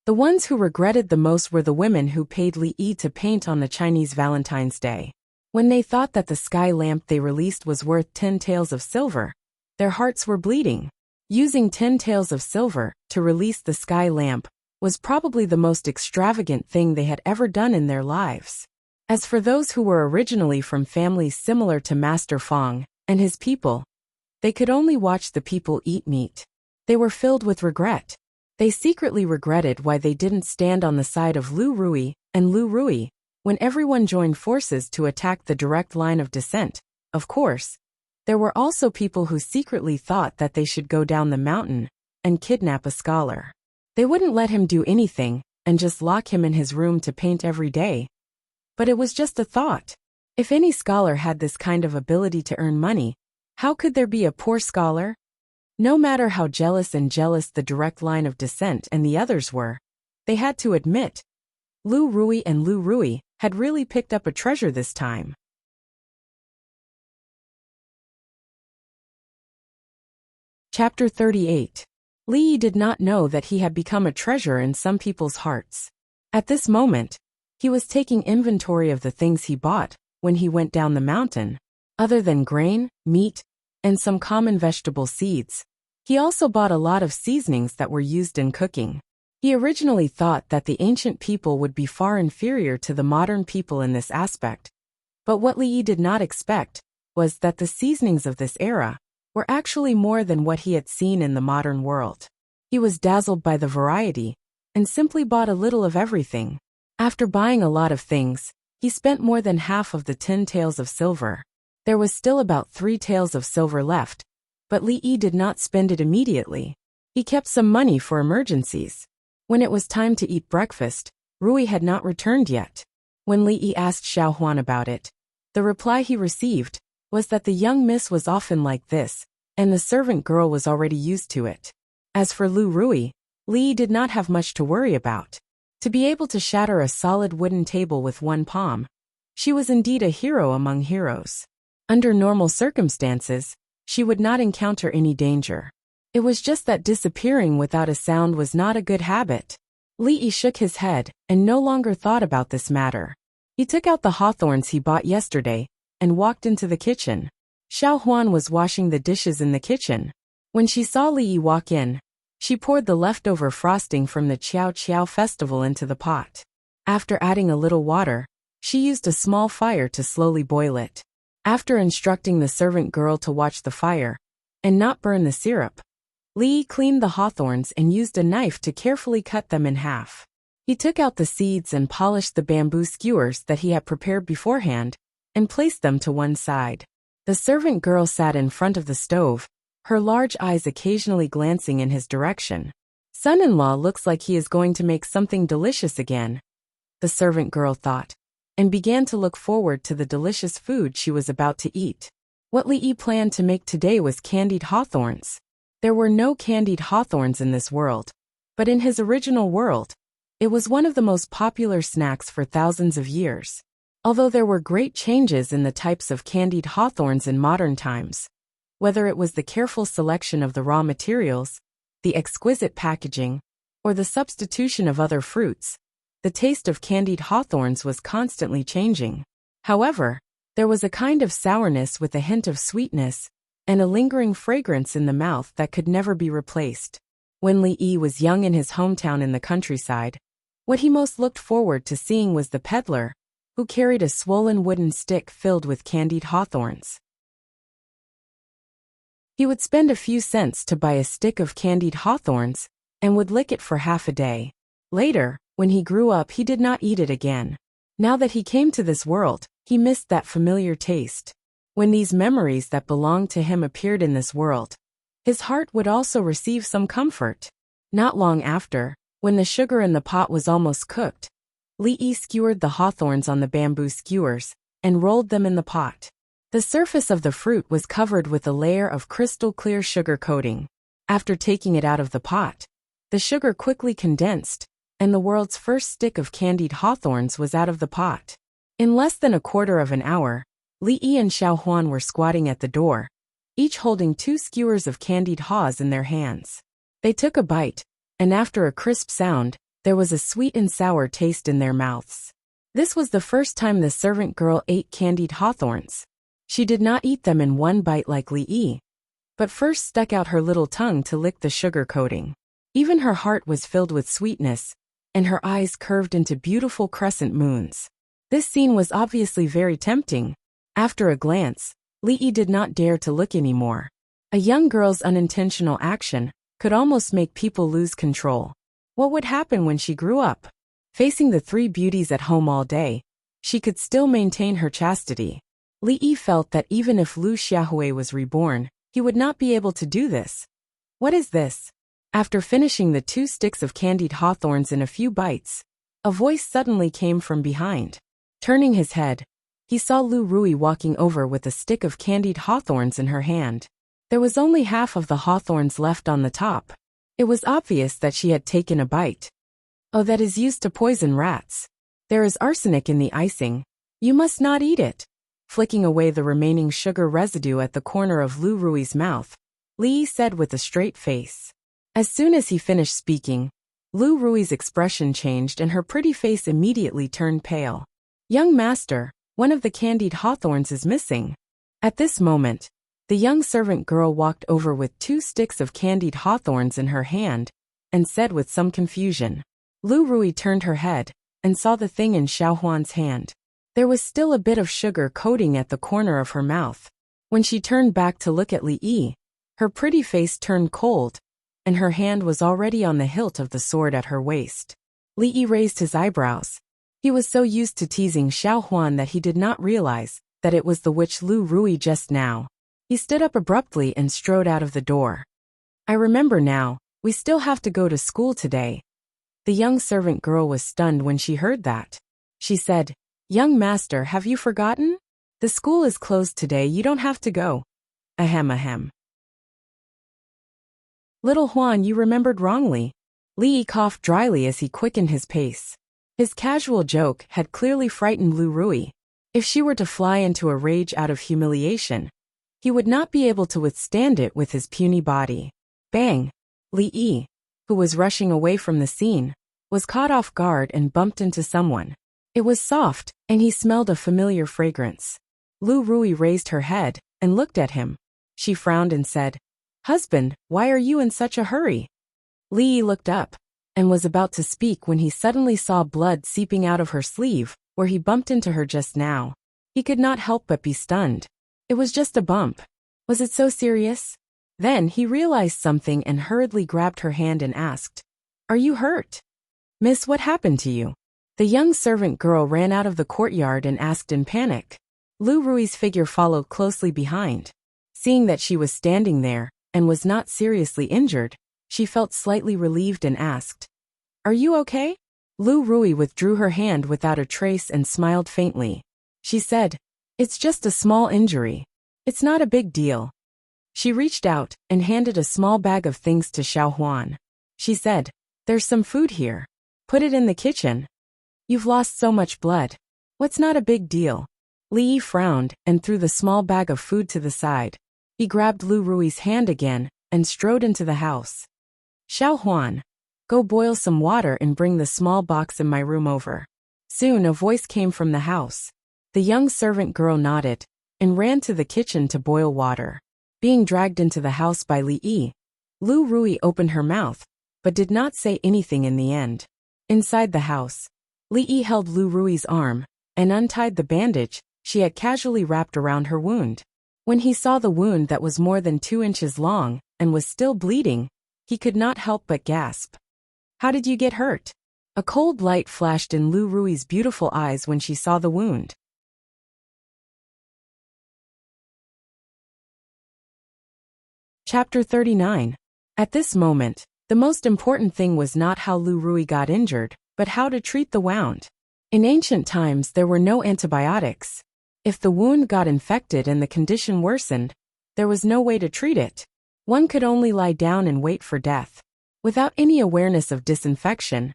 the ones who regretted the most were the women who paid Li Yi to paint on the Chinese Valentine's Day. When they thought that the sky lamp they released was worth 10 taels of silver, their hearts were bleeding. Using 10 taels of silver to release the sky lamp was probably the most extravagant thing they had ever done in their lives. As for those who were originally from families similar to Master Fong and his people, they could only watch the people eat meat. They were filled with regret. They secretly regretted why they didn't stand on the side of Lu Rui and Lu Rui when everyone joined forces to attack the direct line of descent. Of course, there were also people who secretly thought that they should go down the mountain and kidnap a scholar. They wouldn't let him do anything and just lock him in his room to paint every day. But it was just a thought. If any scholar had this kind of ability to earn money, how could there be a poor scholar? No matter how jealous the direct line of descent and the others were, they had to admit, Lu Rui and Lu Rui had really picked up a treasure this time. Chapter 38. Li Yi did not know that he had become a treasure in some people's hearts. At this moment, he was taking inventory of the things he bought when he went down the mountain. Other than grain, meat, and some common vegetable seeds, he also bought a lot of seasonings that were used in cooking. He originally thought that the ancient people would be far inferior to the modern people in this aspect, but what Li Yi did not expect was that the seasonings of this era were actually more than what he had seen in the modern world. He was dazzled by the variety and simply bought a little of everything. After buying a lot of things, he spent more than half of the 10 taels of silver. There was still about 3 taels of silver left, but Li Yi did not spend it immediately. He kept some money for emergencies. When it was time to eat breakfast, Rui had not returned yet. When Li Yi asked Xiao Huan about it, the reply he received was that the young miss was often like this, and the servant girl was already used to it. As for Lu Rui, Li Yi did not have much to worry about. To be able to shatter a solid wooden table with one palm, she was indeed a hero among heroes. Under normal circumstances, she would not encounter any danger. It was just that disappearing without a sound was not a good habit. Li Yi shook his head and no longer thought about this matter. He took out the hawthorns he bought yesterday and walked into the kitchen. Xiao Huan was washing the dishes in the kitchen. When she saw Li Yi walk in, she poured the leftover frosting from the Qiao Qiao festival into the pot. After adding a little water, she used a small fire to slowly boil it. After instructing the servant girl to watch the fire and not burn the syrup, Li Yi cleaned the hawthorns and used a knife to carefully cut them in half. He took out the seeds and polished the bamboo skewers that he had prepared beforehand and placed them to one side. The servant girl sat in front of the stove, her large eyes occasionally glancing in his direction. Son-in-law looks like he is going to make something delicious again, the servant girl thought, and began to look forward to the delicious food she was about to eat. What Li Yi planned to make today was candied hawthorns. There were no candied hawthorns in this world, but in his original world, it was one of the most popular snacks for thousands of years. Although there were great changes in the types of candied hawthorns in modern times, whether it was the careful selection of the raw materials, the exquisite packaging, or the substitution of other fruits, the taste of candied hawthorns was constantly changing. However, there was a kind of sourness with a hint of sweetness and a lingering fragrance in the mouth that could never be replaced. When Li Yi was young in his hometown in the countryside, what he most looked forward to seeing was the peddler, who carried a swollen wooden stick filled with candied hawthorns. He would spend a few cents to buy a stick of candied hawthorns and would lick it for half a day. Later, when he grew up, he did not eat it again. Now that he came to this world, he missed that familiar taste. When these memories that belonged to him appeared in this world, his heart would also receive some comfort. Not long after, when the sugar in the pot was almost cooked, Li Yi skewered the hawthorns on the bamboo skewers and rolled them in the pot. The surface of the fruit was covered with a layer of crystal-clear sugar coating. After taking it out of the pot, the sugar quickly condensed, and the world's first stick of candied hawthorns was out of the pot. In less than a quarter of an hour, Li Yi and Xiao Huan were squatting at the door, each holding 2 skewers of candied haws in their hands. They took a bite, and after a crisp sound, there was a sweet and sour taste in their mouths. This was the first time the servant girl ate candied hawthorns. She did not eat them in one bite like Li Yi, but first stuck out her little tongue to lick the sugar coating. Even her heart was filled with sweetness, and her eyes curved into beautiful crescent moons. This scene was obviously very tempting. After a glance, Li Yi did not dare to look anymore. A young girl's unintentional action could almost make people lose control. What would happen when she grew up? Facing the 3 beauties at home all day, she could still maintain her chastity. Li Yi felt that even if Lu Xiaohui was reborn, he would not be able to do this. What is this? After finishing the 2 sticks of candied hawthorns in a few bites, a voice suddenly came from behind. Turning his head, he saw Lu Rui walking over with a stick of candied hawthorns in her hand. There was only half of the hawthorns left on the top. It was obvious that she had taken a bite. Oh, that is used to poison rats. There is arsenic in the icing. You must not eat it. Flicking away the remaining sugar residue at the corner of Lu Rui's mouth, Li Yi said with a straight face. As soon as he finished speaking, Lu Rui's expression changed and her pretty face immediately turned pale. Young master, one of the candied hawthorns is missing. At this moment, the young servant girl walked over with 2 sticks of candied hawthorns in her hand and said with some confusion. Lu Rui turned her head and saw the thing in Xiao Huan's hand. There was still a bit of sugar coating at the corner of her mouth. When she turned back to look at Li Yi, her pretty face turned cold, and her hand was already on the hilt of the sword at her waist. Li Yi raised his eyebrows. He was so used to teasing Xiao Huan that he did not realize that it was the witch Lu Rui just now. He stood up abruptly and strode out of the door. I remember now, we still have to go to school today. The young servant girl was stunned when she heard that. She said, Young master, have you forgotten? The school is closed today, you don't have to go. Ahem ahem. Little Huan, you remembered wrongly. Li Yi coughed dryly as he quickened his pace. His casual joke had clearly frightened Lu Rui. If she were to fly into a rage out of humiliation, he would not be able to withstand it with his puny body. Bang! Li Yi, who was rushing away from the scene, was caught off guard and bumped into someone. It was soft, and he smelled a familiar fragrance. Lu Rui raised her head and looked at him. She frowned and said, Husband, why are you in such a hurry? Li Yi looked up and was about to speak when he suddenly saw blood seeping out of her sleeve, where he bumped into her just now. He could not help but be stunned. It was just a bump. Was it so serious? Then he realized something and hurriedly grabbed her hand and asked, Are you hurt? Miss, what happened to you? The young servant girl ran out of the courtyard and asked in panic. Lu Rui's figure followed closely behind. Seeing that she was standing there, and was not seriously injured, she felt slightly relieved and asked, "Are you okay?" Lu Rui withdrew her hand without a trace and smiled faintly. She said, "It's just a small injury. It's not a big deal." She reached out and handed a small bag of things to Xiao Huan. She said, "There's some food here. Put it in the kitchen. You've lost so much blood. What's not a big deal?" Li Yi frowned and threw the small bag of food to the side. He grabbed Lu Rui's hand again and strode into the house. "Xiao Huan, go boil some water and bring the small box in my room over." Soon a voice came from the house. The young servant girl nodded and ran to the kitchen to boil water. Being dragged into the house by Li Yi, Lu Rui opened her mouth, but did not say anything in the end. Inside the house, Li Yi held Lu Rui's arm and untied the bandage she had casually wrapped around her wound. When he saw the wound that was more than 2 inches long and was still bleeding, he could not help but gasp. "How did you get hurt?" A cold light flashed in Lu Rui's beautiful eyes when she saw the wound. Chapter 39. At this moment, the most important thing was not how Lu Rui got injured, but how to treat the wound. In ancient times there were no antibiotics. If the wound got infected and the condition worsened, there was no way to treat it. One could only lie down and wait for death. Without any awareness of disinfection,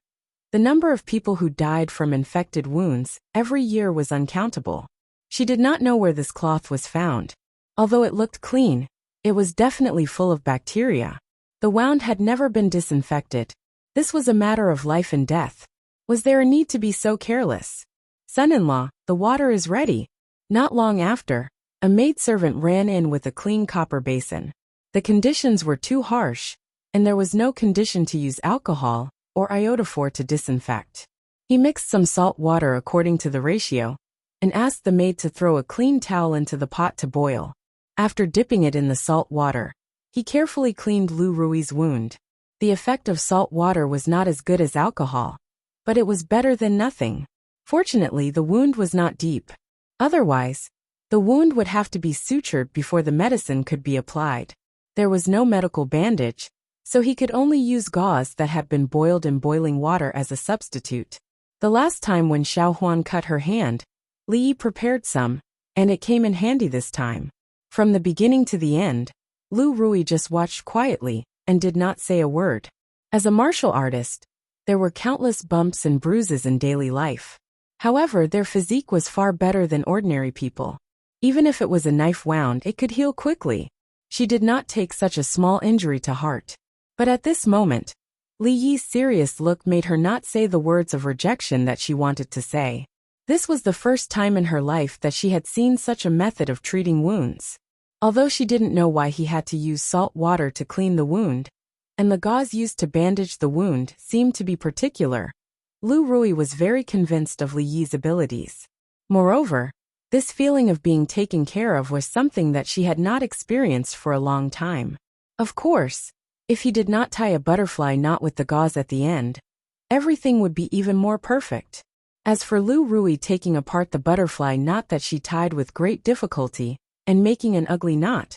the number of people who died from infected wounds every year was uncountable. She did not know where this cloth was found. Although it looked clean, it was definitely full of bacteria. The wound had never been disinfected. This was a matter of life and death. Was there a need to be so careless? "Son-in-law, the water is ready." Not long after, a maidservant ran in with a clean copper basin. The conditions were too harsh, and there was no condition to use alcohol or iodophor to disinfect. He mixed some salt water according to the ratio, and asked the maid to throw a clean towel into the pot to boil. After dipping it in the salt water, he carefully cleaned Lu Rui's wound. The effect of salt water was not as good as alcohol, but it was better than nothing. Fortunately, the wound was not deep. Otherwise, the wound would have to be sutured before the medicine could be applied. There was no medical bandage, so he could only use gauze that had been boiled in boiling water as a substitute. The last time when Xiao Huan cut her hand, Li Yi prepared some, and it came in handy this time. From the beginning to the end, Lu Rui just watched quietly and did not say a word. As a martial artist, there were countless bumps and bruises in daily life. However, their physique was far better than ordinary people. Even if it was a knife wound, it could heal quickly. She did not take such a small injury to heart. But at this moment, Li Yi's serious look made her not say the words of rejection that she wanted to say. This was the first time in her life that she had seen such a method of treating wounds. Although she didn't know why he had to use salt water to clean the wound, and the gauze used to bandage the wound seemed to be particular, Lu Rui was very convinced of Li Yi's abilities. Moreover, this feeling of being taken care of was something that she had not experienced for a long time. Of course, if he did not tie a butterfly knot with the gauze at the end, everything would be even more perfect. As for Lu Rui taking apart the butterfly knot that she tied with great difficulty, and making an ugly knot,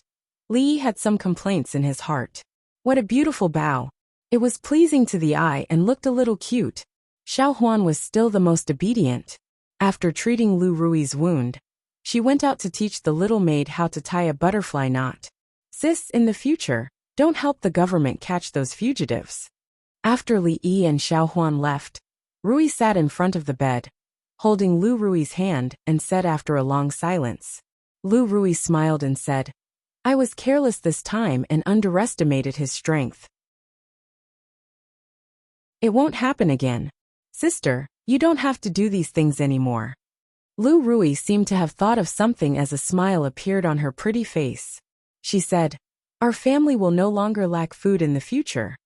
Li Yi had some complaints in his heart. What a beautiful bow. It was pleasing to the eye and looked a little cute. Xiao Huan was still the most obedient. After treating Lu Rui's wound, she went out to teach the little maid how to tie a butterfly knot. "Sis, in the future, don't help the government catch those fugitives." After Li Yi and Xiao Huan left, Rui sat in front of the bed, holding Lu Rui's hand, and said after a long silence. Lu Rui smiled and said, "I was careless this time and underestimated his strength. It won't happen again. Sister, you don't have to do these things anymore." Lu Rui seemed to have thought of something as a smile appeared on her pretty face. She said, "Our family will no longer lack food in the future."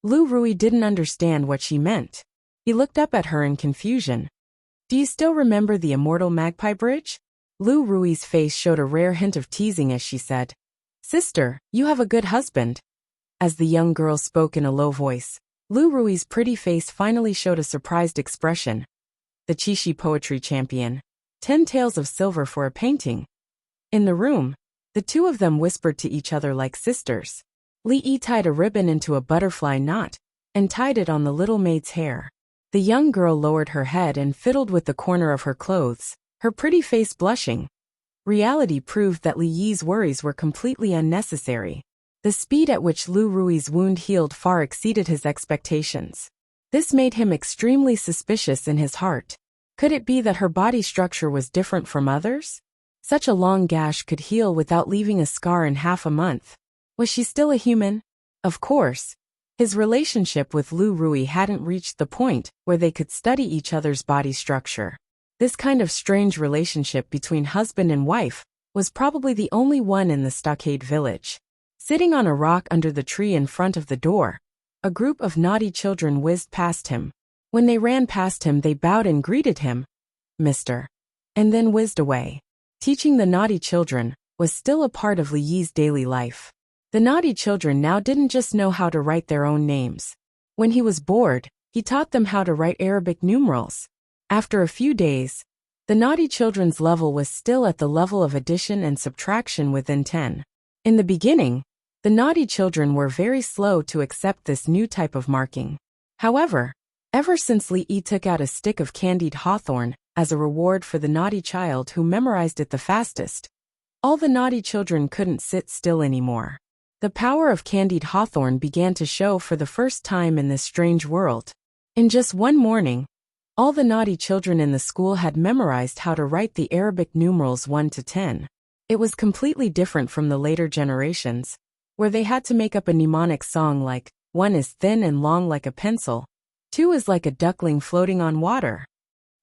Lu Rui didn't understand what she meant. He looked up at her in confusion. "Do you still remember the immortal magpie bridge?" Lu Rui's face showed a rare hint of teasing as she said, "Sister, you have a good husband." As the young girl spoke in a low voice, Lu Rui's pretty face finally showed a surprised expression. The Qishi poetry champion. 10 taels of silver for a painting. In the room, the two of them whispered to each other like sisters. Li Yi tied a ribbon into a butterfly knot and tied it on the little maid's hair. The young girl lowered her head and fiddled with the corner of her clothes, her pretty face blushing. Reality proved that Li Yi's worries were completely unnecessary. The speed at which Lu Rui's wound healed far exceeded his expectations. This made him extremely suspicious in his heart. Could it be that her body structure was different from others? Such a long gash could heal without leaving a scar in half a month. Was she still a human? Of course. His relationship with Lu Rui hadn't reached the point where they could study each other's body structure. This kind of strange relationship between husband and wife was probably the only one in the stockade village. Sitting on a rock under the tree in front of the door, a group of naughty children whizzed past him. When they ran past him, they bowed and greeted him, Mr. and then whizzed away. Teaching the naughty children was still a part of Li Yi's daily life. The naughty children now didn't just know how to write their own names. When he was bored, he taught them how to write Arabic numerals. After a few days, the naughty children's level was still at the level of addition and subtraction within 10. In the beginning, the naughty children were very slow to accept this new type of marking. However, ever since Li Yi took out a stick of candied hawthorn as a reward for the naughty child who memorized it the fastest, all the naughty children couldn't sit still anymore. The power of candied hawthorn began to show for the first time in this strange world. In just one morning, all the naughty children in the school had memorized how to write the Arabic numerals 1 to 10. It was completely different from the later generations, where they had to make up a mnemonic song like, 1 is thin and long like a pencil, 2 is like a duckling floating on water.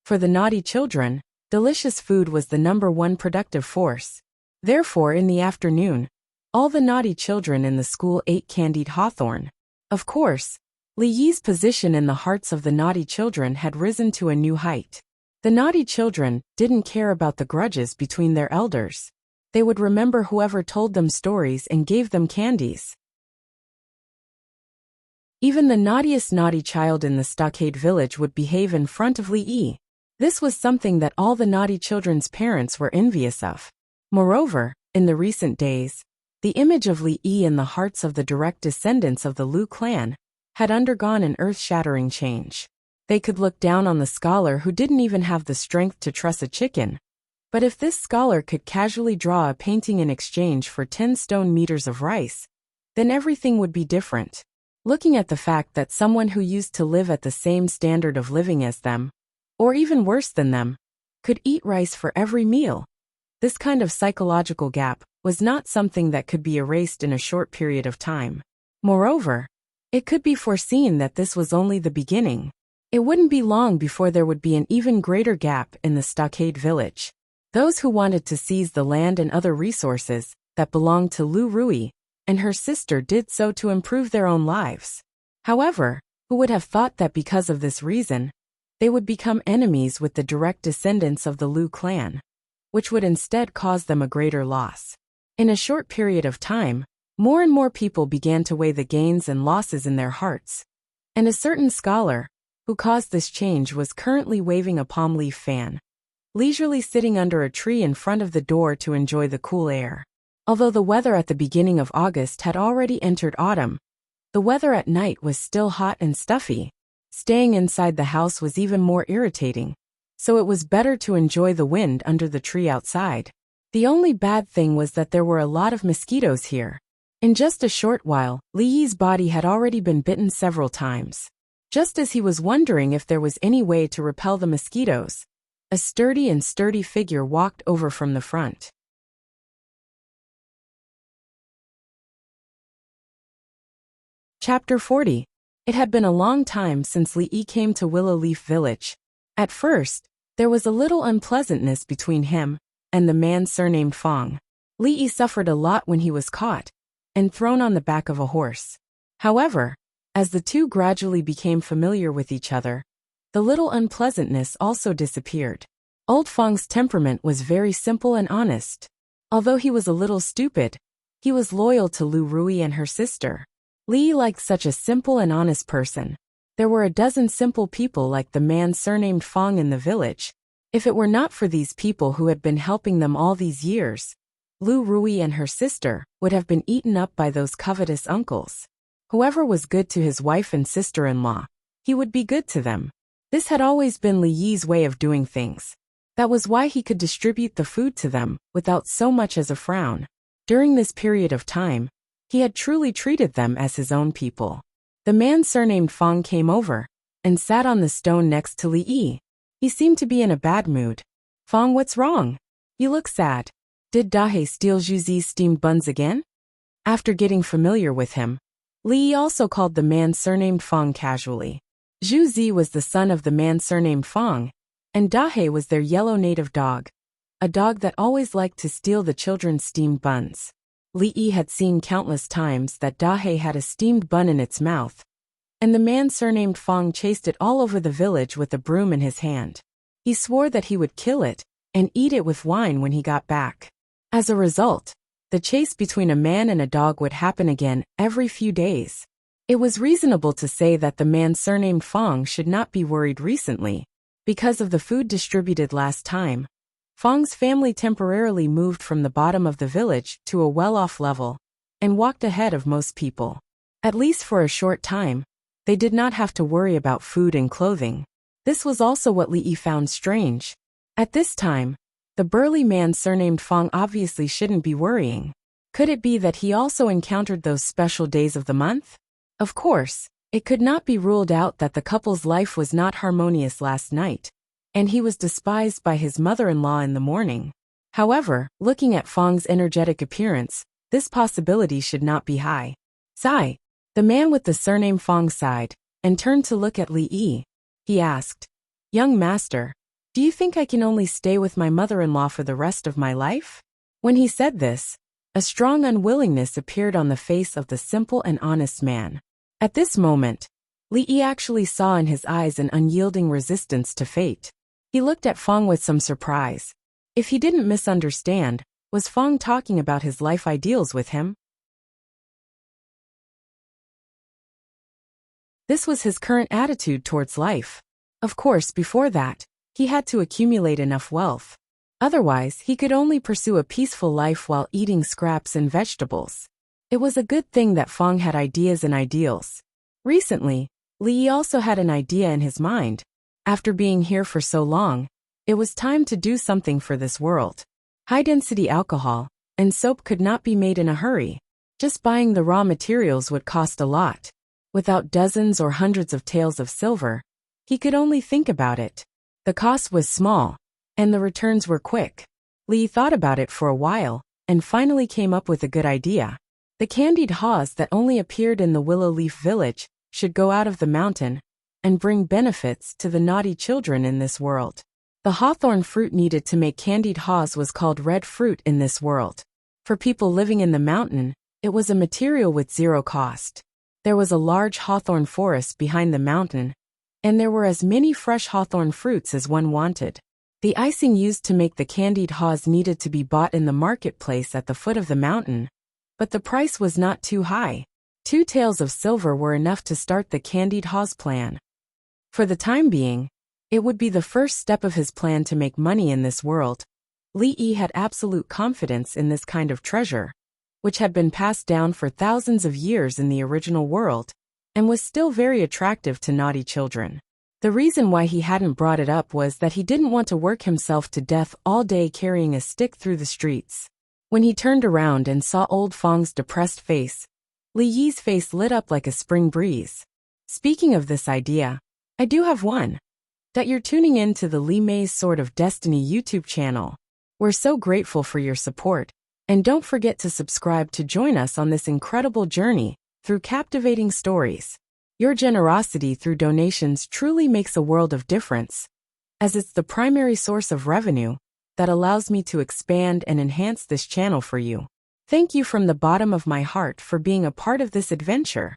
For the naughty children, delicious food was the #1 productive force. Therefore, in the afternoon, all the naughty children in the school ate candied hawthorn. Of course, Li Yi's position in the hearts of the naughty children had risen to a new height. The naughty children didn't care about the grudges between their elders. They would remember whoever told them stories and gave them candies. Even the naughtiest naughty child in the stockade village would behave in front of Li Yi. This was something that all the naughty children's parents were envious of. Moreover, in the recent days, the image of Li Yi in the hearts of the direct descendants of the Lu clan had undergone an earth-shattering change. They could look down on the scholar who didn't even have the strength to truss a chicken. But if this scholar could casually draw a painting in exchange for 10 stone meters of rice, then everything would be different. Looking at the fact that someone who used to live at the same standard of living as them, or even worse than them, could eat rice for every meal, this kind of psychological gap was not something that could be erased in a short period of time. Moreover, it could be foreseen that this was only the beginning. It wouldn't be long before there would be an even greater gap in the stockade village. Those who wanted to seize the land and other resources that belonged to Lu Rui and her sister did so to improve their own lives. However, who would have thought that because of this reason, they would become enemies with the direct descendants of the Lu clan, which would instead cause them a greater loss. In a short period of time, more and more people began to weigh the gains and losses in their hearts. And a certain scholar, who caused this change, was currently waving a palm leaf fan, leisurely sitting under a tree in front of the door to enjoy the cool air. Although the weather at the beginning of August had already entered autumn, the weather at night was still hot and stuffy. Staying inside the house was even more irritating, so it was better to enjoy the wind under the tree outside. The only bad thing was that there were a lot of mosquitoes here. In just a short while, Li Yi's body had already been bitten several times. Just as he was wondering if there was any way to repel the mosquitoes, a sturdy figure walked over from the front. Chapter 40. It had been a long time since Li Yi came to Willow Leaf Village. At first, there was a little unpleasantness between him and the man surnamed Fong. Li Yi suffered a lot when he was caught and thrown on the back of a horse. However, as the two gradually became familiar with each other, the little unpleasantness also disappeared. Old Fong's temperament was very simple and honest. Although he was a little stupid, he was loyal to Lu Rui and her sister. Li liked such a simple and honest person. There were a dozen simple people like the man surnamed Fong in the village. If it were not for these people who had been helping them all these years, Lu Rui and her sister would have been eaten up by those covetous uncles. Whoever was good to his wife and sister-in-law, he would be good to them. This had always been Li Yi's way of doing things. That was why he could distribute the food to them without so much as a frown. During this period of time, he had truly treated them as his own people. The man surnamed Fong came over and sat on the stone next to Li Yi. He seemed to be in a bad mood. Fong, what's wrong? You look sad. Did Dahe steal Zhuzi's steamed buns again? After getting familiar with him, Li Yi also called the man surnamed Fong casually. Zhuzi was the son of the man surnamed Fong, and Dahe was their yellow native dog, a dog that always liked to steal the children's steamed buns. Li Yi had seen countless times that Dahe had a steamed bun in its mouth, and the man surnamed Fong chased it all over the village with a broom in his hand. He swore that he would kill it and eat it with wine when he got back. As a result, the chase between a man and a dog would happen again every few days. It was reasonable to say that the man surnamed Fong should not be worried recently. Because of the food distributed last time, Fong's family temporarily moved from the bottom of the village to a well-off level and walked ahead of most people. At least for a short time, they did not have to worry about food and clothing. This was also what Li Yi found strange. At this time, the burly man surnamed Fong obviously shouldn't be worrying. Could it be that he also encountered those special days of the month? Of course, it could not be ruled out that the couple's life was not harmonious last night, and he was despised by his mother-in-law in the morning. However, looking at Fong's energetic appearance, this possibility should not be high. Sigh. The man with the surname Fong sighed and turned to look at Li Yi. He asked, "Young master, do you think I can only stay with my mother-in-law for the rest of my life?" When he said this, a strong unwillingness appeared on the face of the simple and honest man. At this moment, Li Yi actually saw in his eyes an unyielding resistance to fate. He looked at Fong with some surprise. If he didn't misunderstand, was Fong talking about his life ideals with him? This was his current attitude towards life. Of course, before that, he had to accumulate enough wealth. Otherwise, he could only pursue a peaceful life while eating scraps and vegetables. It was a good thing that Fong had ideas and ideals. Recently, Li Yi also had an idea in his mind. After being here for so long, it was time to do something for this world. High-density alcohol and soap could not be made in a hurry. Just buying the raw materials would cost a lot. Without dozens or hundreds of taels of silver, he could only think about it. The cost was small, and the returns were quick. Li thought about it for a while, and finally came up with a good idea. The candied haws that only appeared in the Willow Leaf village should go out of the mountain and bring benefits to the naughty children in this world. The hawthorn fruit needed to make candied haws was called red fruit in this world. For people living in the mountain, it was a material with zero cost. There was a large hawthorn forest behind the mountain, and there were as many fresh hawthorn fruits as one wanted. The icing used to make the candied haws needed to be bought in the marketplace at the foot of the mountain, but the price was not too high. 2 taels of silver were enough to start the candied haws plan. For the time being, it would be the first step of his plan to make money in this world. Li Yi had absolute confidence in this kind of treasure, which had been passed down for thousands of years in the original world, and was still very attractive to naughty children. The reason why he hadn't brought it up was that he didn't want to work himself to death all day carrying a stick through the streets. When he turned around and saw old Fong's depressed face, Li Yi's face lit up like a spring breeze. Speaking of this idea, I do have one. That you're tuning in to the Li Mei's Sword of Destiny YouTube channel. We're so grateful for your support, and don't forget to subscribe to join us on this incredible journey through captivating stories. Your generosity through donations truly makes a world of difference, as it's the primary source of revenue that allows me to expand and enhance this channel for you. Thank you from the bottom of my heart for being a part of this adventure.